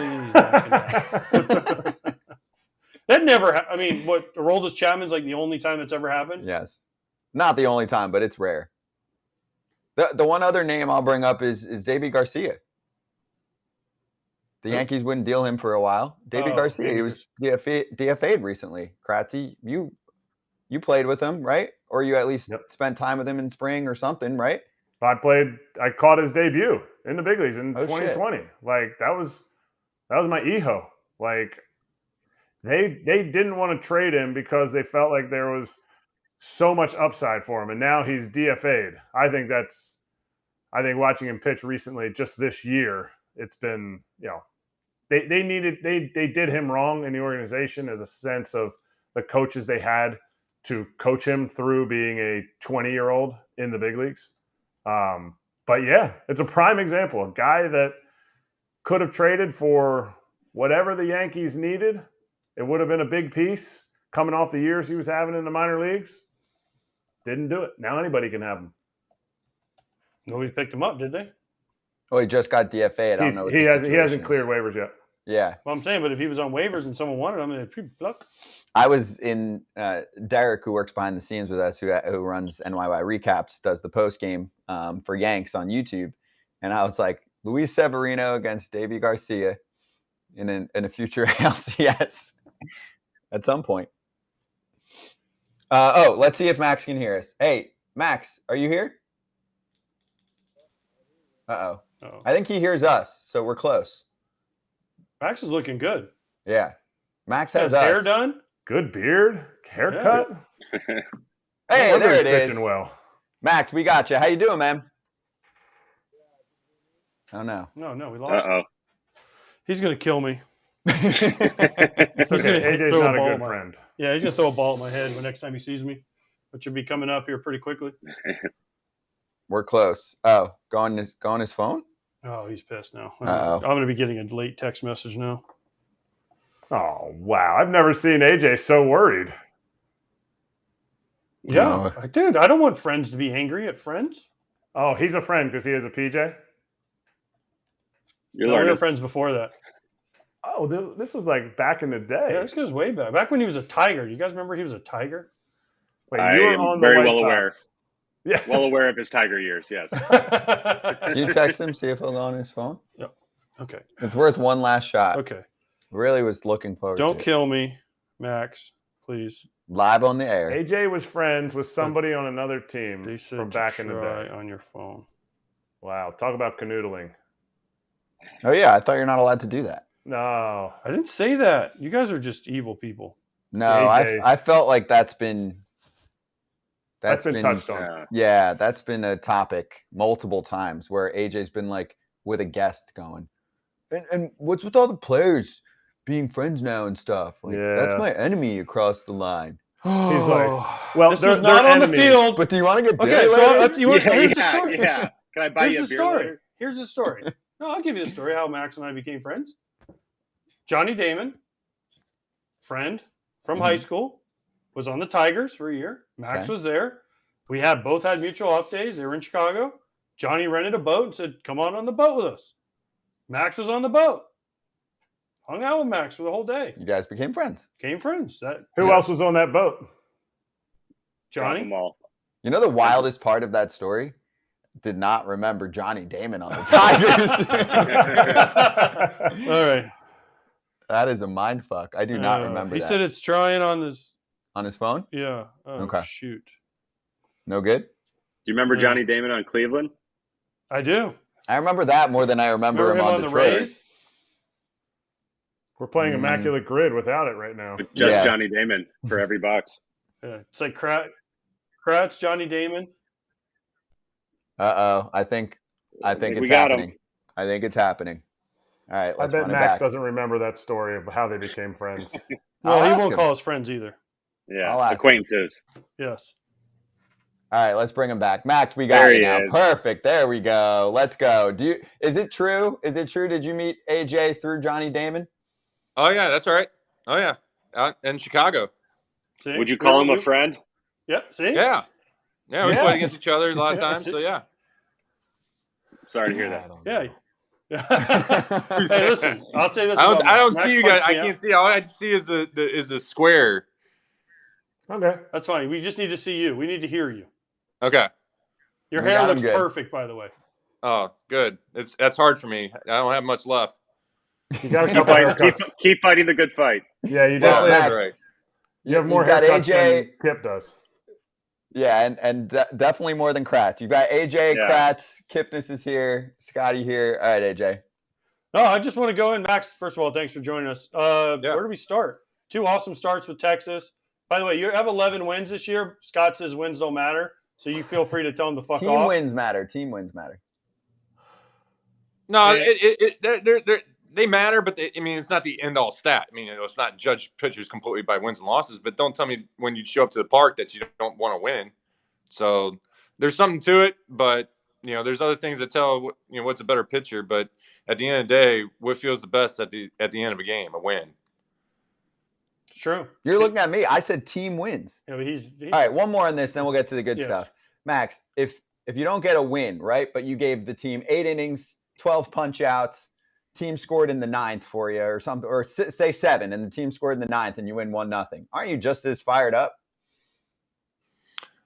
D: That never I mean, Aroldis Chapman's like the only time it's ever happened?
B: Yes. Not the only time, but it's rare. The one other name I'll bring up is Davy Garcia. The Yankees wouldn't deal him for a while. Davy Garcia, he was DFA'd recently. Kratz, you played with him, right? Or you at least spent time with him in spring or something, right?
A: I caught his debut in the big leagues in 2020. Shit. Like that was my EHO. Like they didn't want to trade him because they felt like there was so much upside for him, and now he's DFA'd. I think watching him pitch recently, just this year, it's been, they did him wrong in the organization as a sense of the coaches they had to coach him through being a 20-year-old in the big leagues. But yeah, it's a prime example. A guy that could have traded for whatever the Yankees needed. It would have been a big piece coming off the years he was having in the minor leagues. Didn't do it. Now anybody can have him.
D: Nobody picked him up, did they?
B: Oh, he just got DFA. I don't know.
A: He hasn't cleared waivers yet.
B: Yeah.
D: Well, I'm saying, but if he was on waivers and someone wanted him, they'd pluck.
B: I was in Derek, who works behind the scenes with us, who runs NYY Recaps, does the post game for Yanks on YouTube, and I was like, Luis Severino against Davy Garcia in a future ALCS at some point. Let's see if Max can hear us. Hey, Max, are you here? Uh-oh.
D: Oh.
B: I think he hears us, so we're close.
D: Max is looking good.
B: Yeah. Max
D: Got
B: has
D: his
B: us.
D: hair done.
A: Good beard, haircut.
B: Hey,
A: No wonder
B: there
A: he's
B: it is.
A: pitching well.
B: Max, we got you. How you doing, man? Oh, no.
D: No, we lost.
C: Uh-oh.
D: He's gonna kill me.
A: It's
D: He's
A: okay.
D: gonna
A: AJ's
D: throw a
A: not a
D: ball
A: good
D: at my-
A: friend.
D: Yeah, he's gonna throw a ball at my head the next time he sees me, which will be coming up here pretty quickly.
B: We're close. Oh, going his phone?
D: Oh, he's pissed now.
B: Uh-oh.
D: I'm gonna be getting a late text message now.
A: Oh, wow. I've never seen AJ so worried.
D: Yeah, dude, I don't want friends to be angry at friends.
A: Oh, he's a friend because he has a PJ?
C: You're
D: No, we
C: learning.
D: were friends before that.
A: Oh, this was like back in the day.
D: Yeah, this goes way back. Back when he was a Tiger. You guys remember he was a Tiger?
A: Wait,
C: I
A: you were
C: am
A: on the
C: very
A: White
C: well
A: Sox.
C: aware.
A: Yeah.
C: Well aware of his Tiger years, yes.
B: Can you text him, see if he'll go on his phone?
D: Yep. Okay.
B: It's worth one last shot.
D: Okay.
B: Really was looking forward
D: Don't
B: to it.
D: kill me, Max, please.
B: Live on the air.
A: AJ was friends with somebody on another team
D: They said
A: from
D: to
A: back in the
D: try
A: day.
D: on your phone.
A: Wow. Talk about canoodling.
B: Oh, yeah. I thought you're not allowed to do that.
A: No.
D: I didn't say that. You guys are just evil people.
B: No,
A: AJ's.
B: I felt like that's been
A: touched on.
B: Yeah, that's been a topic multiple times where AJ's been like with a guest going, and what's with all the players being friends now and stuff? Like, that's
A: Yeah.
B: my enemy across the line.
A: He's like, well,
D: this
A: they're,
D: was not
A: they're
D: on the
A: enemies.
D: field.
B: But do you want to get
D: Okay,
B: dirty
D: so
B: later?
D: here's the story.
C: Yeah. Can I buy you a
D: Here's the
C: beer
D: story.
C: later?
D: Here's the story. No, I'll give you the story how Max and I became friends. Johnny Damon, friend from high school, was on the Tigers for a year. Max
B: Okay.
D: was there. We both had mutual off days. They were in Chicago. Johnny rented a boat and said, "Come on the boat with us." Max was on the boat. Hung out with Max for the whole day.
B: You guys became friends.
D: Became friends.
A: Who else was on that boat?
C: Drop 'em
D: Johnny?
C: all.
B: You know the wildest part of that story? Did not remember Johnny Damon on the Tigers.
D: All right.
B: That is a mind fuck. I do not remember
D: He
B: that.
D: said it's trying on this.
B: On his phone?
D: Yeah. Oh,
B: Okay.
D: shoot.
B: No good?
C: Do you remember
D: Yeah.
C: Johnny Damon on Cleveland?
D: I do.
B: I remember that more than I remember him on
D: the
B: Detroit.
D: Rays?
A: We're playing Immaculate Grid without it right now.
C: With just
B: Yeah.
C: Johnny Damon for every box.
D: Yeah. It's like Kratz, Johnny Damon.
B: Uh-oh. I think
C: we
B: it's
C: got him.
B: happening. I think it's happening. All right,
A: I
B: let's
A: bet
B: run it
A: Max
B: back.
A: doesn't remember that story of how they became friends.
D: No,
B: I'll
D: he
B: ask
D: won't
B: him.
D: call us friends either.
C: Yeah,
B: I'll ask him.
C: acquaintances.
D: Yes.
B: All right, let's bring him back. Max, we got
C: There
B: you
C: he
B: now.
C: is.
B: Perfect. There we go. Let's go. Is it true? Is it true? Did you meet AJ through Johnny Damon?
K: Oh yeah, that's right. Oh yeah, out in Chicago.
D: See?
C: Would you call him a friend?
D: Yep. See?
K: Yeah, yeah, we
B: Yeah.
K: played against each other a lot of
D: Yeah,
K: times.
D: see?
K: So yeah.
C: Sorry to hear that.
D: Yeah. Hey, listen. I'll say this.
K: I
D: about
K: don't
D: Max
K: see you guys.
D: punched
K: I
D: me
K: can't
D: out.
K: see. All I see is the square.
A: Okay.
D: That's fine. We just need to see you. We need to hear you.
K: Okay.
D: Your
B: We
D: hair
B: got him
D: looks
B: good.
D: perfect, by the way.
K: Oh, good. That's hard for me. I don't have much left.
A: You got a
C: Keep
A: couple
C: fighting,
A: haircuts.
C: keep fighting the good fight.
A: Yeah, you
B: Well,
A: definitely
B: Max,
A: have.
K: Right.
A: You have more
B: You've got
A: haircuts
B: AJ.
A: than Kip does.
B: Yeah, and definitely more than Kratz. You've got AJ,
C: Yeah.
B: Kratz, Kipnis is here, Scotty here. All right, AJ.
D: No, I just want to go in. Max, first of all, thanks for joining us. Where do we start? 2 awesome starts with Texas. By the way, you have 11 wins this year. Scott says wins don't matter, so you feel free to tell him to fuck
B: Team
D: off.
B: wins matter. Team wins matter.
K: No,
D: Yeah.
K: they matter, but it's not the end all stat. I mean, it's not judge pitchers completely by wins and losses. But don't tell me when you show up to the park that you don't want to win. So there's something to it, but there's other things that tell what's a better pitcher. But at the end of the day, what feels the best at the end of a game? A win.
D: It's true.
B: You're looking at me. I said team wins.
D: Yeah, but he's
B: All right, one more on this, then we'll get to the good
D: Yes.
B: stuff. Max, if you don't get a win, right, but you gave the team 8 innings, 12 punch outs, team scored in the 9th for you or something, or say 7, and the team scored in the 9th and you win 1-0. Aren't you just as fired up?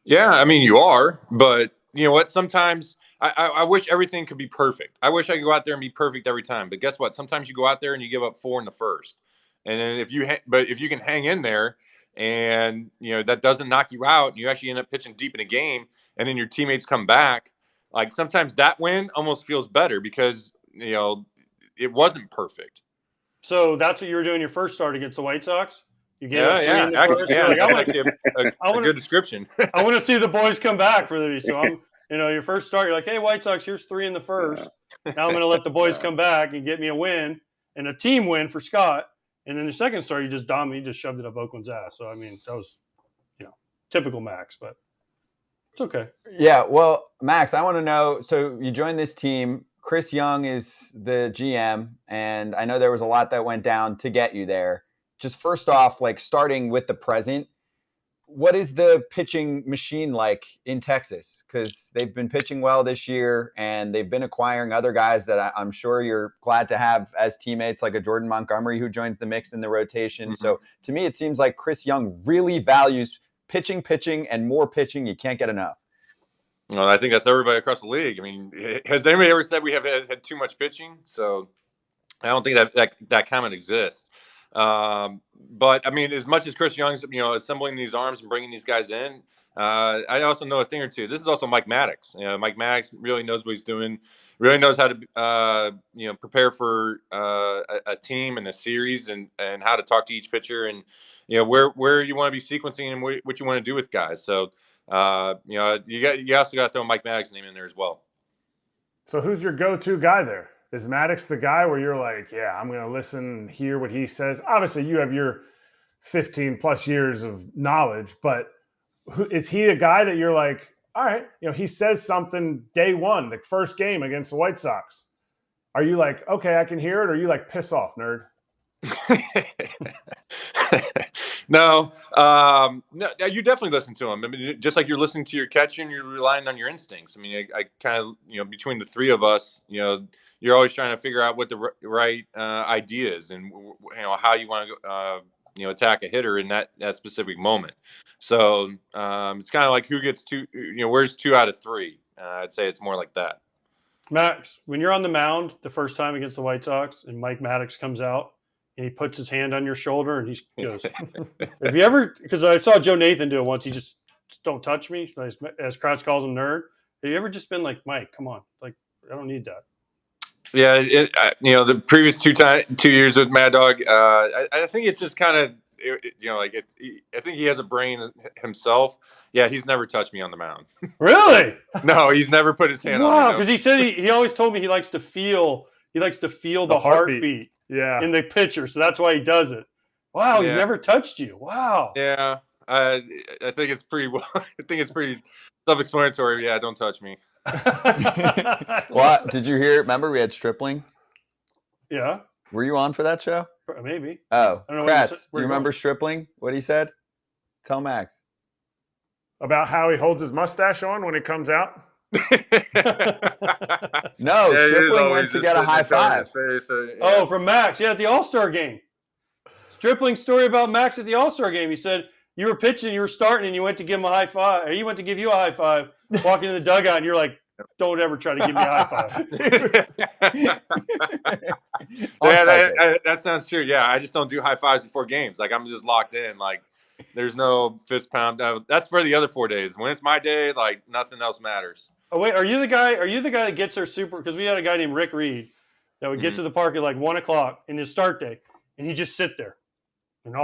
K: Yeah, I mean you are, but you know what? Sometimes I wish everything could be perfect. I wish I could go out there and be perfect every time. But guess what? Sometimes you go out there and you give up 4 in the first, and then if you can hang in there, and that doesn't knock you out, and you actually end up pitching deep in a game, and then your teammates come back. Like sometimes that win almost feels better because it wasn't perfect.
D: So that's what you were doing your first start against the White Sox? You gave
K: Yeah,
D: up 3
K: yeah.
D: in the
K: Actually,
D: first?
K: yeah,
D: You're like,
K: a good description.
D: I want to see the boys come back for these. So I'm, your first start, you're like, hey, White Sox, here's 3 in the first. Now I'm going to let the boys come back and get me a win and a team win for Scott. And then the second start, you just dominated, you just shoved it up Oakland's ass. So, I mean, that was, typical Max, but it's okay.
B: Yeah, well, Max, I want to know, so you joined this team. Chris Young is the GM, and I know there was a lot that went down to get you there. Just first off, like starting with the present, what is the pitching machine like in Texas? Because they've been pitching well this year, and they've been acquiring other guys that I'm sure you're glad to have as teammates, like a Jordan Montgomery who joined the mix in the rotation. Mm-hmm. So to me, it seems like Chris Young really values pitching, and more pitching. You can't get enough.
K: Well, I think that's everybody across the league. I mean, has anybody ever said we have had too much pitching? So I don't think that comment exists. But I mean, as much as Chris Young's, assembling these arms and bringing these guys in, I also know a thing or two. This is also Mike Maddox. Mike Maddox really knows what he's doing, really knows how to, prepare for a team and a series and how to talk to each pitcher and, where you want to be sequencing and what you want to do with guys. So, you also got to throw Mike Maddox's name in there as well.
A: So who's your go-to guy there? Is Maddox the guy where you're like, yeah, I'm going to listen and hear what he says? Obviously, you have your 15-plus years of knowledge, but is he a guy that you're like, all right, he says something day one, the first game against the White Sox. Are you like, okay, I can hear it, or are you like, piss off, nerd?
K: No, you definitely listen to him. I mean, just like you're listening to your catcher and you're relying on your instincts. I mean, I kind of, between the three of us, you're always trying to figure out what the right idea is and, how you want to, attack a hitter in that specific moment. So it's kind of like who gets two, where's 2 out of 3? I'd say it's more like that.
D: Max, when you're on the mound the first time against the White Sox and Mike Maddox comes out, and he puts his hand on your shoulder and he goes, have you ever, because I saw Joe Nathan do it once, he just don't touch me, as Kratz calls him, nerd. Have you ever just been like, Mike, come on, like, I don't need that?
K: Yeah, the previous 2 years with Mad Dog, I think it's just kind of, I think he has a brain himself. Yeah, he's never touched me on the mound.
D: Really?
K: No, he's never put his hand on me.
D: Wow, because he said he always told me he likes to feel the heartbeat.
A: Yeah,
D: in the pitcher, so that's why he does it. Wow, he's never touched you. Wow.
K: Yeah, I think it's pretty well. I think it's pretty self-explanatory. Yeah, don't touch me.
B: Well, did you hear? Remember, we had Stripling.
D: Yeah.
B: Were you on for that show?
D: Maybe.
B: Oh, Kratz, do you remember Stripling? What he said? Tell Max
A: about how he holds his mustache on when he comes out.
B: No, Stripling went to get a high five.
D: Oh, from Max. Yeah, at the All-Star game. Stripling's story about Max at the All-Star game. He said you were pitching, you were starting, and you went to give him a high five. Or he went to give you a high five, walking in the dugout, and you're like, don't ever try to give me a high five.
K: Yeah, that sounds true. Yeah, I just don't do high fives before games. Like, I'm just locked in. Like, there's no fist pound. That's for the other 4 days. When it's my day, like, nothing else matters.
D: Oh, wait, are you the guy that gets there super? Because we had a guy named Rick Reed that would get to the park at like 1 o'clock in his start day, and he'd just sit there and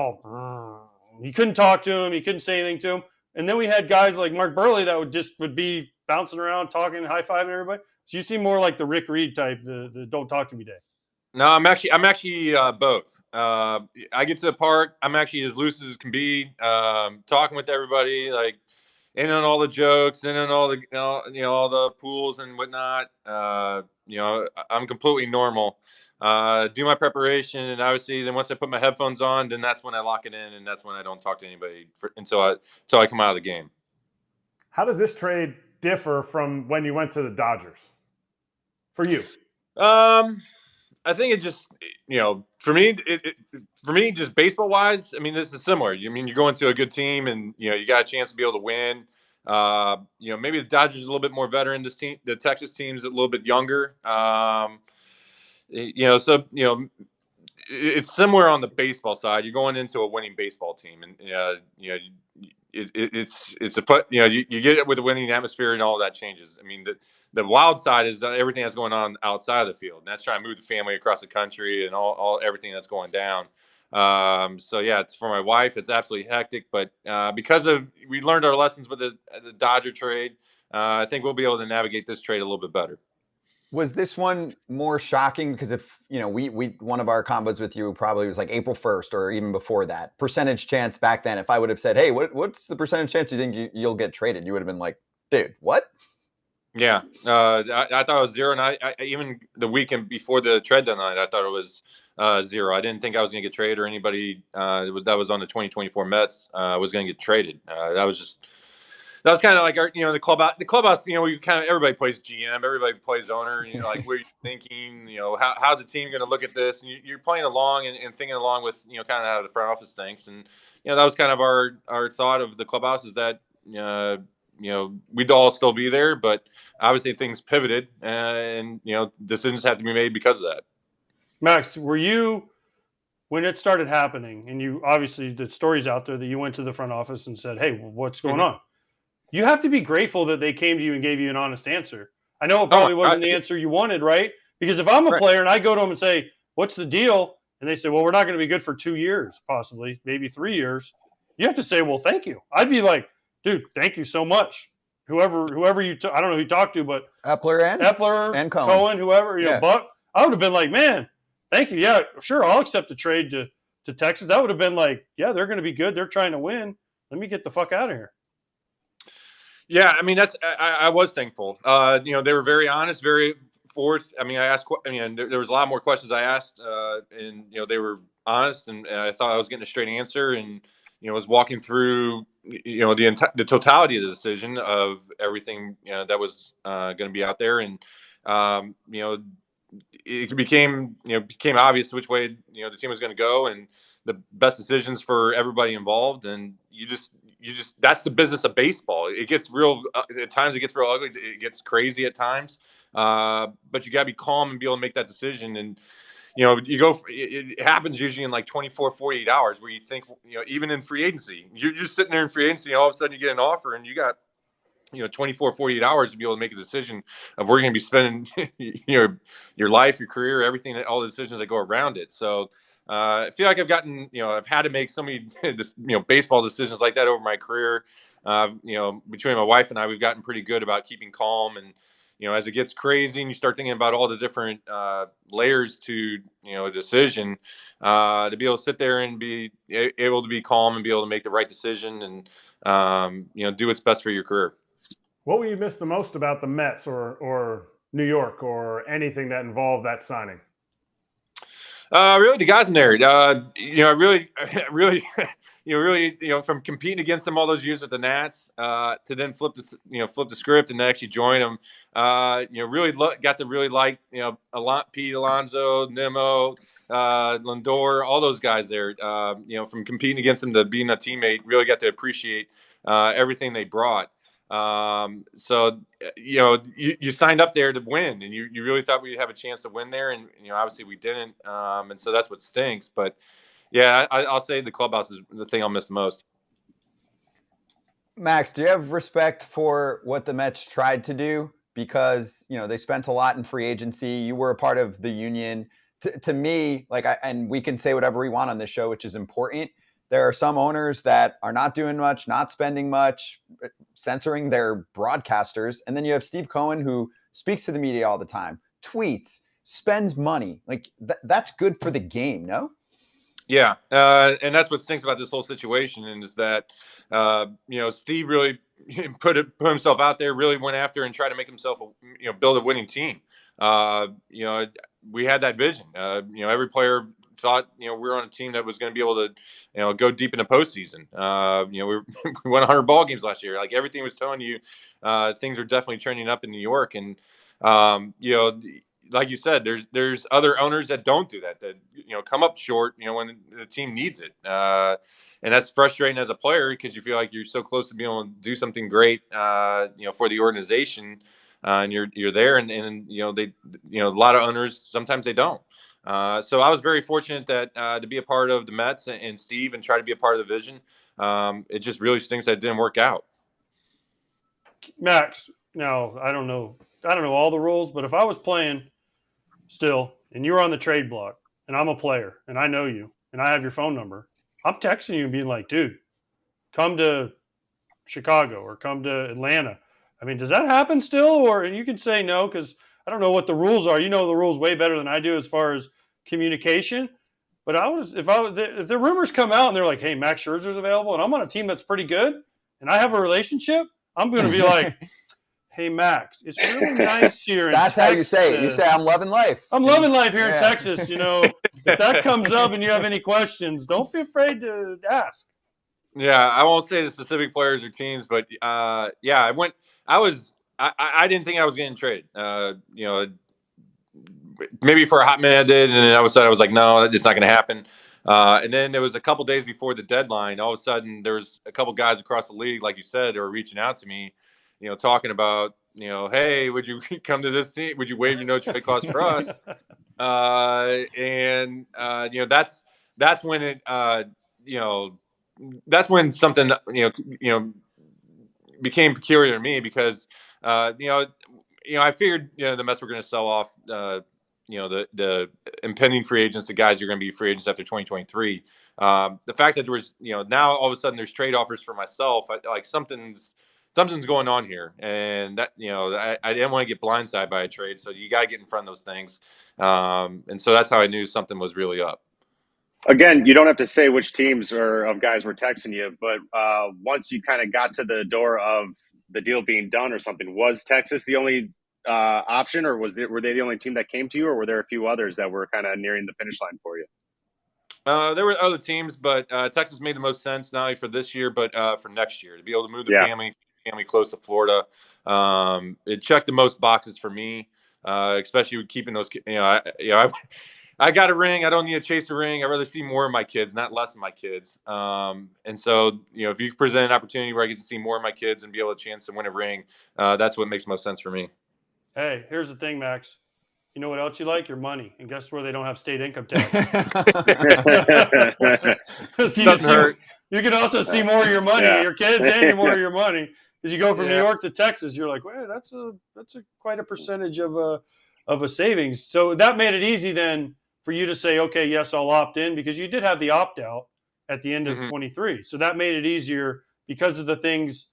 D: you couldn't talk to him, you couldn't say anything to him. And then we had guys like Mark Burley that would be bouncing around, talking, high-fiving everybody. So you seem more like the Rick Reed type, the don't talk to me day.
K: No, I'm actually both. I get to the park, I'm actually as loose as can be, talking with everybody, like, in on all the jokes, in on all the all the pools and whatnot. I'm completely normal. Do my preparation, and obviously, then once I put my headphones on, then that's when I lock it in, and that's when I don't talk to anybody until I come out of the game.
A: How does this trade differ from when you went to the Dodgers? For you,
K: I think it just, for me, just baseball wise, I mean, this is similar. I mean, you're going to a good team and, you got a chance to be able to win. Maybe the Dodgers are a little bit more veteran. This team, the Texas team's a little bit younger. it's similar on the baseball side. You're going into a winning baseball team, and it's a put. You get it with the winning atmosphere, and all of that changes. I mean, the wild side is everything that's going on outside of the field, and that's trying to move the family across the country and all everything that's going down. So yeah, it's for my wife. It's absolutely hectic, but because we learned our lessons with the Dodger trade, I think we'll be able to navigate this trade a little bit better.
B: Was this one more shocking? Because if, we one of our combos with you probably was like April 1st or even before that. Percentage chance back then, if I would have said, hey, what's the percentage chance you think you'll get traded? You would have been like, dude, what?
K: Yeah, I thought it was 0, and I even the weekend before the trade deadline, I thought it was 0. I didn't think I was going to get traded or anybody that was on the 2024 Mets was going to get traded. That was kind of like our, the clubhouse. The clubhouse, we kind of everybody plays GM, everybody plays owner. Like what are you thinking? How's the team going to look at this? And you're playing along and thinking along with kind of how the front office thinks. And that was kind of our thought of the clubhouse is that we'd all still be there, but obviously things pivoted, and decisions had to be made because of that.
D: Max, were you when it started happening, and you obviously the story's out there that you went to the front office and said, "Hey, what's going on?" You have to be grateful that they came to you and gave you an honest answer. I know it probably wasn't the answer you wanted, right? Because if I'm a player and I go to them and say, "What's the deal?" and they say, "Well, we're not going to be good for 2 years, possibly, maybe 3 years," you have to say, "Well, thank you." I'd be like, "Dude, thank you so much." Whoever you, I don't know who you talked to, but
B: Epler and
D: Cohen, whoever, Buck, I would have been like, "Man, thank you. Yeah, sure, I'll accept the trade to Texas." That would have been like, "Yeah, they're going to be good. They're trying to win. Let me get the fuck out of here."
K: Yeah, I mean I was thankful. They were very honest, very forth. I mean, there was a lot more questions I asked, and they were honest, and I thought I was getting a straight answer, and was walking through the totality of the decision of everything that was going to be out there, and it became obvious which way the team was going to go, and the best decisions for everybody involved, and you just that's the business of baseball. It gets real at times. It gets real ugly. It gets crazy at times. But you got to be calm and be able to make that decision. And it happens usually in like 24, 48 hours where you think even in free agency, you're just sitting there in free agency, and all of a sudden you get an offer, and you got 24, 48 hours to be able to make a decision of where you're going to be spending your life, your career, everything, all the decisions that go around it. So. I feel like I've had to make so many, baseball decisions like that over my career. Between my wife and I, we've gotten pretty good about keeping calm. And, as it gets crazy and you start thinking about all the different layers to, a decision, to be able to sit there and be able to be calm and be able to make the right decision and, do what's best for your career.
A: What will you miss the most about the Mets or New York or anything that involved that signing?
K: Really, the guys in there. Really, from competing against them all those years with the Nats to then flip the script and actually join them. Really got to really like Pete Alonso, Nimmo, Lindor, all those guys there. From competing against them to being a teammate, really got to appreciate everything they brought. So you signed up there to win, and you really thought we'd have a chance to win there, and obviously we didn't, and so that's what stinks. But yeah, I'll say the clubhouse is the thing I'll miss the most.
B: Max, do you have respect for what the Mets tried to do? Because they spent a lot in free agency. You were a part of the union. To me, and we can say whatever we want on this show, which is important. There are some owners that are not doing much, not spending much, censoring their broadcasters. And then you have Steve Cohen, who speaks to the media all the time, tweets, spends money. That's good for the game, no?
K: Yeah. And that's what stinks about this whole situation is that, Steve really put himself out there, really went after and tried to make himself, build a winning team. We had that vision. Every player thought we were on a team that was going to be able to go deep in the postseason. We won 100 ball games last year. Like everything was telling you things are definitely trending up in New York. And like you said, there's other owners that don't do that come up short when the team needs it, and that's frustrating as a player because you feel like you're so close to being able to do something great for the organization. and you're there, and they a lot of owners sometimes they don't. So I was very fortunate that to be a part of the Mets and Steve and try to be a part of the vision. It just really stinks that it didn't work out.
D: Max, now I don't know all the rules, but if I was playing still and you were on the trade block and I'm a player and I know you and I have your phone number, I'm texting you and being like, dude, come to Chicago or come to Atlanta. I mean, does that happen still? And you can say no, because I don't know what the rules are. You know the rules way better than I do as far as communication. But if the rumors come out and they're like, hey, Max Scherzer's available and I'm on a team that's pretty good and I have a relationship, I'm going to be like, hey, Max, it's really nice here in
B: That's
D: Texas.
B: how you say it. You say, I'm loving life.
D: I'm loving life here in Texas. If that comes up and you have any questions, don't be afraid to ask.
K: Yeah, I won't say the specific players or teams, but I didn't think I was getting traded. Maybe for a hot minute I did, and then all of a sudden I was like, no, it's not going to happen. And then it was a couple days before the deadline. All of a sudden, there was a couple guys across the league, like you said, who were reaching out to me, talking about, hey, would you come to this team? Would you waive your no trade clause for us? That's when it, that's when something, became peculiar to me because, I figured, the Mets were going to sell off, the impending free agents, the guys who are going to be free agents after 2023. The fact that there was, now all of a sudden there's trade offers for myself, something's going on here. And that, I didn't want to get blindsided by a trade. So you got to get in front of those things. And so that's how I knew something was really up.
C: Again, you don't have to say which teams or of guys were texting you, but once you kind of got to the door of the deal being done or something, was Texas the only option, or were they the only team that came to you, or were there a few others that were kind of nearing the finish line for you?
K: There were other teams, but Texas made the most sense not only for this year, but for next year to be able to move the family close to Florida. It checked the most boxes for me, especially with keeping those. I got a ring. I don't need to chase a ring. I'd rather see more of my kids, not less of my kids. And so, if you present an opportunity where I get to see more of my kids and be able to chance to win a ring, that's what makes most sense for me. Hey,
D: here's the thing, Max. You know what else you like? Your money. And guess where they don't have state income tax? You can also see more of your money, your kids, and more of your money. As you go from New York to Texas, you're like, well, that's quite a percentage of a savings. So that made it easy then for you to say, okay, yes, I'll opt in, because you did have the opt out at the end of 23. So that made it easier because of the things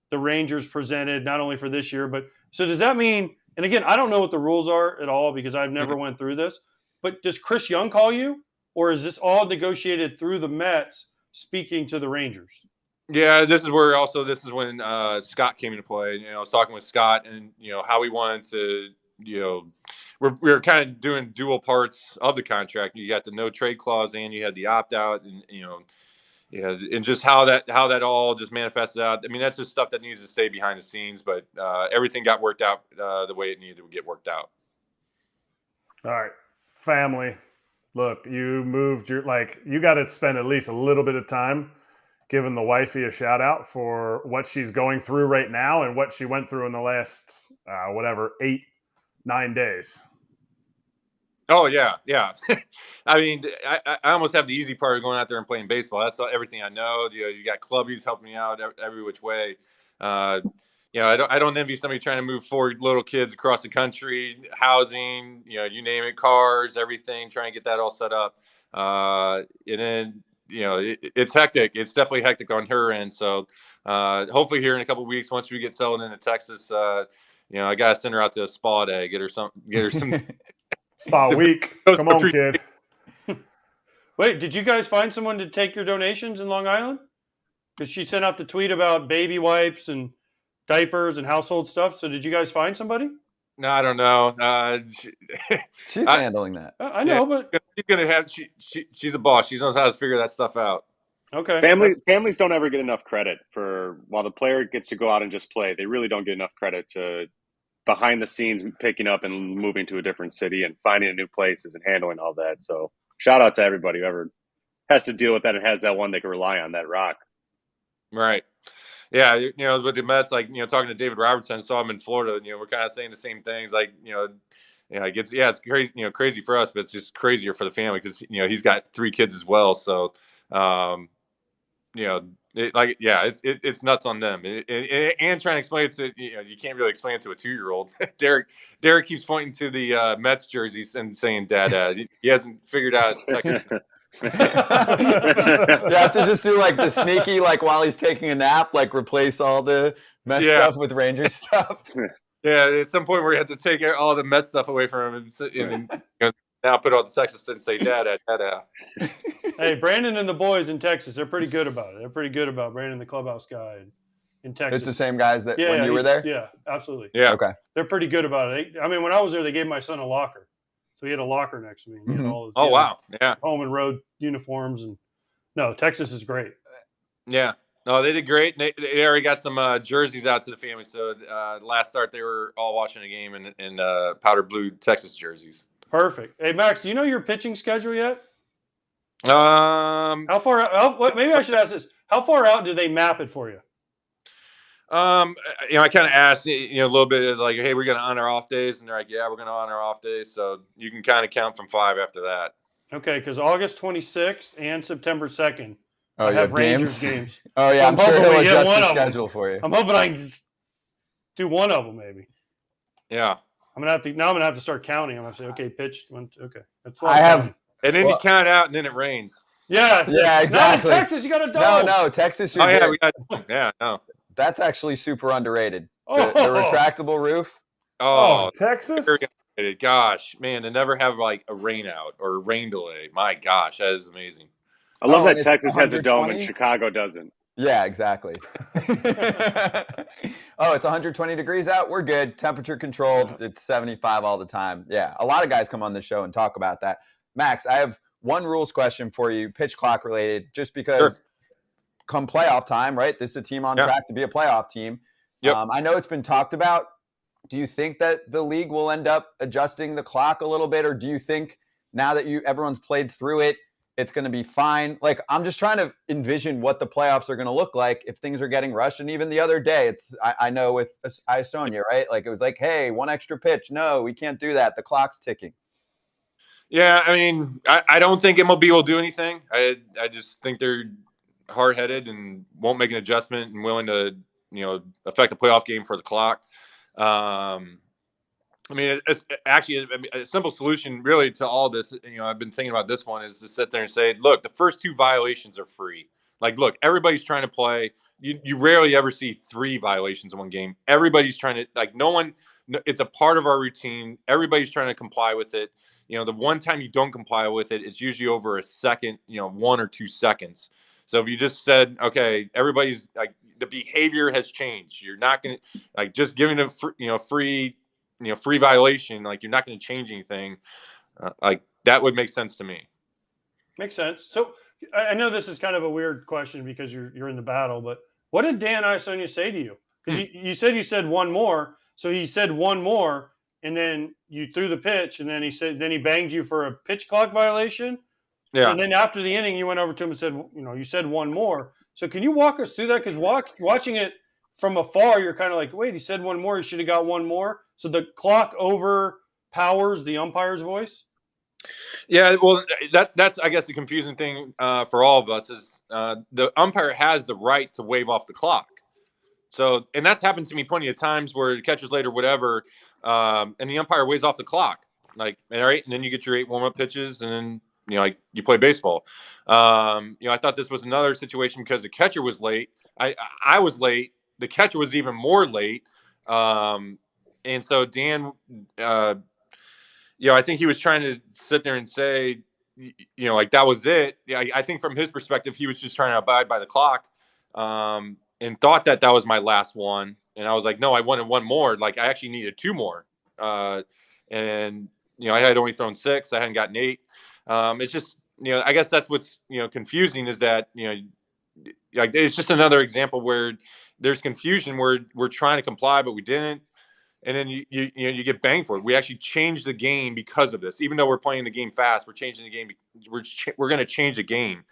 D: the Rangers presented, not only for this year, but so does that mean, and again, I don't know what the rules are at all because I've never went through this, but does Chris Young call you, or is this all negotiated through the Mets speaking to the Rangers?
K: Yeah, this is when Scott came into play. I was talking with Scott and, how we wanted to, we're kind of doing dual parts of the contract. You got the no trade clause and you had the opt out, and and just how that all just manifested out. I mean, that's just stuff that needs to stay behind the scenes, but everything got worked out the way it needed to get worked out.
A: All right, family. Look, you moved you got to spend at least a little bit of time giving the wifey a shout out for what she's going through right now and what she went through in the last 8-9 days.
K: Oh yeah. I mean, I almost have the easy part of going out there and playing baseball. That's everything I know. You got clubbies helping me out every which way. I don't envy somebody trying to move 4 little kids across the country, housing, you name it, cars, everything, trying to get that all set up. And then, it's hectic. It's definitely hectic on her end. So hopefully here in a couple of weeks, once we get settled into Texas, I got to send her out to a spa day, get her some
A: spa week. Come on, kid.
D: Wait, did you guys find someone to take your donations in Long Island? Because she sent out the tweet about baby wipes and diapers and household stuff. So did you guys find somebody?
K: No, I don't know.
B: She's handling that.
D: I know, but
K: she's gonna have. She's a boss. She knows how to figure that stuff out.
D: Okay.
C: Families don't ever get enough credit for while the player gets to go out and just play. They really don't get enough credit to behind the scenes picking up and moving to a different city and finding new places and handling all that. So shout out to everybody who ever has to deal with that and has that one they can rely on, that rock.
K: Right. Yeah, with the Mets, like, talking to David Robertson, saw him in Florida, we're kind of saying the same things. Like, it's crazy, crazy for us, but it's just crazier for the family because, he's got 3 kids as well. So, it's nuts on them. And trying to explain it to, you can't really explain it to a 2-year-old. Derek keeps pointing to the Mets jerseys and saying, Dad. He hasn't figured out Texas.
B: You have to just do like the sneaky, like while he's taking a nap, like replace all the Mets stuff with Rangers stuff.
K: Yeah, at some point where you have to take all the Mets stuff away from him and now put all the Texas and say, Dad.
D: Hey, Brandon and the boys in Texas, they're pretty good about it. They're pretty good about Brandon, the clubhouse guy in Texas.
B: It's the same guys that when you were there?
D: Yeah, absolutely.
K: Yeah.
B: Okay.
D: They're pretty good about it. When I was there, they gave my son a locker. So he had a locker next to me. He had all
K: wow. Yeah.
D: Home and road uniforms. No, Texas is great.
K: Yeah. No, they did great. They already got some jerseys out to the family. So last start, they were all watching a game in powder blue Texas jerseys.
D: Perfect. Hey, Max, do you know your pitching schedule yet?
K: How
D: far out? Maybe I should ask this. How far out do they map it for you?
K: I kind of asked, a little bit like, hey, we're going to honor off days. And they're like, yeah, we're going to honor off days. So you can kind of count from 5 after that.
D: Okay, because August 26th and September 2nd,
B: I
D: have Rangers games.
B: Oh, yeah,
D: so
B: I'm sure he'll adjust the schedule
D: them.
B: for you.
D: I'm hoping I can do one of them, maybe.
K: Yeah.
D: I'm going to have to start counting. I'm going to say, okay, pitched. Okay. That's
K: and then you count out, and then it rains.
D: Yeah.
B: Yeah, exactly.
D: Not in Texas, you got a dome.
B: No, Texas.
K: No.
B: That's actually super underrated.
D: Oh.
B: The retractable roof.
K: Oh,
A: Texas.
K: Gosh, man, to never have like a rain out or a rain delay. My gosh, that is amazing.
C: I love that Texas has a dome and Chicago doesn't.
B: Yeah, exactly. Oh, it's 120 degrees out. We're good. Temperature controlled. Yeah. It's 75 all the time. Yeah, a lot of guys come on the show and talk about that. Max, I have one rules question for you, pitch clock related, just because come playoff time, right? This is a team on track to be a playoff team.
K: Yep.
B: I know it's been talked about. Do you think that the league will end up adjusting the clock a little bit, or do you think now that everyone's played through it, it's going to be fine? Like, I'm just trying to envision what the playoffs are going to look like if things are getting rushed. And even the other day, I know with Isonia, right? Like, it was like, hey, one extra pitch. No, we can't do that. The clock's ticking.
K: Yeah, I mean, I don't think MLB will do anything. I just think they're hard-headed and won't make an adjustment and willing to, affect the playoff game for the clock. I mean, it's actually a simple solution really to all this. I've been thinking about this one is to sit there and say, look, the first 2 violations are free. Like, look, everybody's trying to play. You rarely ever see 3 violations in one game. Everybody's trying to, like, it's a part of our routine. Everybody's trying to comply with it. The one time you don't comply with it, it's usually over a second, 1 or 2 seconds. So if you just said, okay, everybody's like, the behavior has changed. You're not going to, like, just giving a free violation, like, you're not going to change anything. Like, that would make sense to me.
D: Makes sense. So I know this is kind of a weird question because you're in the battle, but what did Dan Isonia say to you? Because you said one more. So he said one more, and then you threw the pitch, and then he banged you for a pitch clock violation.
K: Yeah.
D: And then after the inning, you went over to him and said, you said one more. So can you walk us through that? Because watching it from afar, you're kind of like, wait, he said one more. He should have got one more. So the clock overpowers the umpire's voice?
K: Yeah, well, that's I guess the confusing thing for all of us is the umpire has the right to wave off the clock. So, and that's happened to me plenty of times where the catcher's late or whatever, and the umpire waves off the clock. Like, all right, and then you get your 8 warm-up pitches, and then you play baseball. I thought this was another situation because the catcher was late. I was late. The catcher was even more late. And so Dan, I think he was trying to sit there and say, like, that was it. Yeah, I think from his perspective, he was just trying to abide by the clock, and thought that was my last one. And I was like, no, I wanted one more. Like, I actually needed 2 more. And I had only thrown 6. I hadn't gotten 8. It's just, I guess that's what's, confusing is that, like, it's just another example where there's confusion where we're trying to comply, but we didn't. And then you get banged for it. We actually changed the game because of this. Even though we're playing the game fast, we're changing the game. We're going to change the game.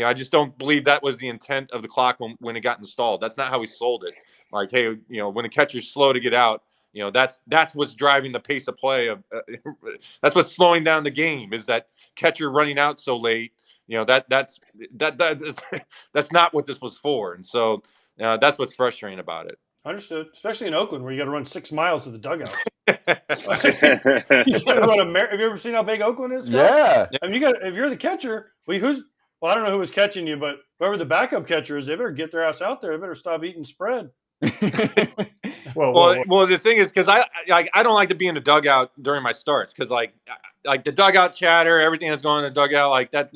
K: I just don't believe that was the intent of the clock when it got installed. That's not how we sold it. Like, hey, when the catcher's slow to get out, that's what's driving the pace of play. That's what's slowing down the game is that catcher running out so late. That's not what this was for. And so that's what's frustrating about it.
D: Understood. Especially in Oakland, where you got to run 6 miles to the dugout. You got to run have you ever seen how big Oakland is? Scott?
B: Yeah.
D: I mean, if you're the catcher, I don't know who was catching you, but whoever the backup catcher is, they better get their ass out there. They better stop eating spread.
K: Well, the thing is, because I don't like to be in the dugout during my starts, because like the dugout chatter, everything that's going in the dugout, like that,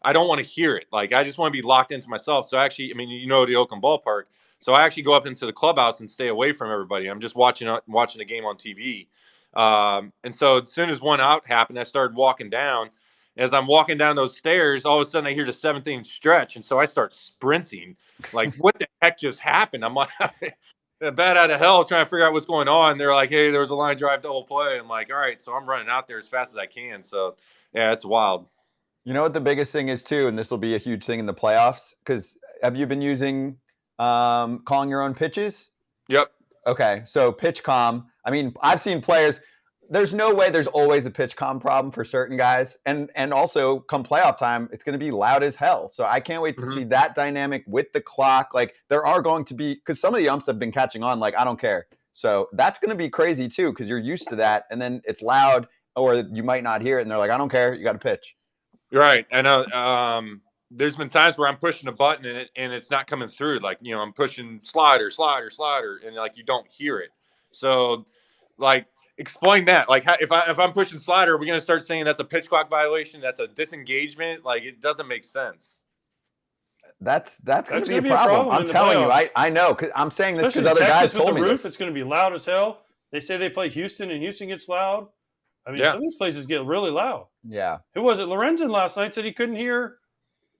K: I don't want to hear it. Like I just want to be locked into myself. So actually, I mean, the Oakland ballpark. So I actually go up into the clubhouse and stay away from everybody. I'm just watching the game on TV. And so as soon as one out happened, I started walking down. As I'm walking down those stairs, all of a sudden I hear the 7th-inning stretch, and so I start sprinting. Like, what the heck just happened? I'm like, bat out of hell trying to figure out what's going on. They're like, hey, there was a line drive double play. I'm like, all right, so I'm running out there as fast as I can. So, yeah, it's wild.
B: You know what the biggest thing is, too, and this will be a huge thing in the playoffs? Because have you been using calling your own pitches?
K: Yep.
B: Okay, so PitchCom. I mean, I've seen players – there's no way there's always a PitchCom problem for certain guys. And also, come playoff time, it's going to be loud as hell. So I can't wait to see that dynamic with the clock. Like, there are going to be – because some of the umps have been catching on, like, I don't care. So that's going to be crazy, too, because you're used to that. And then it's loud, or you might not hear it, and they're like, I don't care. You got to pitch.
K: You're right. I know. There's been times where I'm pushing a button and it's not coming through. Like, I'm pushing slider, and, like, you don't hear it. So, like, explain that. Like, if I'm pushing slider, are we going to start saying that's a pitch clock violation? That's a disengagement? Like, it doesn't make sense.
B: That's going to be a problem. I'm telling you. I know, because I'm saying this because other guys told me this.
D: It's going to be loud as hell. They say they play Houston, and Houston gets loud. I mean, some of these places get really loud.
B: Yeah.
D: Who was it? Lorenzen last night said he couldn't hear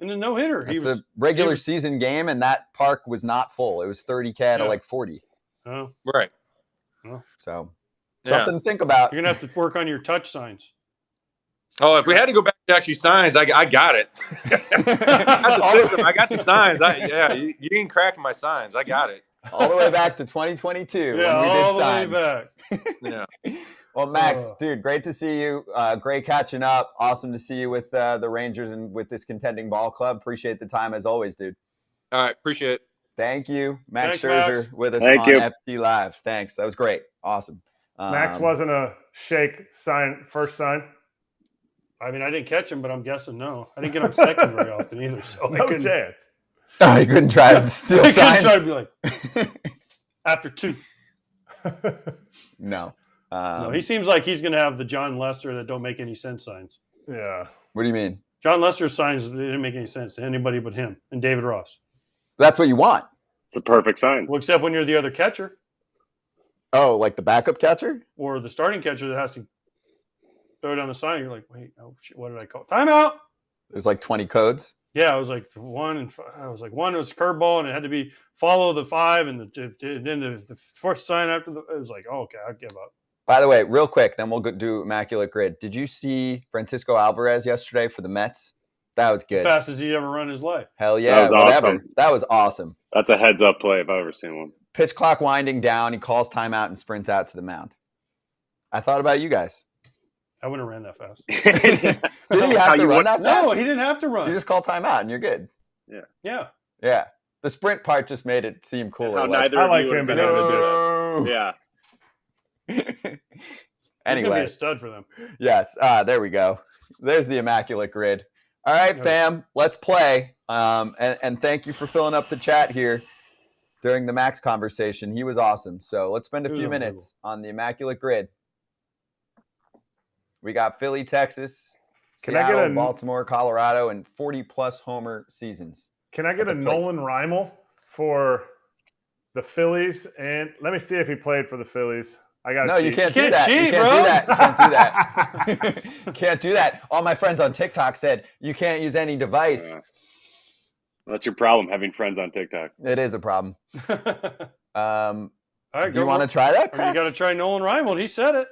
D: in the no-hitter.
B: It's a regular season game, and that park was not full. It was 30K to like 40.
D: Oh.
K: Right.
D: Oh.
B: So something to think about.
D: You're going to have to work on your touch signs.
K: Oh, if we had to go back to actually signs, I got it. I got the signs. You ain't cracking my signs. I got it.
B: All the way back to 2022.
D: Yeah,
B: when you
D: all
B: did
D: the
B: signs.
D: way back.
K: Yeah.
B: Well, Max, dude, great to see you. Great catching up. Awesome to see you with the Rangers and with this contending ball club. Appreciate the time as always, dude.
K: All right, appreciate it.
B: Thank you, Max
D: Thanks,
B: Scherzer,
D: Max.
B: with us
C: Thank
B: on
C: you.
B: FT Live. Thanks. That was great. Awesome.
A: Max wasn't a shake first sign.
D: I mean, I didn't catch him, but I'm guessing no. I didn't get him second very often either. So
A: No chance.
B: Oh, you couldn't try to steal
D: I
B: signs?
D: couldn't try to be like, after 2.
B: No.
D: No, he seems like he's going to have the John Lester that don't make any sense signs.
A: Yeah.
B: What do you mean?
D: John Lester's signs, they didn't make any sense to anybody but him and David Ross.
B: That's what you want.
C: It's a perfect sign.
D: Well, except when you're the other catcher
B: Oh, like the backup catcher?
D: or the starting catcher that has to throw down the sign. You're like, wait, oh shit, what did I call? Timeout.
B: There's like 20 codes.
D: Yeah, I was like 1 and 5. I was like 1 was curveball, and it had to be follow the 5, and then the first sign after it was like, oh, okay, I'll give up.
B: By the way, real quick, then we'll go do Immaculate Grid. Did you see Francisco Alvarez yesterday for the Mets? That was good.
D: As fast as he ever run his life.
B: Hell yeah.
C: That was
B: whatever.
C: awesome.
B: That was awesome.
C: That's a heads-up play if I've ever seen one.
B: Pitch clock winding down. He calls timeout and sprints out to the mound. I thought about you guys.
D: I wouldn't have ran that fast.
B: Did he have to run that fast?
D: No, he didn't have to run.
B: You just call timeout and you're good.
D: Yeah.
B: Yeah. The sprint part just made it seem cooler.
C: How
B: like,
C: neither of you would have been able to do it.
B: "No."
C: Yeah.
D: He's going to be
B: Anyway,
D: a stud for them.
B: yes. There we go. There's the Immaculate Grid. All right, fam, let's play. And thank you for filling up the chat here during the Max conversation. He was awesome. So let's spend a few minutes on the Immaculate Grid. We got Philly, Texas, Seattle, Baltimore, Colorado, and 40-plus homer seasons.
A: Can I get a Nolan Rymel for the Phillies? And let me see if he played for the Phillies. I got
B: No, you can't do that. You can't do that. You can't do that. All my friends on TikTok said you can't use any device.
C: That's your problem, having friends on TikTok.
B: It is a problem.
D: All right,
B: do you want to try that?
D: You got to try Nolan Rymel. He said it.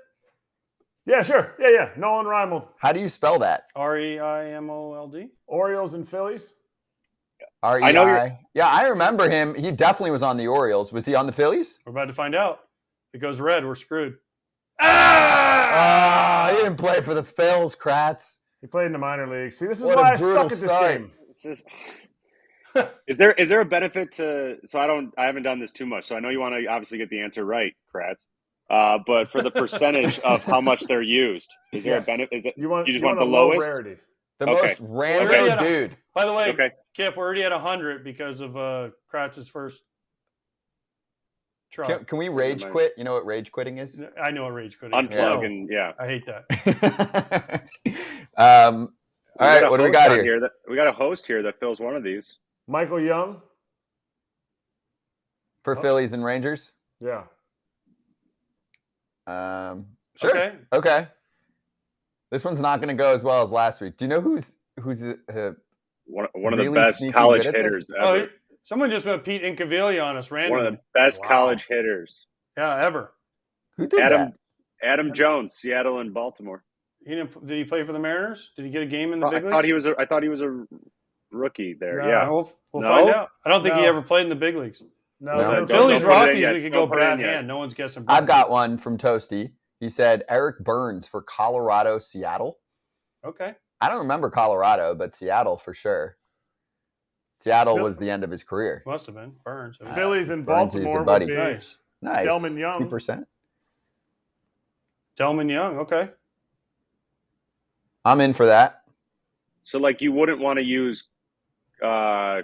A: Yeah, sure. Yeah. Nolan Rymel.
B: How do you spell that?
D: Reimold.
A: Orioles and Phillies.
B: REI.
C: I know you're-
B: Yeah, I remember him. He definitely was on the Orioles. Was he on the Phillies?
D: We're about to find out. If it goes red, we're screwed.
B: Ah, he didn't play for the Phils, Kratz.
A: He played in the minor leagues. See, this is
B: What
A: why
B: a
A: I
B: brutal
A: suck at this
B: start.
A: game.
C: Is there a benefit to? So I haven't done this too much. So I know you want to obviously get the answer right, Kratz. But for the percentage of how much they're used, is there a benefit? Is it you just want the
A: a low
C: lowest?
A: rarity.
B: The
C: Okay.
B: most random dude.
D: By the way,
C: Okay.
D: Kip, we're already at 100 because of Kratz's first try.
B: Can we rage quit? You know what rage quitting is?
D: I know what rage quitting is.
C: Unplug
D: No,
C: and yeah.
D: I hate that.
B: All right, what do we got here?
C: We got a host here that fills one of these.
A: Michael Young.
B: For Phillies and Rangers?
A: Yeah.
B: Sure. Okay. This one's not going to go as well as last week. Do you know who's
C: one of
B: really
C: the best
B: sneaky
C: college
B: good at this?
C: hitters ever?
D: Someone just went Pete Incaviglia on us randomly.
C: One of the best college hitters.
D: Yeah, ever.
B: Who did
C: Adam Jones, Seattle and Baltimore.
D: Did he play for the Mariners? Did he get a game in the big
C: I
D: leagues?
C: thought he was a rookie there.
D: No,
C: yeah,
D: we'll find out. I don't think he
A: No.
D: ever played in the big leagues.
A: No.
D: Phillies
C: don't put it in
D: Rockies.
C: yet.
D: We could
C: Don't
D: go
C: put it in
D: Brad
C: yet.
D: Hand. No one's guessing.
B: I've got one from Toasty. He said Erik Burns for Colorado, Seattle.
D: Okay.
B: I don't remember Colorado, but Seattle for sure. Seattle was the end of his career.
D: Must have been Burns.
A: Phillies and
B: Burns is a
A: Baltimore
B: buddy.
A: would be
D: Nice.
B: Nice.
A: Delman Young.
B: 2%.
D: Delman Young. Okay.
B: I'm in for that.
C: So like you wouldn't want to use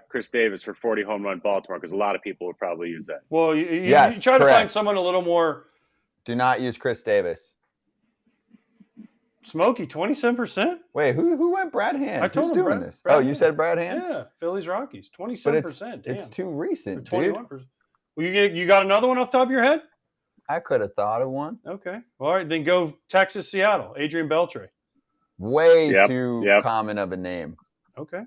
C: Chris Davis for 40 home run Baltimore because a lot of people would probably use that.
D: Well, you
B: Yes,
D: try to find
B: correct.
D: someone a little more
B: Do not use Chris Davis.
D: smoky. 27%.
B: Wait, who went Brad Hand?
D: I told
B: Who's
D: him
B: doing
D: Brad-
B: this?
D: Brad
B: Oh, you
D: Hand.
B: said Brad Hand?
D: Yeah, Phillies Rockies.
B: But
D: 27%. Damn.
B: it's too recent, dude.
D: 21%. Well, you got another one off the top of your head?
B: I could have thought of one.
D: Okay. All right, then go Texas, Seattle. Adrian Beltre.
B: Way
C: Yep,
B: too
C: yep.
B: common of a name.
D: Okay.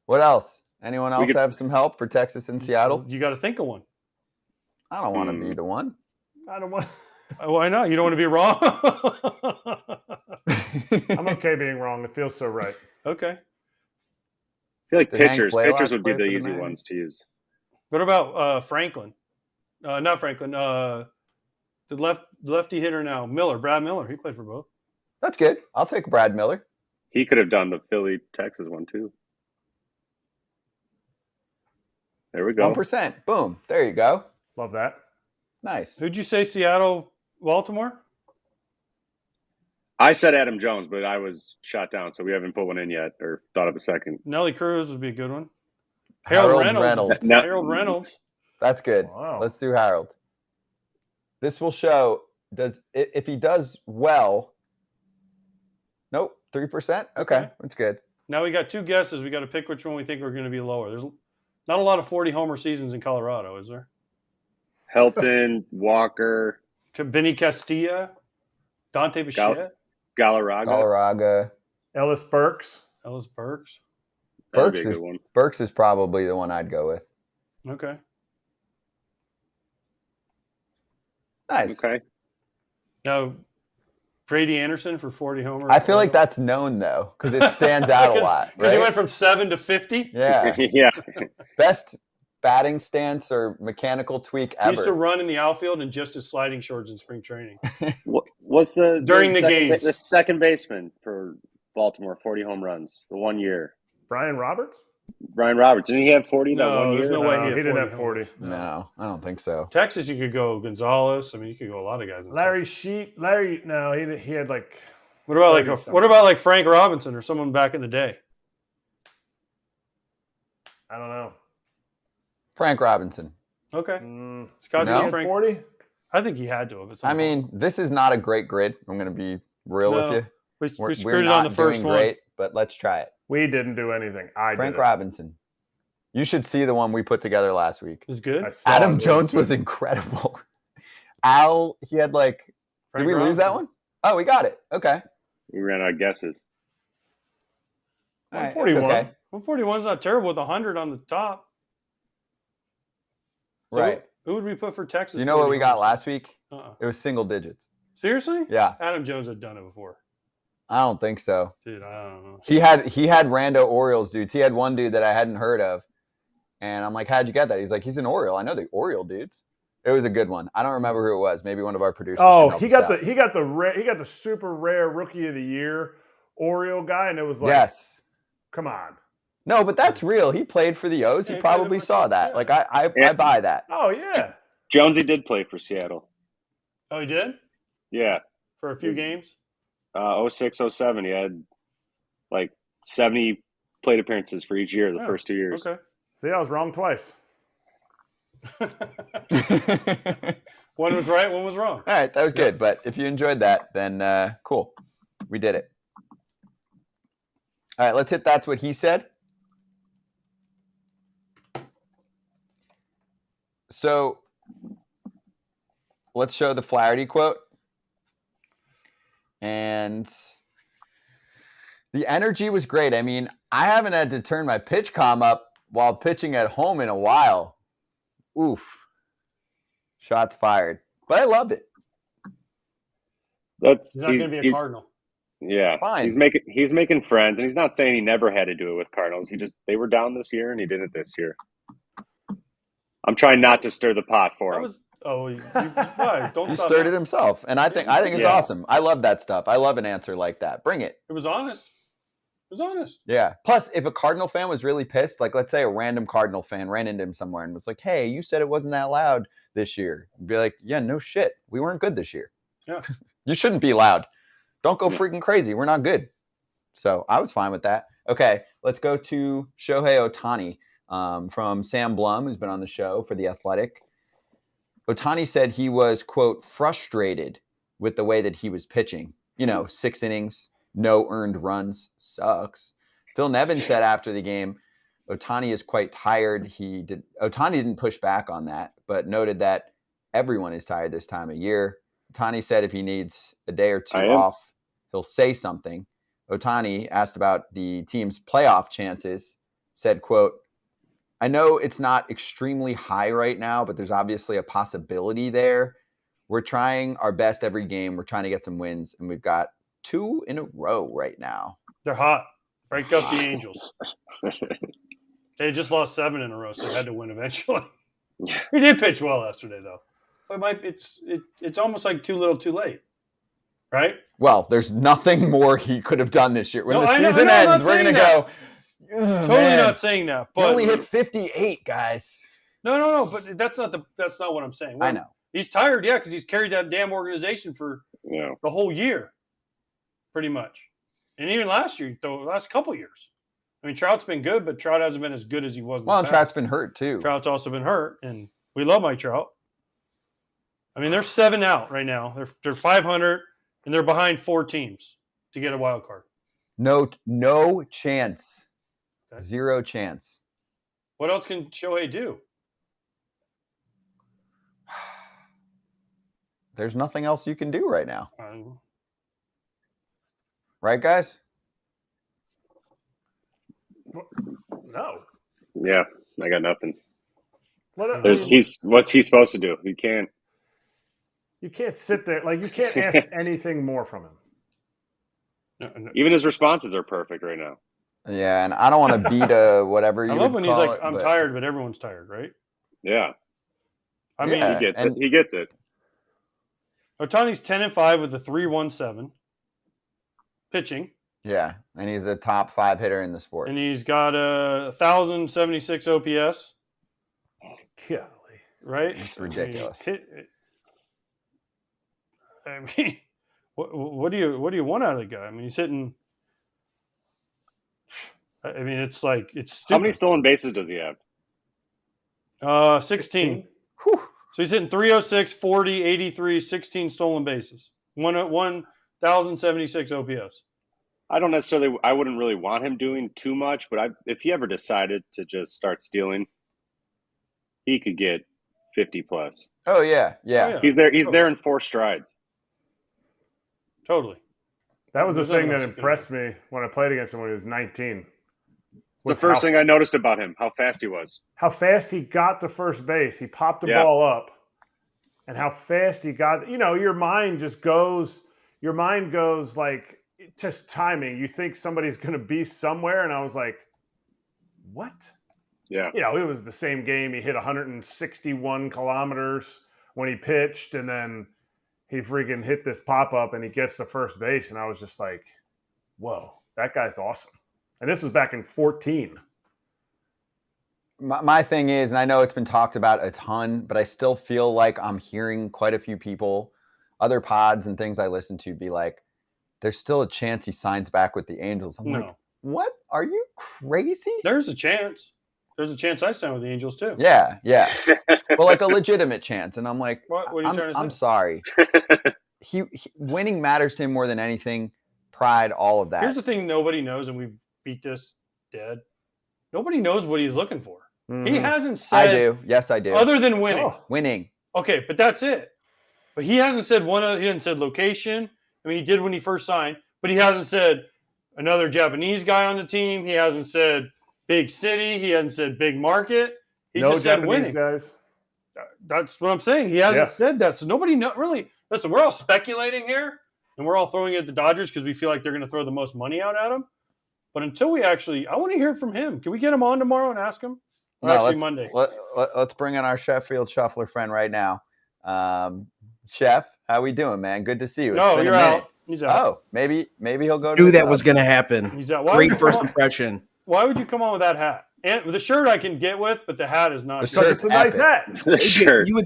B: What else? Anyone else
C: could-
B: have some help for Texas and Seattle?
D: You got to think of one.
B: I don't want to be the one.
A: I don't want.
D: Why not? You don't want to be wrong?
A: I'm okay being wrong. It feels so right.
D: Okay.
C: I feel like
B: Did Hank
C: pitchers
B: Blaylock
C: would be
B: play
C: the
B: for the
C: easy
B: Mariners?
C: ones to use.
D: What about Franklin? Not Franklin. The lefty hitter now, Miller. Brad Miller. He played for both.
B: That's good. I'll take Brad Miller.
C: He could have done the Philly Texas one too. There we go.
B: 1%. Boom. There you go.
A: Love that.
B: Nice.
D: Who'd you say? Seattle, Baltimore?
C: I said Adam Jones, but I was shot down, so we haven't put one in yet or thought of a second.
D: Nelly Cruz would be a good one.
B: Harold
D: Reynolds.
B: Reynolds.
C: No.
D: Harold Reynolds.
B: That's good.
A: Wow.
B: Let's do Harold. This will show if he does well. Nope, 3%. Okay, that's good.
D: Now we got two guesses. We got to pick which one we think are going to be lower. There's not a lot of 40 homer seasons in Colorado, is there?
C: Helton, Walker,
D: Vinny Castilla, Dante Bichette,
C: Galarraga.
B: Galarraga.
A: Ellis Burks.
D: Ellis Burks.
C: That'd be a
B: Burks
C: good one.
B: Burks is probably the one I'd go with.
D: Okay.
B: Nice.
C: Okay.
D: Now, Brady Anderson for 40 homers.
B: I feel like that's known though because it stands out a lot.
D: Because he
B: right?
D: went from 7 to 50.
B: Yeah.
C: Yeah.
B: Best batting stance or mechanical tweak
D: He used to
B: ever.
D: run in the outfield in just his sliding shorts in spring training.
C: What's
D: During the
C: second,
D: games.
C: the second baseman for Baltimore, 40 home runs, the 1 year?
A: Brian Roberts.
C: Brian Roberts. Didn't he have 40 that
D: No,
C: 1
D: there's
C: year?
D: no way
A: No,
D: he
A: he
D: had
A: didn't
D: 40
A: have 40.
B: No, I don't think so.
D: Texas, you could go Gonzalez. I mean, you could go a lot of guys.
A: Larry Sheet. Larry. No, he had like.
D: What about like
A: 30-something.
D: what about like Frank Robinson or someone back in the day?
A: I don't know.
B: Frank Robinson.
D: Okay.
A: Scott,
B: No?
A: he had
D: Frank.
A: 40.
D: I think he had to have. At some
B: I
D: point.
B: mean, this is not a great grid. I'm going to be real
D: No.
B: with you.
D: we
B: We're
D: screwed it
B: not
D: on the first
B: doing
D: one.
B: great, but let's try it.
A: We didn't do anything. I
B: Frank
A: did.
B: Robinson. You should see the one we put together last week.
D: It was good.
A: I saw
B: Adam
A: it.
B: Jones was incredible. Al, he had like.
D: Frank
B: Did we lose that
D: Robinson.
B: one? Oh, we got it. Okay.
C: We ran out of guesses.
B: All right, it's
D: 141.
B: okay.
D: 141 is not terrible with 100 on the top. So
B: Right.
D: Who would we put for Texas?
B: You know what
D: 40
B: we got
D: homers?
B: last week?
D: Uh-uh.
B: It was single digits.
D: Seriously?
B: Yeah.
D: Adam Jones had done it before.
B: I don't think so.
D: Dude, I don't know.
B: He had rando Orioles dudes. He had one dude that I hadn't heard of And I'm like, how'd you get that? He's like, he's an Oriole. I know the Oriole dudes. It was a good one. I don't remember who it was. Maybe one of our producers.
A: Oh, he got the super rare Rookie of the Year Oriole guy, and it was like,
B: yes,
A: come on.
B: No, but that's real. He played for the O's. He probably saw that.
D: Yeah.
B: Like I buy that.
A: Oh yeah.
C: Jonesy did play for Seattle.
D: Oh, he did?
C: Yeah.
D: For a few games?
C: 06, 07. He had like 70 plate appearances for each year, the first 2 years.
D: Okay.
A: See, I was wrong twice.
D: One was right, one was wrong.
B: All right, that was good. But if you enjoyed that, then cool. We did it. All right, let's hit That's What He Said. So let's show the Flaherty quote. And the energy was great. I mean, I haven't had to turn my pitch comm up while pitching at home in a while. Oof. Shots fired. But I loved it.
D: He's not going to be a Cardinal.
C: Yeah.
B: Fine.
C: He's making friends, and he's not saying he never had to do it with Cardinals. They were down this year, and he did it this year. I'm trying not to stir the pot for him.
D: Why? Don't
B: He
D: stop
B: stirred
D: that.
B: it himself. And I think it's awesome. I love that stuff. I love an answer like that. Bring it.
D: It was honest. It was honest.
B: Yeah. Plus, if a Cardinal fan was really pissed, like let's say a random Cardinal fan ran into him somewhere and was like, hey, you said it wasn't that loud this year. I'd be like, yeah, no shit. We weren't good this year.
D: Yeah.
B: You shouldn't be loud. Don't go freaking crazy. We're not good. So I was fine with that. Okay, let's go to Shohei Ohtani from Sam Blum, who's been on the show for The Athletic. Ohtani said he was, quote, frustrated with the way that he was pitching. 6 innings, no earned runs, sucks. Phil Nevin said after the game, Ohtani is quite tired. Ohtani didn't push back on that, but noted that everyone is tired this time of year. Ohtani said if he needs a day or two off, he'll say something. Ohtani, asked about the team's playoff chances, said, quote, I know it's not extremely high right now, but there's obviously a possibility there. We're trying our best every game. We're trying to get some wins, and we've got 2 in a row right now.
D: They're hot. Break up the Angels. They just lost 7 in a row, so they had to win eventually. He did pitch well yesterday, though. But it's almost like too little, too late, right?
B: Well, there's nothing more he could have done this year. When the
D: I
B: season
D: know,
B: ends, we're going to go.
D: Totally not saying that. But
B: he only hit 58, guys.
D: No. But that's not what I'm saying.
B: I know
D: he's tired, because he's carried that damn organization for the whole year, pretty much, and even last year, the last couple of years. I mean, Trout's been good, but Trout hasn't been as good as he was.
B: And Trout's been hurt too.
D: Trout's also been hurt, and we love Mike Trout. I mean, they're 7 out right now. They're 500, and they're behind 4 teams to get a wild card.
B: No chance.
D: Okay.
B: 0 chance.
D: What else can Shohei do?
B: There's nothing else you can do right now. Right, guys?
A: No.
C: Yeah, I got nothing.
A: What's
C: he supposed to do? He can't.
A: You can't sit there. Like, you can't ask anything more from him.
D: No.
C: Even his responses are perfect right now.
B: Yeah, and I don't want to beat whatever you
D: I love
B: would
D: when he's
B: call
D: like, I'm tired, but everyone's tired, right?
C: Yeah.
D: I mean,
C: he gets it.
D: Ohtani's 10-5 with a 3.17 pitching.
B: Yeah, and he's a top 5 hitter in the sport.
D: And he's got a 1,076 OPS.
A: Golly.
D: Right?
B: It's ridiculous.
D: I mean, what do you want out of the guy? I mean, he's hitting. I mean, it's stupid.
C: How many stolen bases does he have?
D: 16. So he's hitting 306, 40, 83, 16 stolen bases. 1,076 OPS.
C: I wouldn't really want him doing too much, but if he ever decided to just start stealing, he could get 50 plus.
B: Oh yeah.
C: He's there in 4 strides.
D: Totally.
A: That was the thing that impressed me when I played against him when he was 19.
C: It's the first thing I noticed about him, how fast he was.
A: How fast he got to first base. He popped the ball up. And how fast he got. Your mind goes like, just timing. You think somebody's going to be somewhere. And I was like, what?
C: Yeah.
A: You know, it was the same game. He hit 161 kilometers when he pitched, and then he freaking hit this pop-up, and he gets to first base, and I was just like, whoa, that guy's awesome. And this was back in 14.
B: My thing is, and I know it's been talked about a ton, but I still feel like I'm hearing quite a few people, other pods and things I listen to, be like, there's still a chance he signs back with the Angels. I'm like, what? Are you crazy?
D: There's a chance. There's a chance I sign with the Angels too.
B: Yeah. Well, like a legitimate chance. And I'm like,
D: what are you trying to say?
B: I'm sorry. he winning matters to him more than anything. Pride, all of that.
D: Here's the thing nobody knows, and we beat this dead. Nobody knows what he's looking for.
B: Mm-hmm.
D: He hasn't said.
B: I do. Yes, I do.
D: Other than winning.
B: Winning.
D: Okay, but that's it. But he hasn't said he hasn't said location. I mean, he did when he first signed, but he hasn't said another Japanese guy on the team. He hasn't said big city. He hasn't said big market. He
A: no
D: just said
A: Japanese
D: winning.
A: Guys.
D: That's what I'm saying. He hasn't said that. So nobody really. Listen, we're all speculating here, and we're all throwing it at the Dodgers because we feel like they're going to throw the most money out at him. But until we actually, I want to hear from him. Can we get him on tomorrow and ask him? Or actually Monday.
B: Let's bring in our Sheffield shuffler friend right now. Chef, how we doing, man? Good to see you.
D: No, you're out. He's out.
B: Oh, maybe he'll go to
L: Knew that was going to happen.
D: He's out.
L: Great first impression.
D: Why would you come on with that hat? And the shirt I can get with, but the hat is not.
A: It's a nice hat.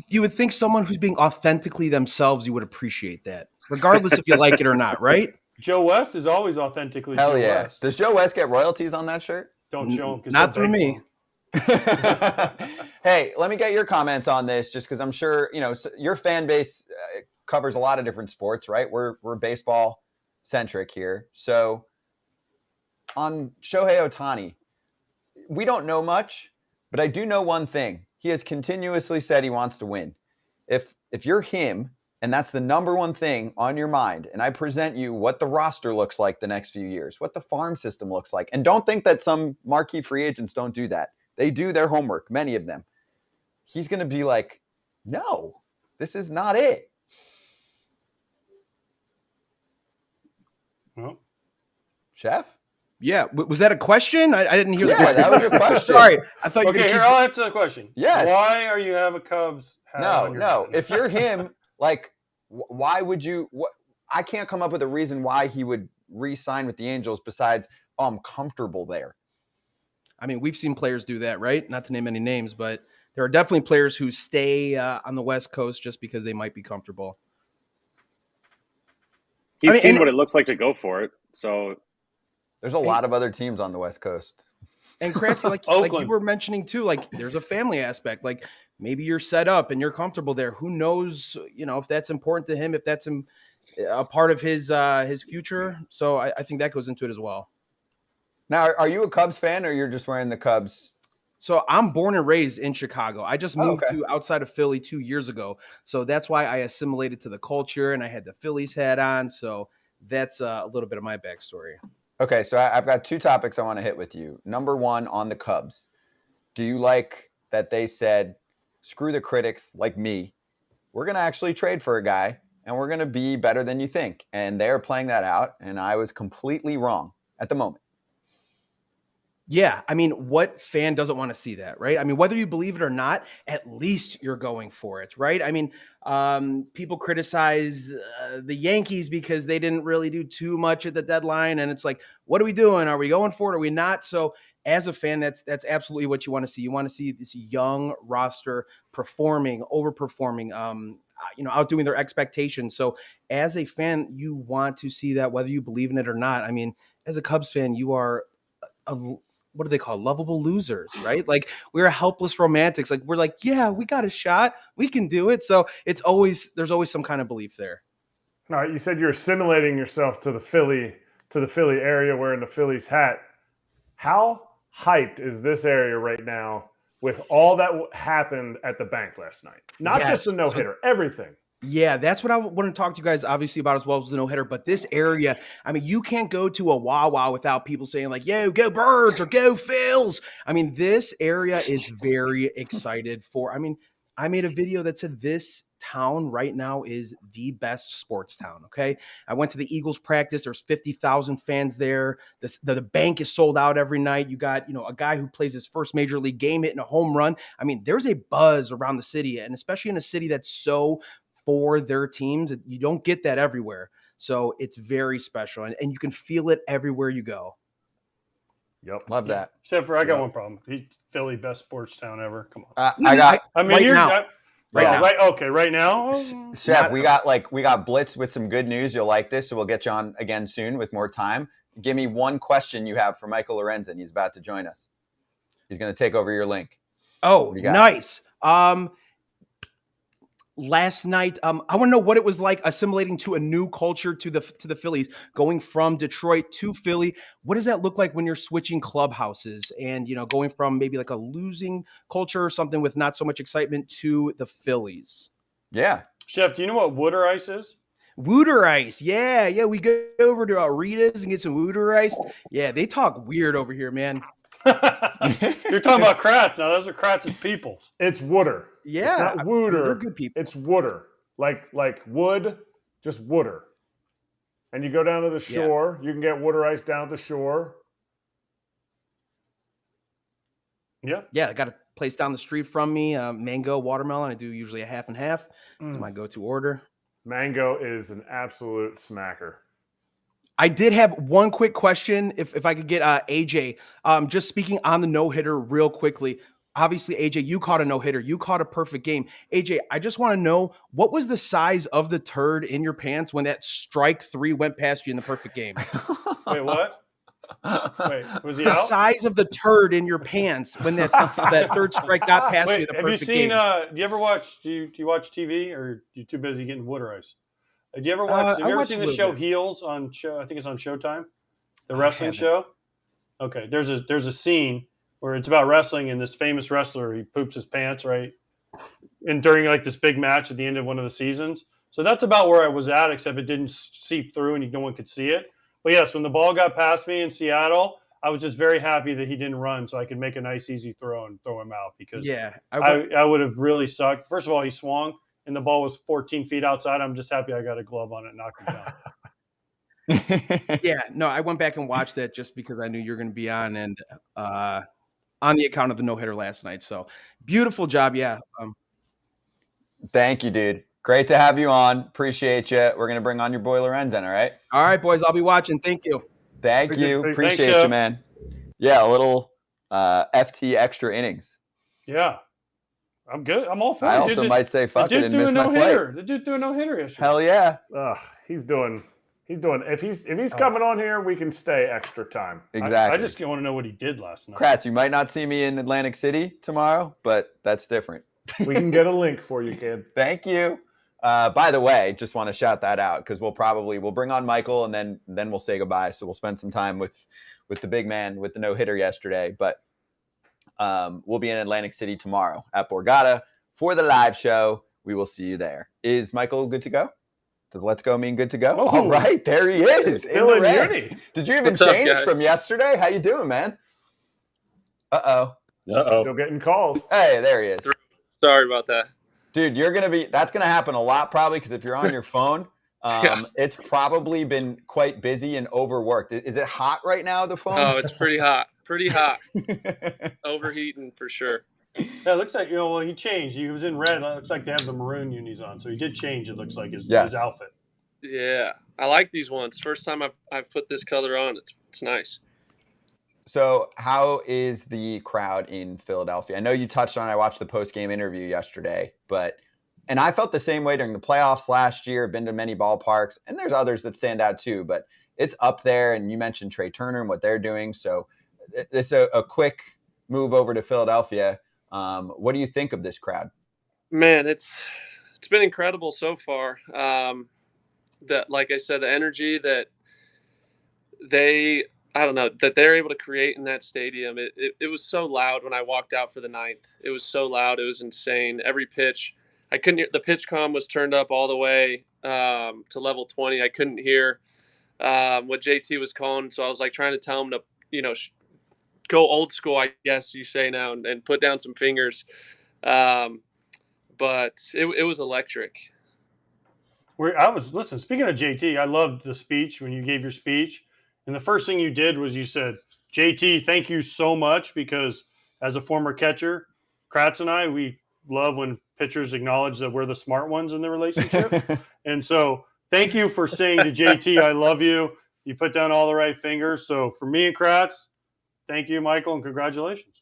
L: You would think someone who's being authentically themselves, you would appreciate that, regardless if you like it or not, right?
D: Joe West is always authentically
B: Hell
D: Joe
B: yeah.
D: West.
B: Does Joe West get royalties on that shirt?
D: Don't show him.
L: Not through me.
B: Hey, let me get your comments on this, just because I'm sure your fan base covers a lot of different sports, right? We're baseball centric here. So on Shohei Ohtani, we don't know much, but I do know one thing. He has continuously said he wants to win. If you're him, and that's the number one thing on your mind, and I present you what the roster looks like the next few years, what the farm system looks like, and don't think that some marquee free agents don't do that. They do their homework, many of them. He's going to be like, no, this is not it.
D: Well,
B: Chef?
L: Yeah. Was that a question? I didn't hear
B: that. Yeah, that was your question.
L: Sorry. I thought
D: okay, here, I'll answer the question.
B: Yes.
D: Why are you have a Cubs hat on your
B: No.
D: head?
B: If you're him, like, why would you I can't come up with a reason why he would re-sign with the Angels besides, I'm comfortable there.
L: I mean, we've seen players do that, right? Not to name any names, but there are definitely players who stay on the West Coast just because they might be comfortable.
C: He's seen what it looks like to go for it. So
B: there's a lot of other teams on the West Coast.
L: And Kratz, like you were mentioning too, like there's a family aspect. Like maybe you're set up and you're comfortable there. Who knows, if that's important to him, if that's a part of his future. So I think that goes into it as well.
B: Now, are you a Cubs fan or you're just wearing the Cubs?
L: So I'm born and raised in Chicago. I just moved to outside of Philly 2 years ago. So that's why I assimilated to the culture and I had the Phillies hat on. So that's a little bit of my backstory.
B: Okay, so I've got two topics I want to hit with you. Number one, on the Cubs. Do you like that they said, screw the critics like me. We're going to actually trade for a guy and we're going to be better than you think. And they're playing that out. And I was completely wrong at the moment.
L: Yeah, I mean, what fan doesn't want to see that, right? I mean, whether you believe it or not, at least you're going for it, right? I mean, people criticize the Yankees because they didn't really do too much at the deadline, and it's like, what are we doing? Are we going for it? Are we not? So as a fan, that's absolutely what you want to see. You want to see this young roster performing, overperforming, outdoing their expectations. So as a fan, you want to see that whether you believe in it or not. I mean, as a Cubs fan, you are what do they call lovable losers, right? Like we're helpless romantics. Like we're like, yeah, we got a shot. We can do it. So there's always some kind of belief there.
A: All right. You said you're assimilating yourself to the Philly area wearing the Phillies hat. How hyped is this area right now with all that happened at the bank last night? Not just the no-hitter, everything.
L: Yeah, that's what I want to talk to you guys obviously about as well as the no-hitter. But this area, I mean, you can't go to a Wawa without people saying like, yo, go Birds or go Phils. I mean, this area is very excited for. I mean, I made a video that said this town right now is the best sports town. Okay. I went to the Eagles practice. There's 50,000 fans there. The bank is sold out every night. You got, a guy who plays his first major league game hitting a home run. I mean, there's a buzz around the city, and especially in a city that's so for their teams. You don't get that everywhere. So it's very special, and you can feel it everywhere you go.
B: Yep. Love that.
D: Except for I got one problem. Philly, best sports town ever. Come on.
B: I
D: mean,
B: right
D: you're
B: now.
D: Right now.
B: Chef, we got blitzed with some good news. You'll like this, so we'll get you on again soon with more time. Give me one question you have for Michael Lorenzen. He's about to join us. He's going to take over your link.
L: Oh, nice. Last night, I want to know what it was like assimilating to a new culture to the Phillies, going from Detroit to Philly. What does that look like when you're switching clubhouses and, going from maybe like a losing culture or something with not so much excitement to the Phillies?
B: Yeah.
D: Chef, do you know what Wooder Ice is?
L: Wooder Ice. Yeah. We go over to Rita's and get some Wooder Ice. Yeah, they talk weird over here, man.
D: You're talking about Kratz now. Those are Kratz's peoples.
A: It's Wooder.
L: Yeah.
A: It's not Wooder.
L: They're good people.
A: It's Wooder. Like wood, just Wooder. And you go down to the shore. You can get Wooder Ice down at the shore.
D: Yeah.
L: Yeah, I got a place down the street from me, mango, watermelon. I do usually a half and half. That's my go-to order.
A: Mango is an absolute smacker.
L: I did have one quick question, if I could get AJ. Just speaking on the no-hitter real quickly. Obviously, AJ, you caught a no-hitter. You caught a perfect game. AJ, I just want to know, what was the size of the turd in your pants when that strike 3 went past you in the perfect game?
D: Wait, what? Wait, was he
L: the
D: out?
L: size of the turd in your pants when that third strike got past you in the perfect game.
D: Have you seen, do you ever watch, do you watch TV, or are you too busy getting Wooder Ice? Do you ever watch? Have you ever seen the show Heels on show? I think it's on Showtime, the wrestling show. Okay, there's a scene where it's about wrestling, and this famous wrestler, he poops his pants, right, and during like this big match at the end of one of the seasons. So that's about where I was at, except it didn't seep through, and no one could see it. But yes, when the ball got past me in Seattle, I was just very happy that he didn't run, so I could make a nice, easy throw and throw him out, because I would have really sucked. First of all, he swung, and the ball was 14 feet outside. I'm just happy I got a glove on it and knocked him down.
L: Yeah, no, I went back and watched that just because I knew you were going to be on, and on the account of the no-hitter last night. So beautiful job. Yeah.
B: Thank you, dude. Great to have you on. Appreciate you. We're going to bring on your boy Lorenzen, all right?
L: All right, boys. I'll be watching. Thank you.
B: Thank you. Appreciate you, man. Yeah, a little FT extra innings.
D: Yeah. I'm good. I'm all for it.
B: I also might say fuck it and miss my flight.
D: The dude threw a no-hitter yesterday.
B: Hell yeah.
A: He's doing if he's coming on here, we can stay extra time.
B: Exactly.
D: I just want to know what he did last night.
B: Kratz, you might not see me in Atlantic City tomorrow, but that's different.
A: We can get a link for you, kid.
B: Thank you. By the way, just want to shout that out, because we'll bring on Michael, and then we'll say goodbye. So we'll spend some time with the big man with the no-hitter yesterday, but we'll be in Atlantic City tomorrow at Borgata for the live show. We will see you there. Is Michael good to go? Does let's go mean good to go?
D: Oh,
B: all right, there he is.
D: Still in uni.
B: Did you even change from yesterday? How you doing, man? Uh-oh.
A: Still getting calls.
B: Hey, there he is.
C: Sorry about that.
B: Dude, that's going to happen a lot probably, because if you're on your phone, it's probably been quite busy and overworked. Is it hot right now, the phone?
C: Oh, it's pretty hot. Pretty hot. Overheating for sure.
D: Yeah, it looks like, he changed. He was in red. It looks like they have the maroon unis on. So he did change, it looks like, his outfit.
C: Yeah. I like these ones. First time I've put this color on. It's nice.
B: So how is the crowd in Philadelphia? I know you touched on, I watched the post-game interview yesterday, and I felt the same way during the playoffs last year. Been to many ballparks, and there's others that stand out too, but it's up there. And you mentioned Trey Turner and what they're doing. So this is a quick move over to Philadelphia. What do you think of this crowd?
C: Man, it's been incredible so far. That, like I said, the energy that they're able to create in that stadium. It was so loud when I walked out for the ninth. It was so loud. It was insane. Every pitch, I couldn't hear. The pitch comm was turned up all the way to level 20. I couldn't hear what JT was calling. So I was like trying to tell him to, go old school, I guess you say now, and put down some fingers.
F: but it was electric.
D: Listen, speaking of JT, I loved the speech when you gave your speech. And the first thing you did was you said, JT, thank you so much, because as a former catcher, Kratz and I, we love when pitchers acknowledge that we're the smart ones in the relationship. And so thank you for saying to JT, I love you. You put down all the right fingers. So for me and Kratz, thank you, Michael, and congratulations.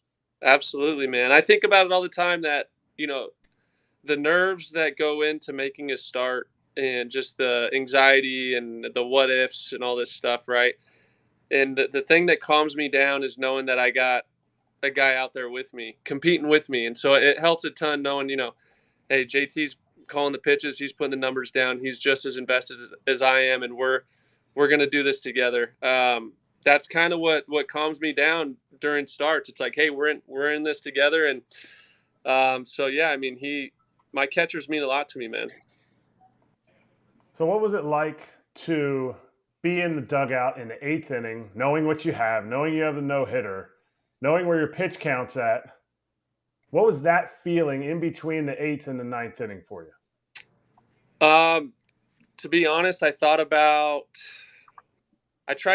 F: Absolutely, man. I think about it all the time that, the nerves that go into making a start and just the anxiety and the what ifs and all this stuff, right? And the thing that calms me down is knowing that I got a guy out there with me, competing with me. And so it helps a ton knowing, hey, JT's calling the pitches, he's putting the numbers down, he's just as invested as I am, and we're going to do this together. That's kind of what calms me down during starts. It's like, hey, we're in this together. And so, yeah, I mean, my catchers mean a lot to me, man.
A: So what was it like to be in the dugout in the 8th inning, knowing what you have, knowing you have the no-hitter, knowing where your pitch count's at? What was that feeling in between the 8th and the 9th inning for you?
F: To be honest, I tried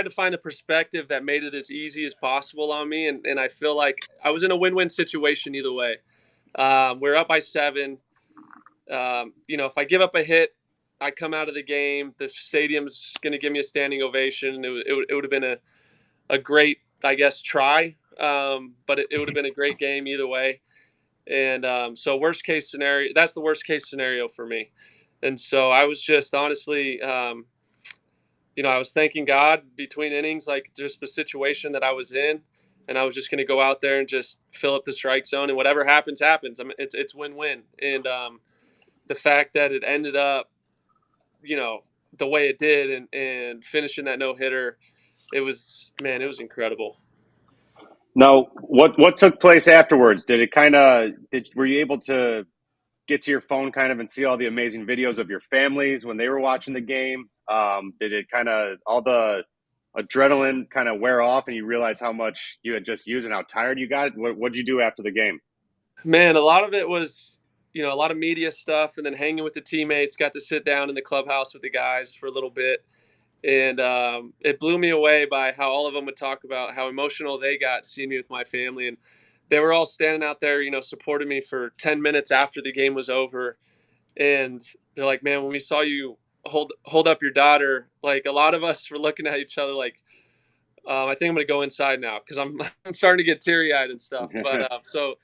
F: to find a perspective that made it as easy as possible on me. And I feel like I was in a win-win situation either way. We're up by 7. If I give up a hit, I come out of the game, the stadium's going to give me a standing ovation. It would have been a great, I guess, try. But it would have been a great game either way. And so worst case scenario, that's the worst case scenario for me. And so I was just honestly, I was thanking God between innings, like just the situation that I was in. And I was just going to go out there and just fill up the strike zone, and whatever happens, happens. I mean, it's win-win. And the fact that it ended up, the way it did and finishing that no-hitter, it was incredible.
C: Now, what took place afterwards? Did it were you able to get to your phone kind of and see all the amazing videos of your families when they were watching the game? Did it kind of, all the adrenaline kind of wear off and you realize how much you had just used and how tired you got? What'd you do after the game?
F: Man, a lot of it was, a lot of media stuff, and then hanging with the teammates, got to sit down in the clubhouse with the guys for a little bit. And it blew me away by how all of them would talk about how emotional they got seeing me with my family. And they were all standing out there, supporting me for 10 minutes after the game was over. And they're like, man, when we saw you hold up your daughter, like a lot of us were looking at each other like, I think I'm going to go inside now, because I'm starting to get teary-eyed and stuff. But so,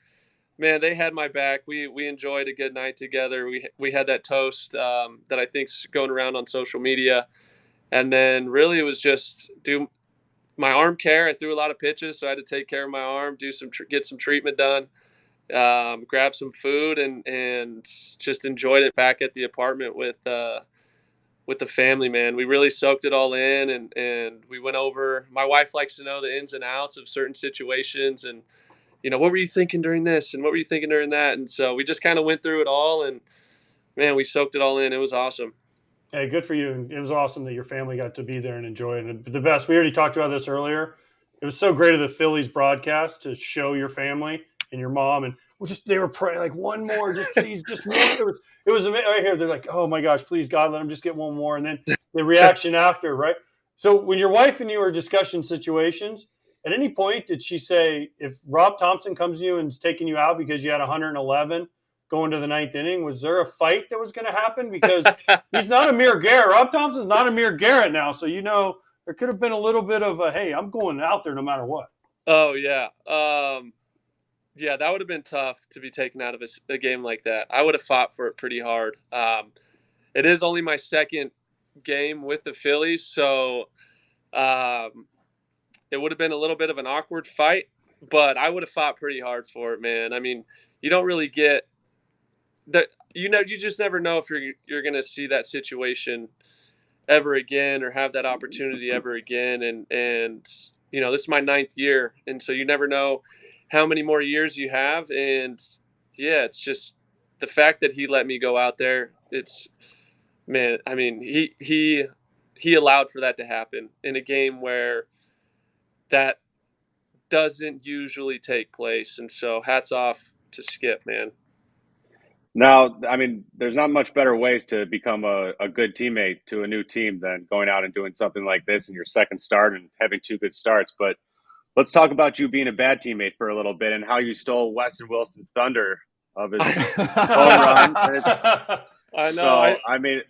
F: man, they had my back. We enjoyed a good night together. We had that toast that I think's going around on social media. And then really it was just do my arm care. I threw a lot of pitches, so I had to take care of my arm, get some treatment done, grab some food, and just enjoyed it back at the apartment with the family, man. We really soaked it all in, and we went over. My wife likes to know the ins and outs of certain situations, and what were you thinking during this, and what were you thinking during that? And so we just kind of went through it all, and man, we soaked it all in. It was awesome.
D: Hey, good for you. It was awesome that your family got to be there and enjoy it. And the best, we already talked about this earlier. It was so great of the Phillies broadcast to show your family and your mom, and they were praying like, one more, just please, just one. It was amazing. Right here, they're like, oh my gosh, please God, let them just get one more. And then the reaction after, right? So when your wife and you were discussing situations, at any point did she say, if Rob Thompson comes to you and is taking you out because you had 111 going to the 9th inning, was there a fight that was going to happen? Because he's not Amir Garrett. Rob Thompson's not Amir Garrett now. So, there could have been a little bit of a, hey, I'm going out there no matter what.
F: Oh, yeah. Yeah, that would have been tough to be taken out of a game like that. I would have fought for it pretty hard. It is only my second game with the Phillies, so it would have been a little bit of an awkward fight, but I would have fought pretty hard for it, man. I mean, you don't really get that, you just never know if you're going to see that situation ever again or have that opportunity ever again. And this is my 9th year. And so you never know how many more years you have. And yeah, it's just the fact that he let me go out there. He allowed for that to happen in a game where that doesn't usually take place. And so hats off to Skip, man.
C: Now, I mean, there's not much better ways to become a good teammate to a new team than going out and doing something like this in your second start and having 2 good starts. But let's talk about you being a bad teammate for a little bit and how you stole Weston Wilson's thunder of his home run.
F: I know.
C: So, I mean,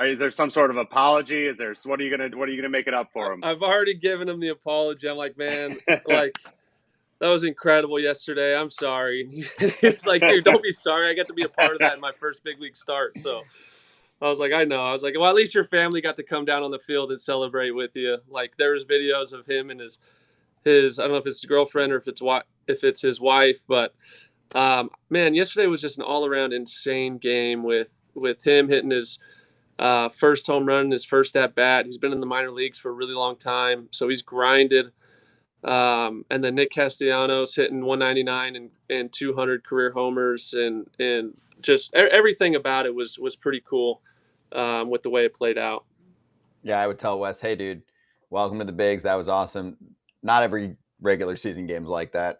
C: is there some sort of apology? Is there what are you gonna make it up for him?
F: I've already given him the apology. I'm like, man, like that was incredible yesterday. I'm sorry. And he was like, dude, don't be sorry. I got to be a part of that in my first big league start. So I was like, I know. I was like, well, at least your family got to come down on the field and celebrate with you. Like there was videos of him and his I don't know if it's his girlfriend or if it's his wife, but man, yesterday was just an all around insane game with him hitting his first home run, his first at bat. He's been in the minor leagues for a really long time, so he's grinded. And then Nick Castellanos hitting 199 and 200 career homers, and just everything about it was pretty cool with the way it played out.
B: Yeah, I would tell Wes, hey, dude, welcome to the bigs. That was awesome. Not every regular season game's like that.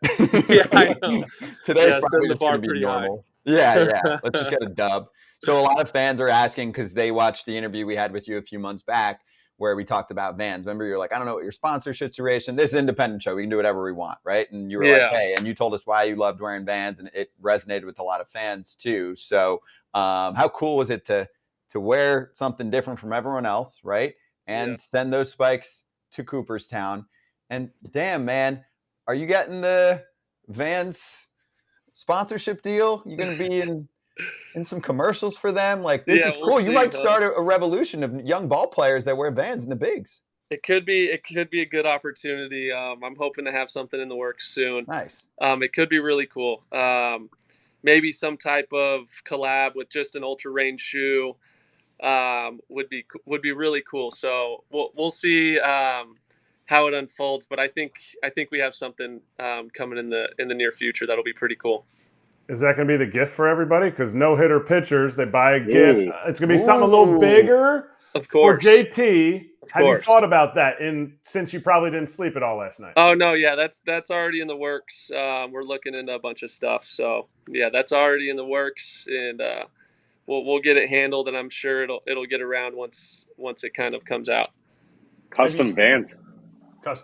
F: Yeah, I know.
B: Today's probably
F: the
B: just
F: bar
B: going to be
F: pretty
B: normal. Yeah. Let's just get a dub. So a lot of fans are asking because they watched the interview we had with you a few months back where we talked about Vans. Remember, you're like, I don't know what your sponsorship situation. This is an independent show. We can do whatever we want, right? And you were like, hey, and you told us why you loved wearing Vans, and it resonated with a lot of fans too. So how cool was it to wear something different from everyone else, right? And send those spikes to Cooperstown. And damn, man, are you getting the Vans sponsorship deal? You're going to be in some commercials for them? Like, this is cool. You might start a revolution of young ball players that wear Vans in the bigs.
F: It could be a good opportunity. I'm hoping to have something in the works soon.
B: Nice.
F: It could be really cool. Maybe some type of collab with just an ultra range shoe would be really cool. So we'll see how it unfolds, but I think we have something coming in the near future that'll be pretty cool.
A: Is that going to be the gift for everybody? Because no-hitter pitchers, they buy a gift. It's going to be something a little bigger
F: of course.
A: For JT. Have you
F: course.
A: thought about that since you probably didn't sleep at all last night?
F: Oh, no, yeah, that's already in the works. We're looking into a bunch of stuff. So, yeah, that's already in the works, and we'll get it handled, and I'm sure it'll get around once it kind of comes out.
C: Custom Vans.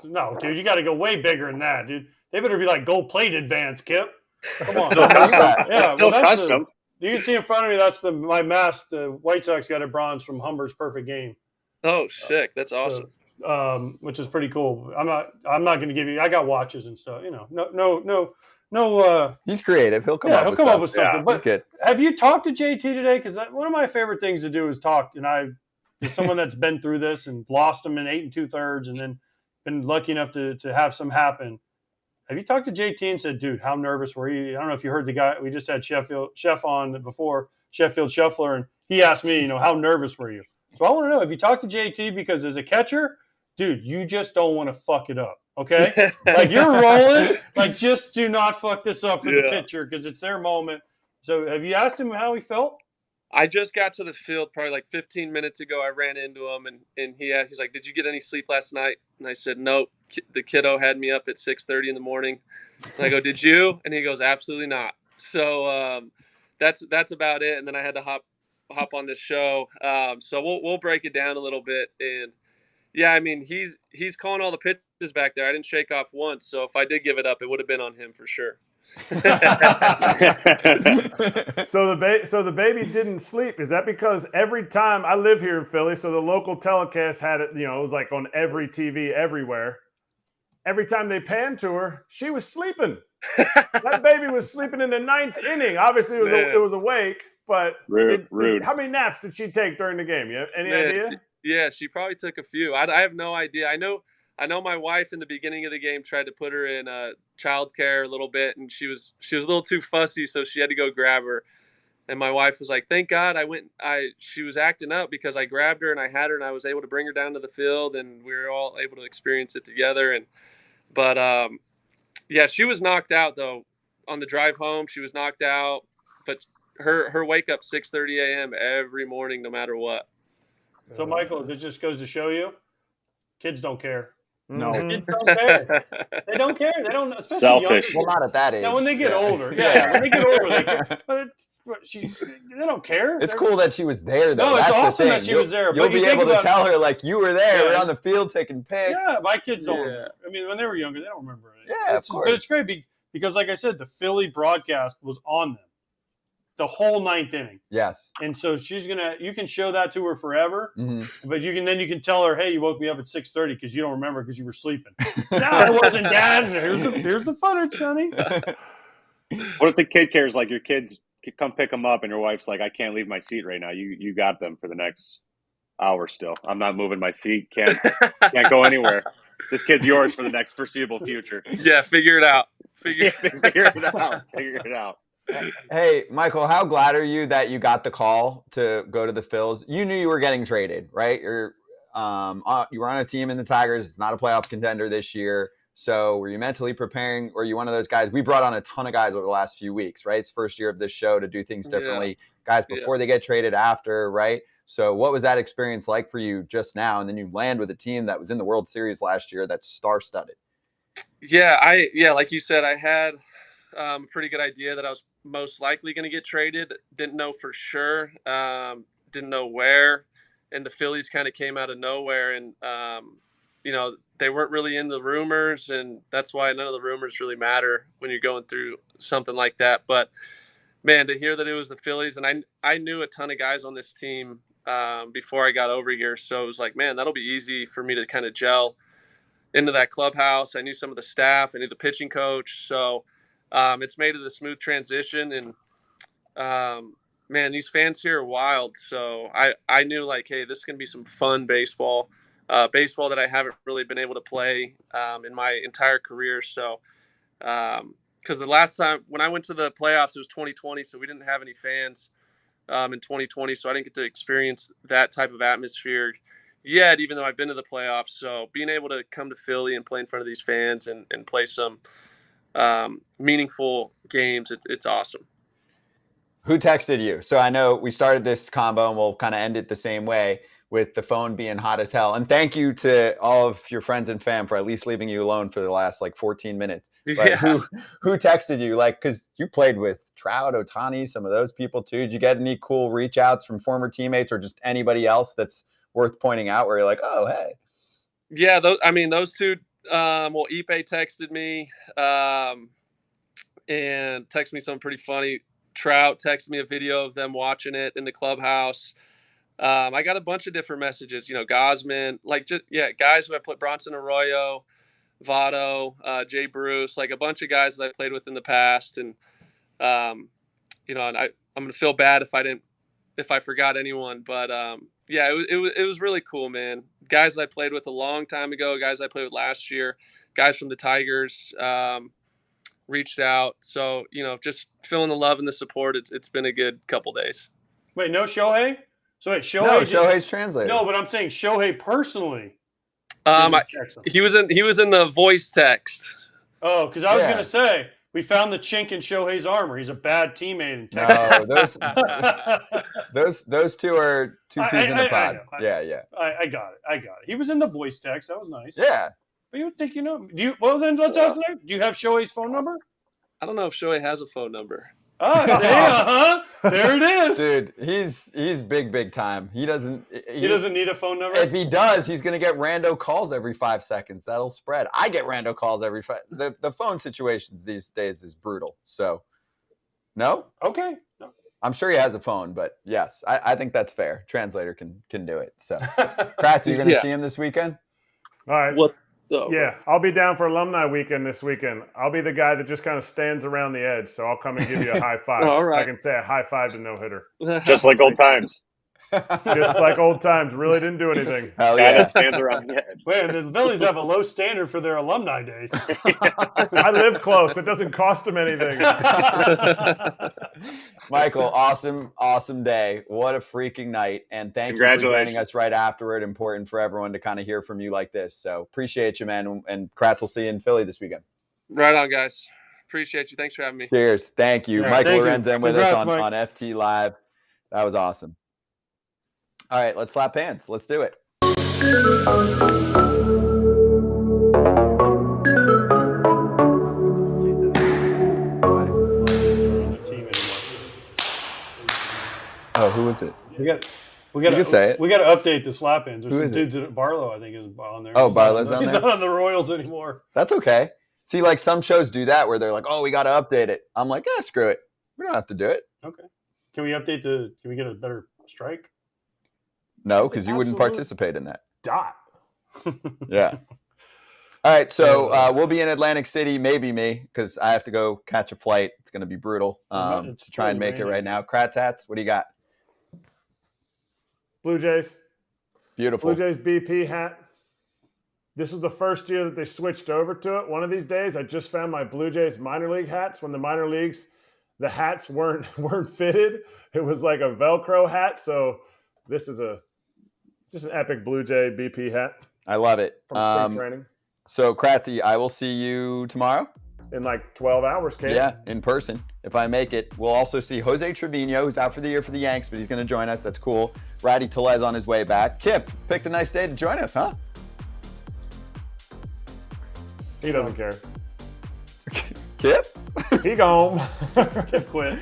D: No, dude, you got to go way bigger than that, dude. They better be like gold-plated Vans, Kip. Come on.
C: Still custom.
D: Yeah,
C: it's still custom.
D: You can see in front of me, that's my mask. The White Sox got a bronze from Humber's Perfect Game.
F: Oh, sick. That's awesome.
D: So, which is pretty cool. I'm not going to give you, I got watches and stuff, no.
B: He's creative. He'll come up with something.
D: Yeah, but good. Have you talked to JT today? Because one of my favorite things to do is talk. And as someone that's been through this and lost him in 8 2/3 and then been lucky enough to have some happen. Have you talked to JT and said, dude, how nervous were you? I don't know if you heard the guy. We just had Chef on before, Sheffield Shuffler, and he asked me, how nervous were you? So I want to know, have you talked to JT? Because as a catcher, dude, you just don't want to fuck it up, okay? Like, you're rolling. Like, just do not fuck this up for the pitcher because it's their moment. So have you asked him how he felt?
F: I just got to the field probably like 15 minutes ago. I ran into him, and he's like, did you get any sleep last night? And I said, nope. The kiddo had me up at 6:30 in the morning. And I go, did you? And he goes, absolutely not. So that's about it. And then I had to hop on this show. So we'll break it down a little bit. And yeah, I mean, he's calling all the pitches back there. I didn't shake off once. So if I did give it up, it would have been on him for sure.
A: So the baby didn't sleep. Is that because every time I live here in Philly, so the local telecast had it, it was like on every TV everywhere. Every time they panned to her, she was sleeping. That baby was sleeping in the 9th inning. Obviously, it was awake, but
C: rude.
A: How many naps did she take during the game? You have any idea?
F: Yeah, she probably took a few. I have no idea. I know my wife in the beginning of the game tried to put her in childcare a little bit, and she was a little too fussy, so she had to go grab her. And my wife was like, "Thank God she was acting up because I grabbed her and I had her and I was able to bring her down to the field and we were all able to experience it together." But yeah, she was knocked out though. On the drive home, she was knocked out. But her wake up 6:30 a.m. every morning, no matter what.
D: So Michael, it just goes to show you, kids don't care.
B: No,
D: kids don't care. They don't care. They don't.
C: Selfish.
B: Well, not at that age.
D: Now, when they get older, when they get older, they care. But they don't care.
B: It's cool that she was there, though.
D: No, it's
B: That's
D: awesome
B: the
D: that
B: thing.
D: she was there.
B: You'll
D: But you
B: be
D: think
B: able to
D: about
B: tell her, like, you were there,
D: Yeah.
B: right on the field taking pics.
D: Yeah, my kids don't.
F: Yeah.
D: Remember. I mean, when they were younger, they don't remember it.
B: Yeah, of course.
D: But it's great because, like I said, the Philly broadcast was on them the whole ninth inning.
B: Yes.
D: And so you can show that to her forever,
B: Mm-hmm.
D: but you can tell her, hey, you woke me up at 6:30 because you don't remember because you were sleeping. No, I wasn't, Dad. Here's the footage, honey.
C: What if the kid cares? Like your kids come pick them up, and your wife's like, "I can't leave my seat right now. You got them for the next hour. Still, I'm not moving my seat. Can't go anywhere. This kid's yours for the next foreseeable future."
F: Yeah, figure it out. Figure
C: it out.
B: Hey, Michael, how glad are you that you got the call to go to the Phils? You knew you were getting traded, right? You were on a team in the Tigers. It's not a playoff contender this year. So were you mentally preparing? Or are you one of those guys? We brought on a ton of guys over the last few weeks, right? It's first year of this show to do things differently. Guys before they get traded, after, right? So what was that experience like for you just now? And then you land with a team that was in the World Series last year that's star-studded.
F: Yeah, like you said, I had a pretty good idea that I was most likely going to get traded. Didn't know for sure. Didn't know where. And the Phillies kind of came out of nowhere. And, they weren't really in the rumors. And that's why none of the rumors really matter when you're going through something like that. But, man, to hear that it was the Phillies, and I knew a ton of guys on this team before I got over here. So it was like, man, that'll be easy for me to kind of gel into that clubhouse. I knew some of the staff. I knew the pitching coach. So it's made it a smooth transition. And, man, these fans here are wild. So I knew, like, hey, this is going to be some fun baseball that I haven't really been able to play in my entire career. So because the last time when I went to the playoffs, it was 2020, so we didn't have any fans in 2020. So I didn't get to experience that type of atmosphere yet, even though I've been to the playoffs. So being able to come to Philly and play in front of these fans and play some meaningful games, it's awesome.
B: Who texted you? So I know we started this combo and we'll kind of end it the same way with the phone being hot as hell. And thank you to all of your friends and fam for at least leaving you alone for the last 14 minutes. But who texted you? Because you played with Trout, Ohtani, some of those people too. Did you get any cool reach outs from former teammates or just anybody else that's worth pointing out where you're like, oh, hey?
F: Yeah, those two. Ipe texted me and texted me something pretty funny. Trout texted me a video of them watching it in the clubhouse. I got a bunch of different messages, Gosman, guys who I put, Bronson Arroyo, Votto, Jay Bruce, a bunch of guys that I played with in the past. And, and I'm going to feel bad if I forgot anyone, but it was really cool, man. Guys that I played with a long time ago, guys I played with last year, guys from the Tigers, reached out. So, just feeling the love and the support. It's been a good couple days.
D: Wait, no Shohei? So wait, Shohei?
B: No, Shohei's translator.
D: No, but I'm saying Shohei personally.
F: He was in the voice text.
D: Oh, because I was going to say, we found the chink in Shohei's armor. He's a bad teammate in Texas.
B: No, those two are two peas in a pod.
D: I got it. He was in the voice text. That was nice.
B: Yeah.
D: But you would think well, then let's ask him. Do you have Shohei's phone number?
F: I don't know if Shohei has a phone number.
D: Oh, damn, there it is.
B: Dude, he's big time. He doesn't
D: need a phone number?
B: If he does, he's going to get rando calls every 5 seconds. That'll spread. I get rando calls every the phone situations these days is brutal. So, no?
D: Okay. No.
B: I'm sure he has a phone, but yes, I think that's fair. Translator can do it. So, Kratz, you're going to see him this weekend?
A: All right. I'll be down for alumni weekend this weekend. I'll be the guy that just kind of stands around the edge, so I'll come and give you a high five.
F: All right.
A: So I can say a high five to no hitter.
C: Just like old times.
A: Just like old times. Really didn't do anything.
B: Hell yeah.
C: That stands around the edge.
D: Man, the Phillies have a low standard for their alumni days.
A: I live close. It doesn't cost them anything.
B: Michael, awesome day. What a freaking night. And thank you for joining us right afterward. Important for everyone to kind of hear from you like this. So appreciate you, man. And Kratz will see you in Philly this weekend.
F: Right on, guys. Appreciate you. Thanks for having me.
B: Cheers. Thank you.
D: Yeah,
B: Michael Lorenzen with us on
D: Mike.
B: FT Live. That was awesome. All right, let's slap hands. Let's do it. What's it?
D: We got
B: You could say it.
D: We got to update the slap ins. There's
B: Who
D: some
B: is it?
D: dudes at Barlow, I think, is on there.
B: Oh, Barlow's on
D: He's
B: there?
D: not on the Royals anymore.
B: That's okay. See, like some shows do that where they're like, "Oh, we got to update it." I'm like, "Yeah, screw it. We don't have to do it."
D: Okay. Can we update Can we get a better strike?
B: No, because you wouldn't
A: absolute-
B: participate in that.
A: Dot.
B: Yeah. All right, so we'll be in Atlantic City, maybe me, because I have to go catch a flight. It's going to be brutal
D: It's
B: to try and
D: really
B: make it
D: raining.
B: right now. Kratz hats, what do you got?
A: Blue Jays.
B: Beautiful.
A: Blue Jays BP hat. This was the first year that they switched over to it. One of these days, I just found my Blue Jays minor league hats. When the minor leagues, the hats weren't fitted. It was like a Velcro hat. So this is just an epic Blue Jay BP hat
B: I love it.
A: from spring training
B: So, Kratzy, I will see you tomorrow.
A: in like 12 hours, Kate.
B: Yeah, in person, if I make it. We'll also see Jose Trevino, who's out for the year for the Yanks, but he's going to join us. That's cool. Ratty Telez on his way back. Kip, picked a nice day to join us, huh?
A: He doesn't care.
B: Kip?
A: He gone.
D: Quit.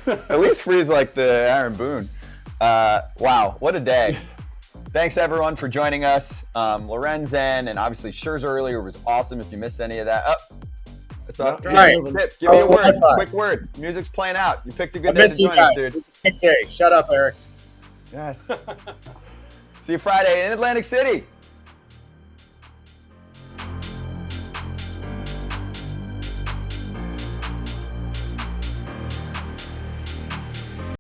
B: At least Free's like the Aaron Boone. Wow, what a day. Thanks, everyone, for joining us. Lorenzen and obviously Scherzer earlier was awesome. If you missed any of that. Kip, give me a word. Quick word. Music's playing out. You picked a good day to join us, dude.
E: Good day. Shut up, Erik.
B: Yes. See you Friday in Atlantic City.